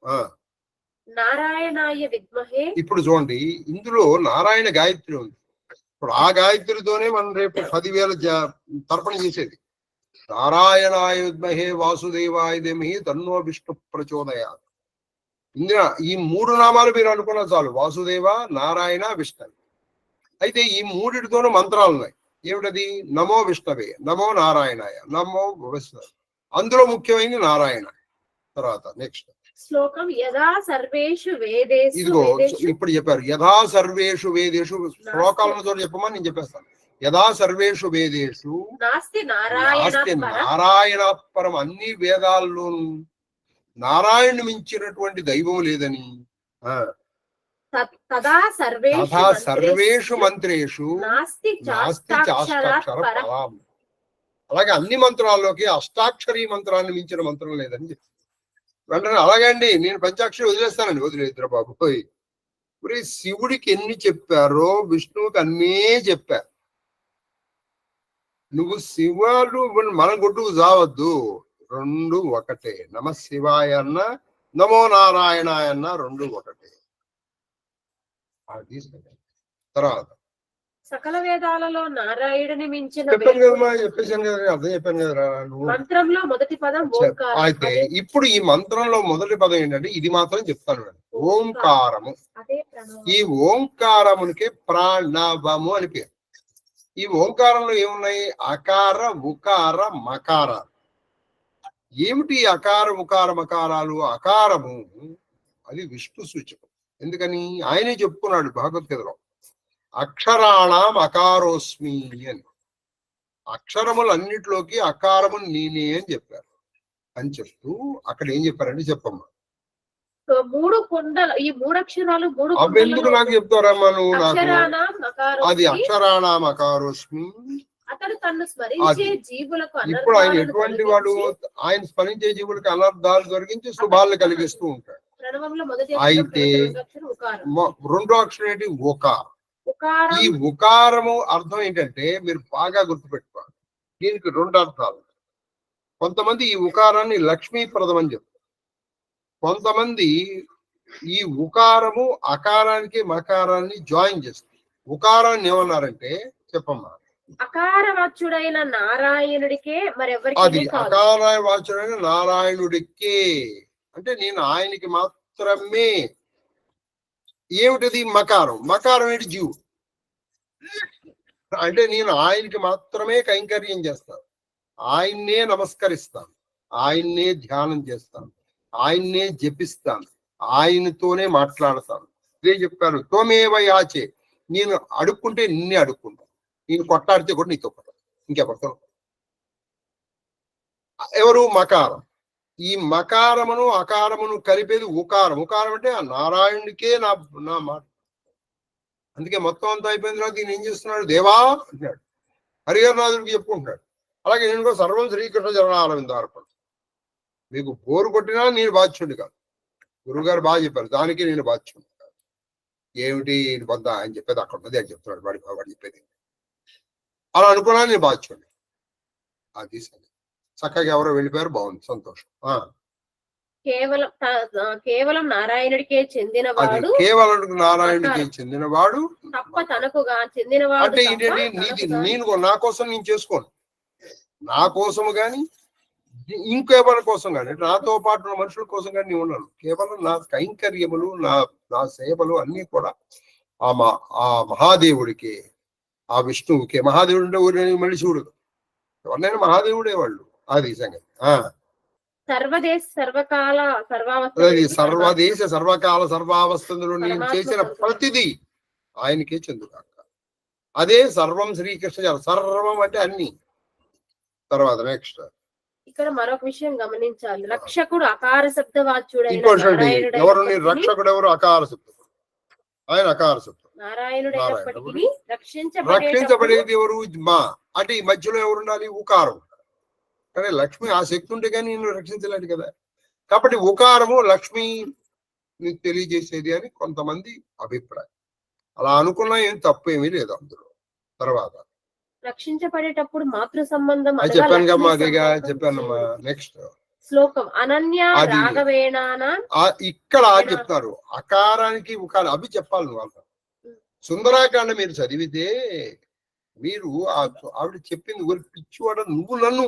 నారాయణాయ విద్మహే. ఇప్పుడు చూడండి, ఇందులో నారాయణ గాయత్రి ఉంది. ఇప్పుడు ఆ గాయత్రితోనే మనం రేపు 10,000 తర్పణ చేసేది. నారాయణాయ విద్మహే వాసుదేవాయ ధీమహి తన్నో విష్ణు ప్రచోదయాత్. ఇందులో ఈ 3 నామాలు మీరు అనుకున్నా చాలు, వాసుదేవ, నారాయణ, విష్ణు. అయితే ఈ 3తోనూ మంత్రాలు ఉన్నాయి. ఏమిటది? నమో విష్ణవే, నమో నారాయణాయ, నమో విష్ణు. అందులో ముఖ్యమైనది నారాయణ. తర్వాత నెక్స్ట్ శ్లోకం యదా సర్వేషు వేదేషు. ఇదిగో ఇప్పుడు చెప్పారు యథా సర్వేషు వేదేషు. శ్లోకాలను చోట చెప్పమని నేను చెప్పేస్తాను. యథా సర్వేషు వేదేషు నాస్తి నారాయణ పరం. అన్ని వేదాల్లోనూ నారాయణ మించినటువంటి దైవం లేదని. తదా సర్వేషు మంత్రేషు నాస్తి చాష్టాక్షర పరం. అలాగే అన్ని మంత్రాల్లోకి అష్టాక్షరీ మంత్రాన్ని మించిన మంత్రం లేదని చెప్పి వెంటనే అలాగండి నేను పంచాక్షరి వదిలేస్తానండి. వదిలేద్దరు బాబు. మరి శివుడికి ఎన్ని చెప్పారో విష్ణువుకి అన్నీ చెప్పారు. నువ్వు శివాలు మన గుట్టుకు జావద్దు, 2 ఒకటే. నమ శివాయ అన్న నమో నారాయణ అన్న 2 ఒకటే. తర్వాత సకల వేదాలలో నారాయణుని మించిన చెప్పాను కదమ్మా, చెప్పేసాను కదా, అర్థం చెప్పాను కదరా. మంత్రంలో మొదటి పదం ఓంకారం. అయితే ఇప్పుడు ఈ మంత్రంలో మొదటి పదం ఏంటంటే ఇది మాత్రం చెప్తాను, ఓంకారము. ఈ ఓంకారమునికి ప్రాణవము అని పేరు. ఈ ఓంకారంలో ఏమున్నాయి? అకార, ఉకార, మకార. ఏమిటి అకార, ఉకార, మకారాలు? అకారము అది విష్ణు సూచకం. ఎందుకని? ఆయనే చెప్పుకున్నాడు భగవద్గీతలో, అక్షరాణం అకారోస్మి అని. అక్షరములన్నిటిలోకి అకారము నేనే అని చెప్పారు. అని చెప్తూ అక్కడ ఏం చెప్పారంటే, చెప్పమ్మా. మూడు కొండలు, ఈ మూడు అక్షరాలు అవెందుకు నాకు చెప్తారమ్మా నువ్వు? నాకు అది అక్షరాణం అక్షరాణం అకారోస్మి. అతడు తన్ను స్మరించే జీవులకు ఇప్పుడు ఆయన ఎటువంటి వాడు? ఆయన స్మరించే జీవులకు అనర్థాలు దొరికించి శుభాలను కలిగిస్తూ ఉంటాడు. అయితే రెండో అక్షరం ఏంటి? ఉకారం. ఈ ఉకారము అర్థం ఏంటంటే, మీరు బాగా గుర్తుపెట్టుకోవాలి, దీనికి రెండు అర్థాలు. కొంతమంది ఈ ఉకారాన్ని లక్ష్మీప్రదం అని చెప్తారు. కొంతమంది ఈ ఉకారము అకారానికి మకారాన్ని జాయిన్ చేస్తారు. ఉకారాన్ని ఏమన్నారంటే, చెప్పమ్మా. అకారవాచ్యుడైన నారాయణుడికే మరెవరికి అది అకార వాచ్యుడైన నారాయణుడికే అంటే నేను ఆయనకి మాత్రమే. ఏమిటది? మకారం. మకారం ఏంటి? జీవు. అంటే నేను ఆయనకి మాత్రమే కైంకర్యం చేస్తాను, ఆయన్నే నమస్కరిస్తాను, ఆయన్నే ధ్యానం చేస్తాను, ఆయన్నే జపిస్తాను, ఆయనతోనే మాట్లాడతాను. ఇదే చెప్పాను, తోమేవ యాచే. నేను అడుక్కుంటే నిన్నే అడుక్కుంటాను, నేను కొట్టాడితే కూడా నీతో కొట్టాను, ఇంకెవరితో. ఎవరు? మకారం. ఈ మకారమును అకారమును కలిపేది ఉకారం. ఉకారం అంటే ఆ నారాయణుడికే నా మాట. అందుకే మొత్తం అంతా అయిపోయిన తర్వాత ఈయన ఏం చేస్తున్నాడు? దేవా అంటున్నాడు, హరిహరనాథుడికి చెప్పుకుంటున్నాడు. అలాగే నేను కూడా సర్వం శ్రీకృష్ణ చరణారవిందార్పణ. మీకు బోరు కొట్టినా నేను బాధ్యుడి కాదు. గురువుగారు బాగా చెప్పారు, దానికి నేను బాధ్యుడి కాదు. ఏమిటి వద్దా అని చెప్పేది అక్కడ ఉన్నది అని చెప్తున్నాడు వాడు చెప్పేది. అలా అనుకున్నా నేను బాధ్యుడి. అది సరే, చక్కగా ఎవరో వెళ్ళిపోయారు, బాగుంది, సంతోషం. కేవలం నారాయణుడికే చెందినవాడు, కేవలం నారాయణుడికి చెందినవాడు తప్ప తనకుగా చెందినవాడు. అంటే ఏంటంటే, నేను నా కోసం నేను చేసుకోను, నా కోసము గాని ఇంకెవరి కోసం కానీ, నాతో పాటు ఉన్న మనుషుల కోసం కానీ నేను ఉన్నాను. కేవలం నా కైంకర్యములు, నా సేవలు అన్ని కూడా ఆ మహాదేవుడికి, ఆ విష్ణువుకి. మహాదేవుడు అంటే ఊరి మళ్ళీ శివుడు, ఎవరినైనా మహాదేవుడే వాళ్ళు. అది సంగతి. సర్వదేశ సర్వకాల సర్వావస్థలో నేను చేసిన ప్రతిదీ ఆయనకే చెందుగాక. అదే సర్వం శ్రీకృష్ణ. సర్వం అంటే అన్ని. తర్వాత నెక్స్ట్ ఇక్కడ మరొక విషయం గమనించాలి. రక్షకుడు అకార శబ్దవాచ్యుడు. ఎవరు? రక్షకుడు ఎవరు? అకార శబ్దం. ఆయన అకార శబ్దం. నారాయణుడైనప్పటికీ రక్షించబడేది ఎవరు? మా. అంటే ఈ మధ్యలో ఎవరు ఉండాలి? ఉకారం. కానీ లక్ష్మి ఆ శక్తి ఉంటే కానీ నేను రక్షించలేడు కదా. కాబట్టి ఉకారము లక్ష్మి తెలియజేసేది అని కొంతమంది అభిప్రాయం. అలా అనుకున్నా ఏం తప్పు ఏమీ లేదు అందులో. తర్వాత రక్షించబడేటప్పుడు మాతృ సంబంధం చెప్పాను కమ్మా, అదిగా చెప్పానమ్మా. నెక్స్ట్ శ్లోకం అనన్య రాఘవేణాన. ఇక్కడ చెప్తారు అకారానికి ఉకారం. అవి చెప్పాలి నువ్వు. అంత సుందరాకాండ మీరు చదివితే మీరు ఆవిడ చెప్పింది ఊరి పిచ్చివాడ, నువ్వు నన్ను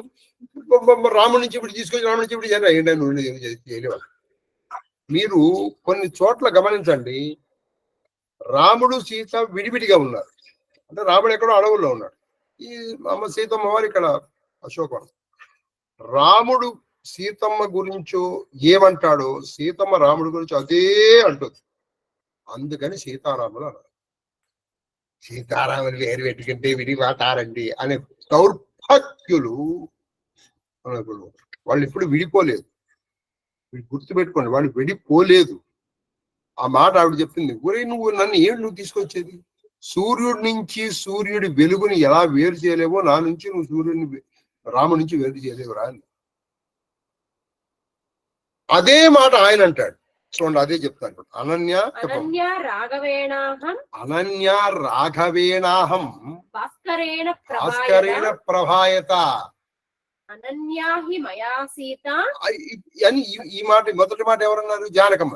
రాముడి నుంచి ఇప్పుడు తీసుకొచ్చి రాముడి నుంచి ఇప్పుడు చేయలేవాడు. మీరు కొన్ని చోట్ల గమనించండి, రాముడు సీత విడివిడిగా ఉన్నారు. అంటే రాముడు ఎక్కడో అడవుల్లో ఉన్నాడు, ఈ అమ్మ సీతమ్మ వారు ఇక్కడ అశోకవనం. రాముడు సీతమ్మ గురించో ఏమంటాడో సీతమ్మ రాముడి గురించి అదే అంటుంది. అందుకని సీతారాములు అన్నారు. సీతారాములు వేరు పెట్టుకుంటే విడివాటారండి అనే దౌర్భాగ్యులు వాళ్ళు ఇప్పుడు విడిపోలేదు. గుర్తుపెట్టుకోండి, వాళ్ళు విడిపోలేదు. ఆ మాట ఆవిడ చెప్పింది. ఒరే నువ్వు నన్ను నువ్వు తీసుకొచ్చేది? సూర్యుడి నుంచి సూర్యుడి వెలుగుని ఎలా వేరు చేయలేవో నా నుంచి నువ్వు సూర్యుడిని రాముడి నుంచి వేరు చేయలేవురా అని. అదే మాట ఆయన అంటాడు. చూడండి, అదే చెప్తాను. అనన్య రాఘవేణాహం భాస్కరేణ ప్రభాయత అని ఈ మాట మొదటి మాట ఎవరన్నారు? జానకమ్మ.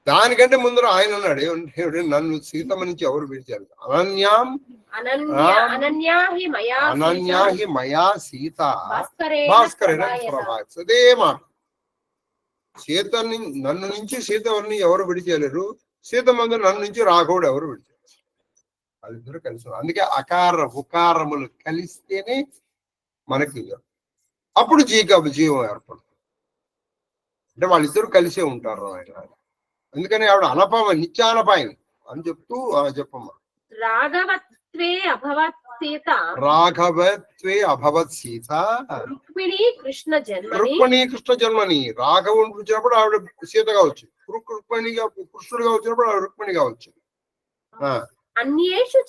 దానికంటే ముందర ఆయన అన్నాడు, నన్ను సీతమ్మ నుంచి ఎవరు విడిచారు? అనన్యాహి మయా సీత భాస్కరేణ ప్రభాయత. అదే మాట. సీతని నన్ను నుంచి సీతని ఎవరు విడిచేయలేరు, సీతమ్మ నన్ను నుంచి రాఘవుడు ఎవరు విడిచేయలేరు. వాళ్ళిద్దరు కలిసి ఉన్నారు. అందుకే అకార ఉకారములు కలిస్తేనే మనకి అప్పుడు జీవం ఏర్పడుతుంది. అంటే వాళ్ళిద్దరు కలిసే ఉంటారు ఆయన. అందుకని ఆవిడ అనపామ నిత్యానపాయని అని చెప్తూ చెప్పమ్మా. రాఘవత్వే అభవత్ సీత, రాఘవత్వే అభవత్ సీత, రుక్మిణీ కృష్ణ జన్మని, రుక్మిణీ కృష్ణ జన్మని. రాఘవుని వచ్చినప్పుడు ఆవిడ సీతగా వచ్చింది, రుక్మిణిగా కృష్ణుడిగా వచ్చినప్పుడు ఆవిడ రుక్మిణిగా వచ్చింది. అన్యేషు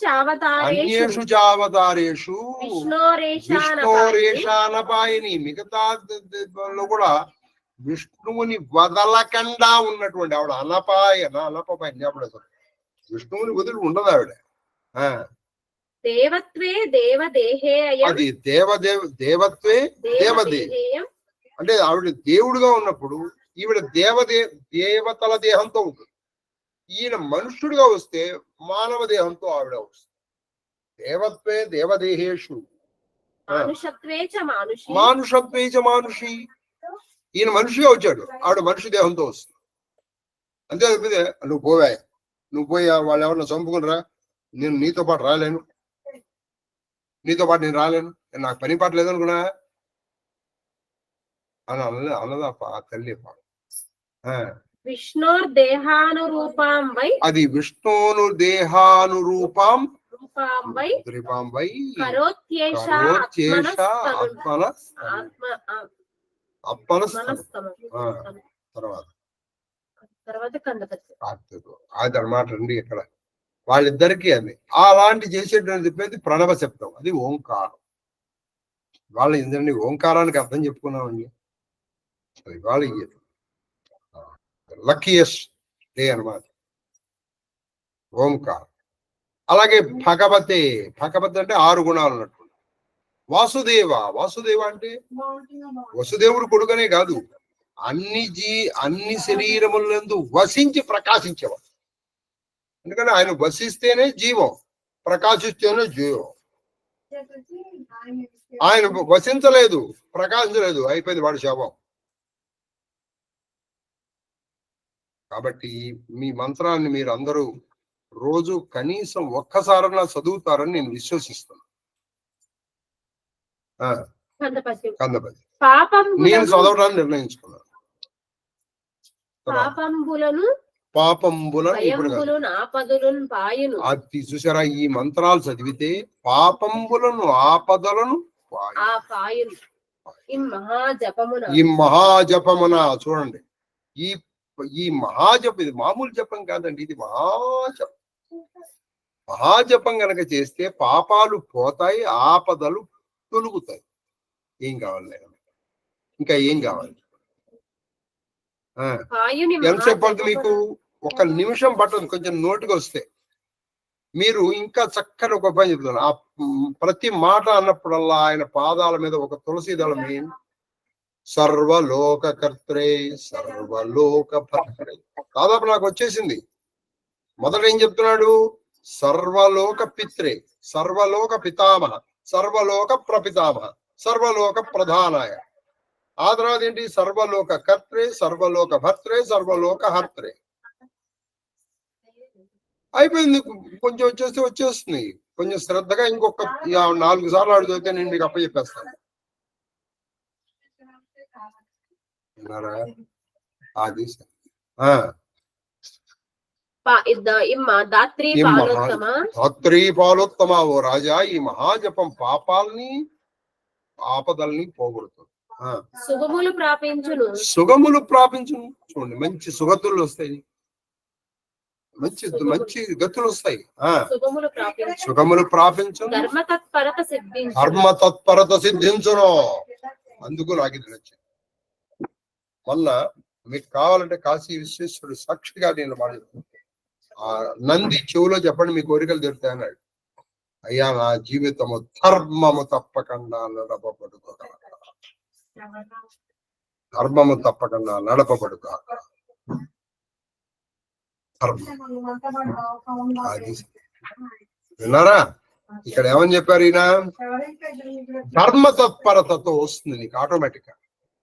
చావతారేషు విష్ణోరేషానపాయని. మిగతా కూడా విష్ణువుని వదలకుండా ఉన్నటువంటి ఆవిడ అనపాయని. అప్పుడు అసలు విష్ణువుని వదిలి ఉండదు ఆవిడ. దేవత్వే దేవదేహేయం, అది దేవత్వే దేవదేహం అంటే ఆవిడ దేవుడుగా ఉన్నప్పుడు ఈవిడ దేవతల దేహంతో ఉంటుంది. ఈయన మనుష్యుడిగా వస్తే మానవ దేహంతో ఆవిడ వస్తుంది. దేవత్వే దేవదేహేషు మానుషత్వే చ మానుషి. ఈయన మనిషిగా వచ్చాడు, ఆవిడ మనిషి దేహంతో వస్తుంది. అంతే తప్పితే నువ్వు పోయి వాళ్ళు ఎవరన్నా చంపుకునరా, నేను నీతో పాటు రాలేను, నీతో పాటు నేను రాలేను, నాకు పని పాట లేదనుకున్నా అని అన్నదా తల్లి. విష్ణోర్దేహానురూపాం వై, అది విష్ణును దేహానురూపాం వై కరోత్యేష తర్వాత అది అనమాట అండి. ఇక్కడ వాళ్ళిద్దరికి అది అలాంటి చేసేటువంటి చెప్పేది ప్రణవ శబ్దం, అది ఓంకారం. వాళ్ళ ఇందండి ఓంకారానికి అర్థం చెప్పుకున్నామండి. వాళ్ళ లక్కీయెస్ట్ డే అనమాట ఓంకారం. అలాగే భగవతే అంటే 6 గుణాలు ఉన్నట్టు. వాసుదేవ అంటే వసుదేవుడు కొడుకనే కాదు, అన్ని శరీరములందు వసించి ప్రకాశించేవాడు. ఎందుకంటే ఆయన వసిస్తేనే జీవం, ప్రకాశిస్తేనే జీవం. ఆయన వసించలేదు, ప్రకాశించలేదు, అయిపోయింది వాడి శవం. కాబట్టి మీ మంత్రాన్ని మీరు అందరూ రోజు కనీసం ఒక్కసారన్నా చదువుతారని నేను విశ్వసిస్తున్నాను. కందపతి నేను చదవడానికి నిర్ణయించుకున్నాను. పాపంబులను అది చూసారా, ఈ మంత్రాలు చదివితే పాపంబులను ఆపదలను ఈ మహాజపమున చూడండి. ఈ మహాజపం ఇది మామూలు జపం కాదండి, ఇది మహాజపం గనక చేస్తే పాపాలు పోతాయి, ఆపదలు తొలుగుతాయి. ఏం కావాలి, ఇంకా ఏం కావాలి? ఎంతసేపు పడుతుంది మీకు? 1 నిమిషం పట్టదు, కొంచెం నోటికి వస్తే. మీరు ఇంకా చక్కని ఒక పని చెప్తాను. ఆ ప్రతి మాట అన్నప్పుడల్లా ఆయన పాదాల మీద ఒక తులసి దళం వేయండి. సర్వలోక కర్త్రే సర్వలోక భర్త్రే. దాదాపు నాకు వచ్చేసింది. మొదట ఏం చెప్తున్నాడు? సర్వలోక పిత్రే సర్వలోక పితామహ సర్వలోక ప్రపితామహ సర్వలోక ప్రధానాయ. ఆ తర్వాత ఏంటి? సర్వలోక కర్త్రే సర్వలోక భర్త్రే సర్వలోక హర్త్రే. అయిపోయింది. కొంచెం వచ్చేస్తుంది. కొంచెం శ్రద్ధగా ఇంకొక 4 సార్లు అడిగితే నేను మీకు అప్పచెప్పేస్తాను. అది ధాత్రీ పాలోత్తమ. ఓ రాజా, ఈ మహాజపం పాపాలని ఆపదల్ని పోగొడుతుంది. సుగములు ప్రాపించును. చూడండి, మంచి సుగతులు వస్తాయి, మంచి గతులు వస్తాయి. సుగములు ప్రాపించును, ధర్మ తత్పరత సిద్ధించును. అందుకు నాకు ఇది నచ్చింది. మొన్న మీకు కావాలంటే కాశీ విశ్వేశ్వరుడు సాక్షిగా నేను మాట్లాడుతున్నాను. ఆ నంది చెవులో చెప్పండి, మీ కోరికలు తీరుతాయి అన్నాడు. అయ్యా, నా జీవితము ధర్మము తప్పకుండా నడపబడుగా, ధర్మము తప్పకుండా నడపబడుగా. విన్నారా? ఇక్కడ ఏమని చెప్పారు ఈయన? ధర్మ తత్పరతతో వస్తుంది నీకు ఆటోమేటిక్ గా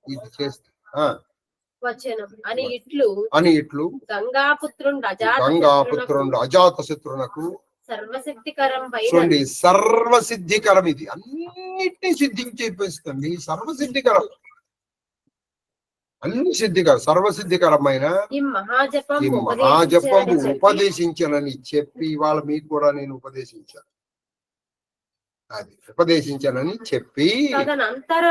ఇది చేస్తే. అని ఇట్లు గంగాపుత్రుండు అజాత శత్రునకు సర్వసిద్ధికరం చూడండి, సర్వసిద్ధికరం, ఇది అన్నిటినీ సిద్ధించేపిస్తుంది. సర్వసిద్ధికరం, అన్ని సిద్ధికరం, సర్వసిద్ధికరమైన ఈ మహాజపం ఈ మహాజపంబు ఉపదేశించానని చెప్పి ఇవాళ మీకు కూడా నేను ఉపదేశించాను. అది ఉపదేశించానని చెప్పి తదనంతర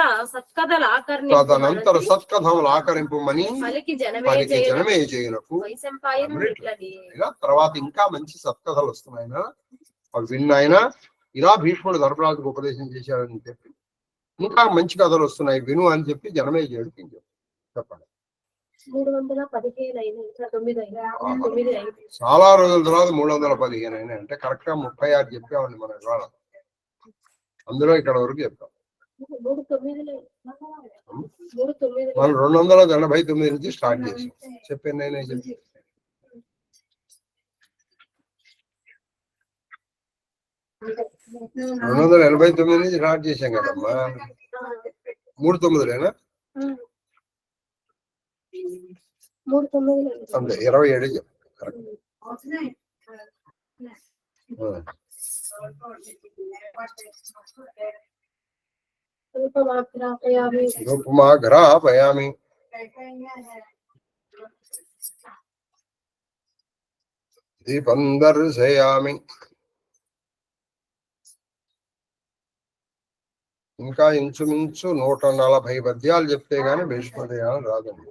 సత్కథములు ఆకరింపమని పలికి జనమే చేయనకు. ఇలా తర్వాత ఇంకా మంచి సత్కథలు వస్తున్నాయి, అవి విన్నాయన. ఇలా భీష్ముడు ధర్మరాజుకు ఉపదేశం చేశాడని చెప్పి ఇంకా మంచి కథలు వస్తున్నాయి విను అని చెప్పి జనమే చేయడు. చెప్పండి. 315 చాలా రోజుల తర్వాత 315 అయినాయి అంటే కరెక్ట్ గా 36 చెప్పామండి మనం ఇవాళ. అందులో ఇక్కడ వరకు చెప్తాం. మనం 289 నుంచి స్టార్ట్ చేసాం. చెప్పాను నేనే చెప్పి 289 నుంచి స్టార్ట్ చేశాం కదమ్మా. 39 అంతే, 27 చెప్పు కరెక్ట్. రూపమాగ్రాపయామి దీపం దర్శయామి. ఇంకా ఇంచుమించు 140 పద్యాలు చెప్తే గాని భీష్మదేహం రాదండి.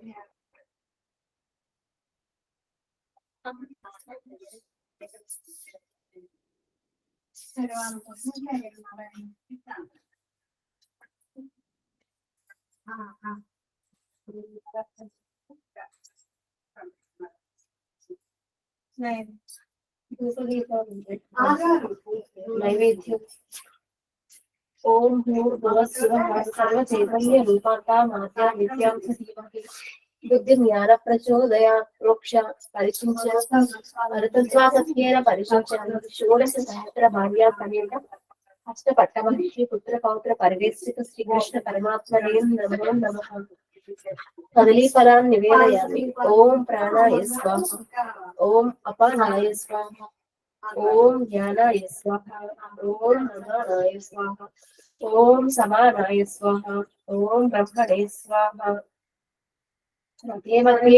నైవేద్యం. ఓం భూర్భువః స్వః సర్వచైతన్య రూపాంతా మాత్యా విద్యాంస ధీమహి బుద్ధి జ్ఞాన ప్రచోదయ ప్రోక్ష పరిశుంచ భరతద్వాసత్యేన పరిశుంచ షోడశ సహస్ర భార్యా సమేత అష్టపట్ట మహిషి పుత్ర పౌత్ర పరివేష్టిత శ్రీకృష్ణ పరమాత్మనే నమో నమః. కదలీ ఫలాన్ని నివేదయామి. ఓం ప్రాణాయ స్వాహ, ఓం అపానాయ స్వాహ, ఓం జ్ఞానాయ స్వాహ, ఓం నమానాయ స్వాహ, ఓం సమానాయ స్వాహ, ఓం బ్రహ్మణే స్వాహ. मध्ये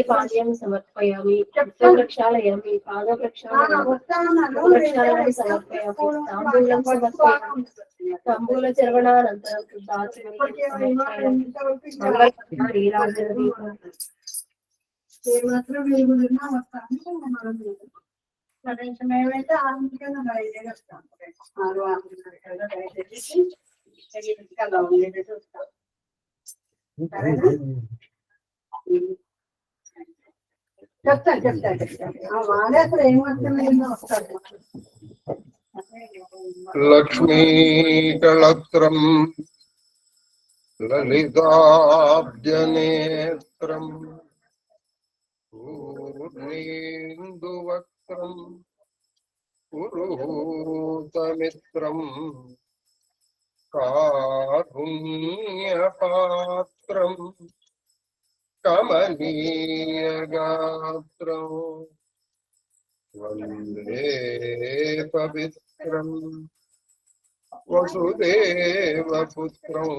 पाद्यं समर्पयामि, प्रक्षालयामि, पादप्रक्षालनानि समर्पयामि, ताम्बूलं समर्पयामि, ताम्बूलचर्वणानन्तरं లక్ష్మీకళత్రం లలితాబ్జనేత్రం పూర్ణేందువక్త్రం పురుహూతమిత్రం కారుణ్యపాత్రం కమనీయగాత్రం వందే పవిత్రం వసుదేవపుత్రం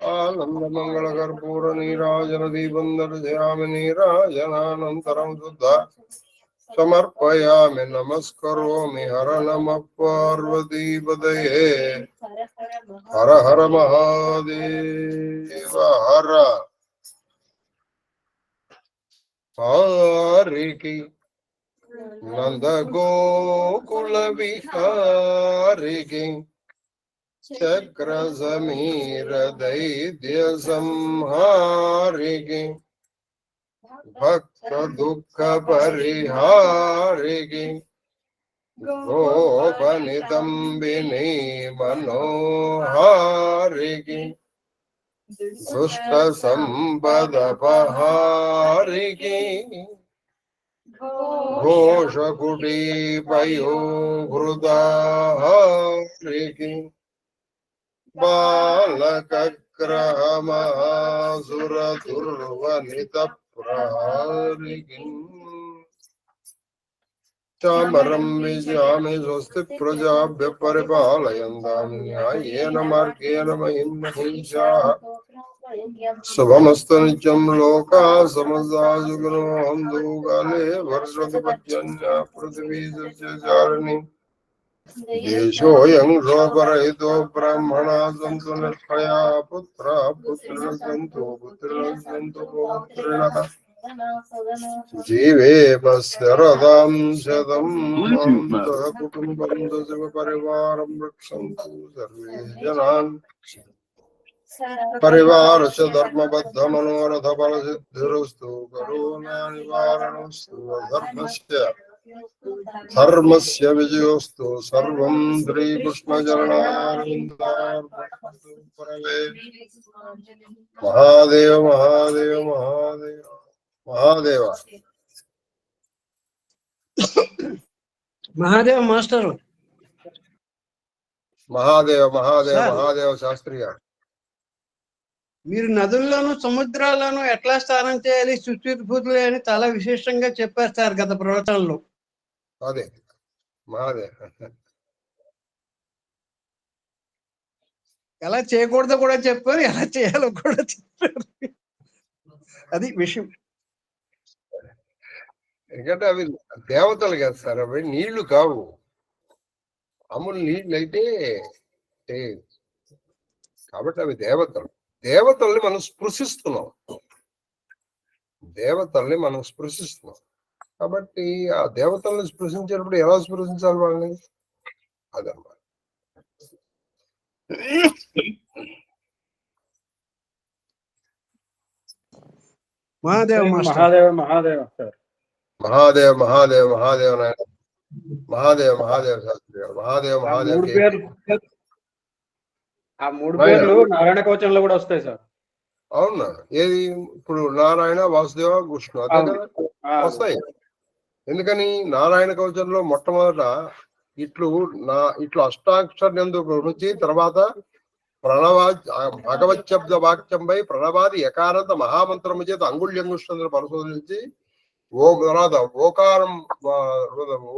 ఆనందమంగళకర్పూర నీరాజన దీపం దర్శయామి. నీరాజనానంతరం శుద్ధ సమర్పయామి. నమస్కరోమి. హర నమః పార్వతీపతయే. హర హర మహాదేవ. హర హారికి నంద గోకుల విహారికి చక్ర సమీర దైత్య సంహారికి భక్త దుఃఖ పరిహారికి గోపనితంబిని మనోహారికి దుష్ట సంపదపహారికి ఘోషకుటీపయోహృదాహారికి బాలకగ్రహమాసురదుర్వనిత ప్రహారికి చామరం విజయామి స్వస్తి ప్రజాభ్య పరిపాలయంతాం న్యాయేన మార్గేణ మహిం మహిషాః శుభమస్తు నిత్యం లోకా సమస్తా సుఖినో హంతు కాలే వర్షతు పర్జన్య పృథివీ సస్యచారిణి దేశోయం శోకరహితో బ్రాహ్మణా సంతు నిర్భయా పుత్రా పుత్రిణః సంతు పుత్రిణః సంతు పౌత్రిణః జీవేమ శరదాం శతం అంతః కుటుంబం దశ పరివారం రక్షन्तు సర్వే జనాన్ పరివారస్య ధర్మబద్ధ మనోరథ ఫల సిద్ధిరస్తు కరోనా నివారణస్తు ధర్మస్య విజయోస్తు సర్వం శ్రీకృష్ణ చరణారవిందార్పణమస్తు పరమే మహాదేవ మహాదేవ మహాదేవ మహాదేవ మహాదేవ్ మాస్టర్ మహాదేవ మహాదేవ సార్. మహాదేవ శాస్త్రి గారు మీరు నదుల్లోను సముద్రాల్లోనూ ఎట్లా స్నానం చేయాలి శుచిర్భూతులు అని చాలా విశేషంగా చెప్పారు సార్ గత ప్రవచనంలో. అదే మహాదేవ ఎలా చేయకూడదో కూడా చెప్పారు, ఎలా చేయాలో కూడా చెప్పారు. అది విషయం. ఎందుకంటే అవి దేవతలు కదా సార్, అవి నీళ్లు కావు. మామూలు నీళ్ళు అయితే కాబట్టి అవి దేవతలు. దేవతల్ని మనం స్పృశిస్తున్నాం, దేవతల్ని మనం స్పృశిస్తున్నాం. కాబట్టి ఆ దేవతల్ని స్పృశించేటప్పుడు ఎలా స్పృశించాలి వాళ్ళని, అదన్నమాట. మహాదేవ్ మాస్టర్. మహాదేవ మహాదేవ సార్. మహాదేవ్ మహాదేవ్ మహాదేవ్ నాయన మహాదేవ్ మహాదేవ్ శాస్త్రి గారు మహాదేవ్ ఆ మహాదేవ్ మూడు పేర్లు నారాయణ కవచంలో కూడా వస్తాయి సార్. అవునా? ఏది ఇప్పుడు నారాయణ వాసుదేవ కృష్ణ అదే కదా వస్తాయి. ఎందుకని నారాయణ కవచంలో మొట్టమొదట ఇట్లు అష్టాక్షర నుంచి తర్వాత భగవత్ శబ్ద వాక్యంపై ప్రణవాది యకారంత మహామంత్రము చేత అంగుళ్యంగుష్ఠంలో పరిశోధించి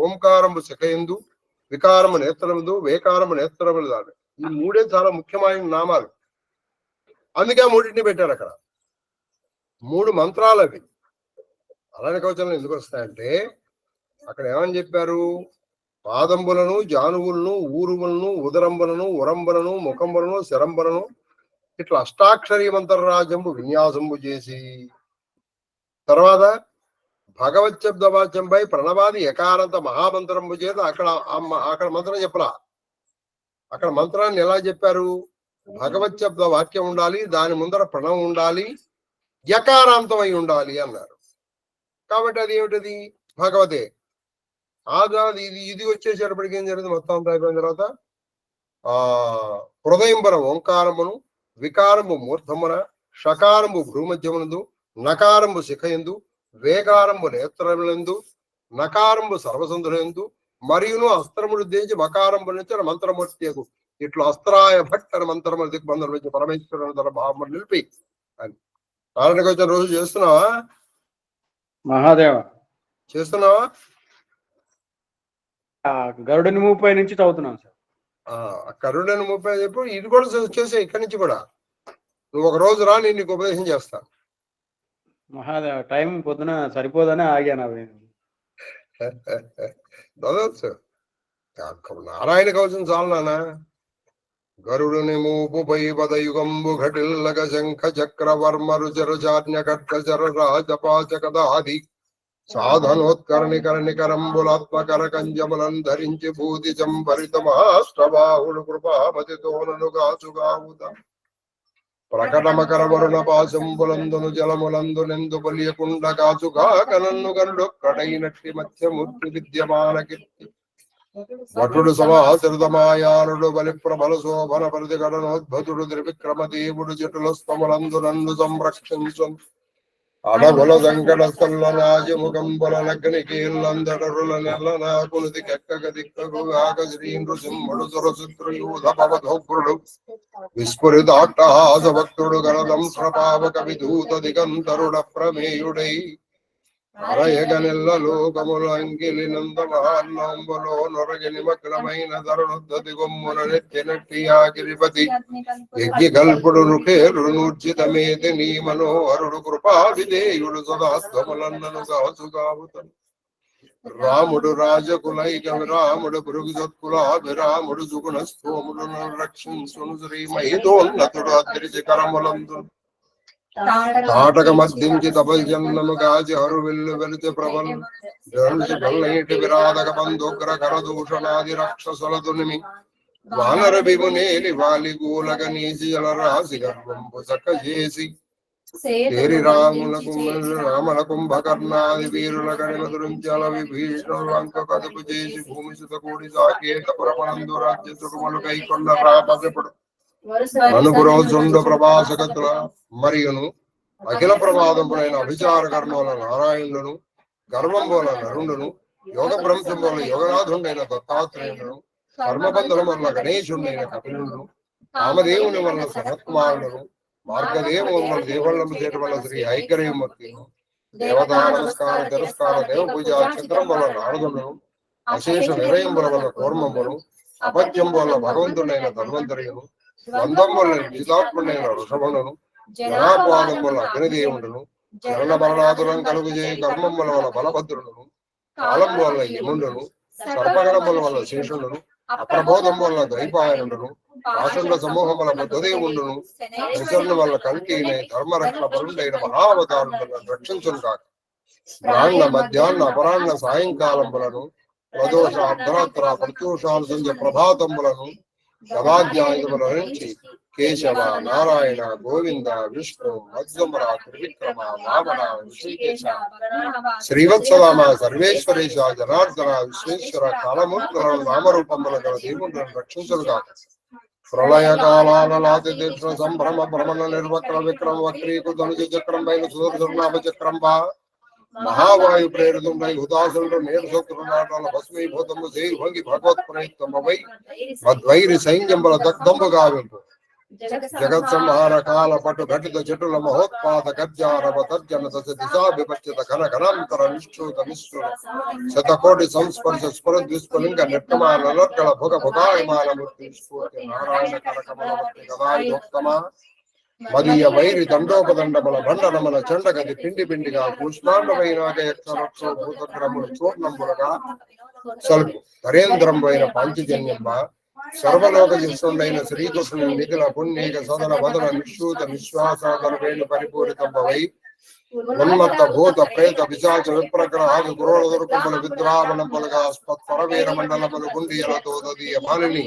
ఓంకారము శిఖయందు వికారము నేత్రముందు వేకారము నేత్రములు దాని ఈ మూడే చాలా ముఖ్యమైన నామాలు. అందుకే ఆ మూడింటిని పెట్టారు అక్కడ. 3 మంత్రాలు అవి. నారాయణ కవచంలో ఎందుకు వస్తాయంటే అక్కడ ఏమని చెప్పారు, పాదంబులను జానువులను ఊరువులను ఉదరంబులను ఉరంబులను ముఖంబులను శరంబులను ఇట్లా అష్టాక్షరీ మంత్రరాజ్యంబు విన్యాసంబు చేసి తర్వాత భగవత్ శబ్ద వాక్యంపై ప్రణవాది యకారంత మహామంత్రంబు చేత అక్కడ మంత్రం చెప్పలా. అక్కడ మంత్రాన్ని ఎలా చెప్పారు, భగవత్ శబ్ద వాక్యం ఉండాలి, దాని ముందర ప్రణవం ఉండాలి, యకారాంతం అయి ఉండాలి అన్నారు. కాబట్టి అది ఏమిటది, భగవతే. ఇది వచ్చేసేటప్పటికి ఏం జరిగింది, మొత్తం అంతా అయిపోయిన తర్వాత హృదయంబర ఓంకారమును వికారము మూర్ధమున షకారంబు భ్రూమధ్యమునందు నకారంబు శిఖయందు వేకారంబు నేత్రములందు నకారంబు సర్వసంధులందు మరియును అస్త్రములు దేంచి మకారంబు నుంచి మంత్రమూర్తియకు ఇట్లు అస్త్రాయ భట్ అని మంత్రములు దిగ్బంధం నుంచి పరమేశ్వరుని తన భావములు నిలిపి అని. నారాయణకి వచ్చిన రోజు చేస్తున్నావా మహాదేవ? చేస్తున్నావా? గరుడుని 30 నుంచి చదువుతున్నాం సార్. కరుణను 30 చెప్పు. ఇది కూడా చేసే ఇక్కడి నుంచి కూడా నువ్వు ఒక రోజు రా, నేను నీకు ఉపదేశం చేస్తా. మహాదేవ టైం పొద్దున సరిపోదని ఆగాను. అవి చదవచ్చు. నారాయణ కవచం చాలు నాన్న. గరుడుని మూపుపై పదయుగంబు ఘటిల్లక శంఖ చక్రవర్మ రుచరుచార్య ఖడ్గ చర రాజపాచకదాది సాధనోత్కరణికరణికరంబులాత్మకర కంజములం ధరించి భూతి చంపరిత మహాష్టబాహుడు కృపామతితోనను గాచుగావుత ప్రకటమకర వరుణ పాశంబులందును జలములందు నెందు బలియకుండ కాచుగా కనన్ను గరుడొక్కడైనట్టి మధ్యమూర్తి విద్యమాన కీర్తి వటుడు సమాచరితమాయానుడు బలి ప్రబల శోభన ప్రతిఘటనోద్భతుడు త్రివిక్రమదేవుడు జటుల స్తములందు నన్ను సంరక్షించు అడగుల సంకట స్థలనాజముఖంబుల నగ్నికీలందడరుల నెల నాకునుది కెక్కగ దిక్కగు ఆక శ్రీ నృసింహుడు సురసుత్రయూధ పవధోగ్రుడు విస్ఫురితాట్టహాస భక్తుడు గణదం శ్రపావక విధూత దిగంతరుడ ప్రమేయుడై అరయగనెల్ల లోకముల అంగిలి నంద మహాన్నంబులో నొరగి నిమగ్నమైన ధరుణుద్ధతి గొమ్మున నెత్తినట్టి ఆగిరిపతి యజ్ఞ కల్పుడు నృకేరుడు నూర్జితమేతి నీ మనోహరుడు కృపా విధేయుడు సదాస్తములన్నను కాసుగావుతను రాముడు రాజకులైక విరాముడు భృగుజత్కులాభిరాముడు సుగుణ స్తోముడు రక్షించును శ్రీ మహితోన్నతుడు అద్రిచి కరములందు తాటక మద్దించి తపల్జన్నము గాచి హరువిల్లు వెలితి ప్రబల్ బల్లైటి విరాధక బంధుగ్ర కరదూషణాది రాక్షసుల దునిమి వానర బిమునేలి వాలి గూలక నీసి జలరాశి గర్వంబు చక్క చేసి తేరి రామల కుంభకర్ణాది వీరుల కనిమదురించల విభీషణుడు అంక కదుపు చేసి భూమి సుత కూడి సాకేత పురమనందు రాజ్య సుఖములు కైకొన్న రాపదపుడు అనుపురోజుండు ప్రభాసకతుల మరియును అఖిల ప్రమాదములైన అభిచార కర్మల నారాయణులను గర్వంబుల నరుండును యోగ బ్రహ్మముల యోగనాథుండైన దత్తాత్రేయులను కర్మబంధుల వల్ల గణేశుడైన కపిలులను కామదేవుని వల్ల సనత్కుమారులను మార్గదేవు వల్ల దేవళ్ళము చేయడం వల్ల శ్రీ ఐకర్యమూర్తిను దేవతా నమస్కార తిరస్కార దేవ పూజ చిత్రం వల్ల నారదులను అశేష నిరయంబుల వల్ల కూర్మమును అపత్యం వల్ల భగవంతుడైన ధన్వంతరియును ద్వంద్వం వల్ల నిజితాత్ముడైన ఋషభులను జనాపాదం వల్ల అగ్నిదేవుడును చరణ మరణాతురం కలుగు చేయ కర్మముల వల్ల బలభద్రులను కాలం వల్ల యముండును సర్పగణముల వల్ల శేషుడును అప్రబోధం వల్ల ద్వైపాయనుడును పాషండ సమూహం వల్ల బుద్ధదేవుడును విచరణ వల్ల కంటినే ధర్మరక్షణ బలుడైన మహావతారులను రక్షించును కాక బ్రాహ్మణ మధ్యాహ్న అపరాహ్న సాయంకాలములను ప్రదోష అర్ధరాత్ర ప్రత్యూషాలు సంజ ప్రభాతములను గవాధ్యాయుల నుంచి కేశవ నారాయణ గోవింద విష్ణు మధ్యమర త్రివిక్రమ వామన ఋషికేశ శ్రీవత్సవామ సర్వేశ్వరేశ జనార్దన విశ్వేశ్వర కాలమూర్తులను నామరూపముల గల దేవులను రక్షించుగా ప్రళయ కాలాలలాతి దీక్ష సంభ్రమ భ్రమణ నిర్వక్ర విక్రమ వక్రీకు ధనుజ చక్రం పైన సుదర్శనాభ చక్రం బా మహావాయు ప్రేరితుండై హుతాసుడు నేర్సొక్కునాటాల భస్మీభూతము చేయి భంగి భగవత్ ప్రయుక్తమై మద్వైరి సైన్యంబల దగ్ధంబు గావింపు జగత్ సంహార కాల పటు ఘటిత చెటుల మహోత్పాత గర్జారవ తర్జన దశ దిశా విపర్చిత ఘన ఘనాంతర నిశ్చూత నిశ్చుల శతకోటి సంస్పర్శ స్ఫురద్విస్ఫులింగ నిర్గమాన నర్గళ భుగ భుగాయమాన మూర్తి స్ఫూర్తి నారాయణ కరకమలవర్తి గదాయుక్తమ మదీయ వైరి దండోపదండముల బండనముల చండగది పిండి పిండిగా కూష్మాండమైన చూర్ణములుగా సల్పు ధరేంద్రంపైన పాంచజన్యంబ సర్వలోక జిష్ణుడైన శ్రీకృష్ణుని నిఖిల పుణ్యక సదన వదన నిశ్చూత నిశ్వాసాదన వేణు పరిపూరితంబవై ఉన్మత్త భూత ప్రేత పిశాచ విప్రగ్రహాది గురువుల దుర్గముల విద్రావణములుగా స్పత్వరవీర మండలములు గుండియలతో దదీయ మాలిని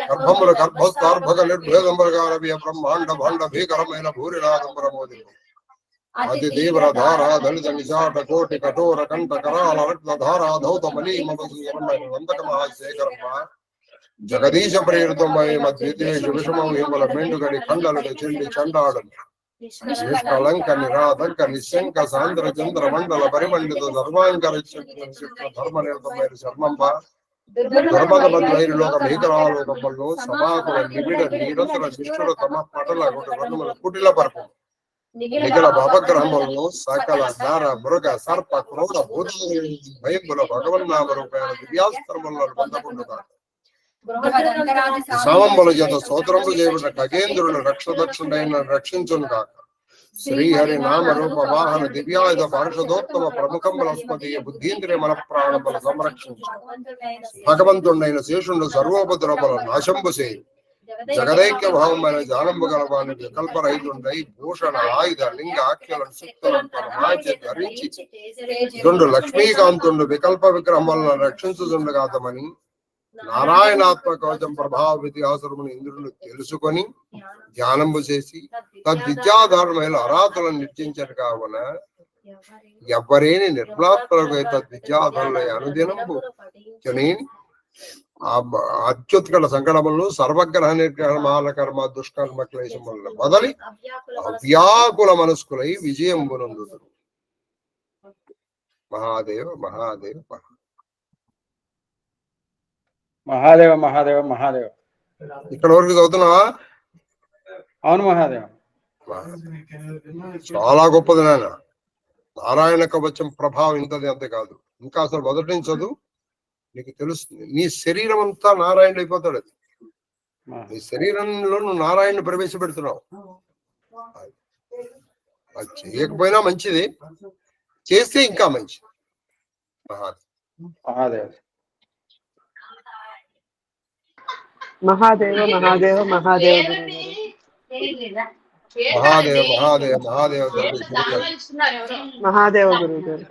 గర్భముల గర్భస్థార్భక నిర్భేదములుగా రవియ బ్రహ్మాండ భాండ భీకరమైన భూరినాదంబర మోది అతి తీవ్ర ధార దళిత నిశాట కోటి కఠోర కంఠ కరాల రక్త ధార ధౌత మలీమమైన వందక మహాశేఖరమ్మ జగదీశ ప్రేరితమై మద్వితేషు విషమం హిమల మెండుగడి ఖండలుడు చెండి చండాడు నిష్కలంక నిరాధంక నిశంక సాంద్ర చంద్ర మండల పరిమండిత ధర్మాంకర ధర్మ నిరతమైన శర్మంబ ధర్మద బద్రైరులోక భీకరాలోకములను సమాకుల నిబిడ నిరంతర నిష్ఠుడు తమ పటల కుటిల పరపు నిఖిల భవగ్రహములను సకల నర మృగ సర్ప క్రోధ భూత భయముల భగవన్నామ రూపాయల దివ్యాస్త్రములను పొందకుండుతారు సామంబల చేత స్తోత్రములు చేయబడిన ఖగేంద్రుని రక్షదక్షుడైన రక్షించును కాక శ్రీహరి నామ రూప వాహన దివ్యాయుధ పార్షదోత్తమ ప్రముఖముల స్మదీయ బుద్ధీంద్రియ మన ప్రాణముల సంరక్షించు భగవంతుడైన శేషుడు సర్వోపద్రముల నాశంబు చేయి జగదైక్య భావమైన జానంబు గలవాని వికల్పరహితుండై భూషణ ఆయుధ లింగ ఆఖ్యలను శక్తులను ధరించి రెండు లక్ష్మీకాంతుండు వికల్ప విగ్రహములను రక్షించుతుండగాతమని నారాయణాత్మ కవచం ప్రభావ ఇతిహాసమును ఇంద్రుడు తెలుసుకొని ధ్యానంబు చేసి తద్విద్యాధారమైన అరాతులను నిర్చించరు కావున ఎవరేని నిర్మలాత్మలకు తద్విద్యాధారుల అనుదినంబు ఆ అత్యుత్కట సంకటములను సర్వగ్రహ నిర్గ్రహమాల కర్మ దుష్కర్మ క్లేశములను మొదలి అవ్యాకుల మనస్కులై విజయంబునందుదురు. మహాదేవ మహాదేవ మహాదేవ మహాదేవ మహాదేవ. ఇక్కడ వరకు చదువుతున్నావా? అవును మహాదేవ. చాలా గొప్పది నాయన. నారాయణ కవచం ప్రభావం ఇంతది అంతే కాదు, ఇంకా అసలు మొదటి నుంచి చదువు, నీకు తెలుస్తుంది. నీ శరీరం అంతా నారాయణ అయిపోతాడు. అది నీ శరీరంలో నువ్వు నారాయణ ప్రవేశపెడుతున్నావు. అది చేయకపోయినా మంచిది, చేస్తే ఇంకా మంచిది. మహాదేవ్ మహాదేవ మహాదేవ మహాదేవ మహాదేవ మహాదేవ మహాదేవ మహాదేవ గురువు గారు.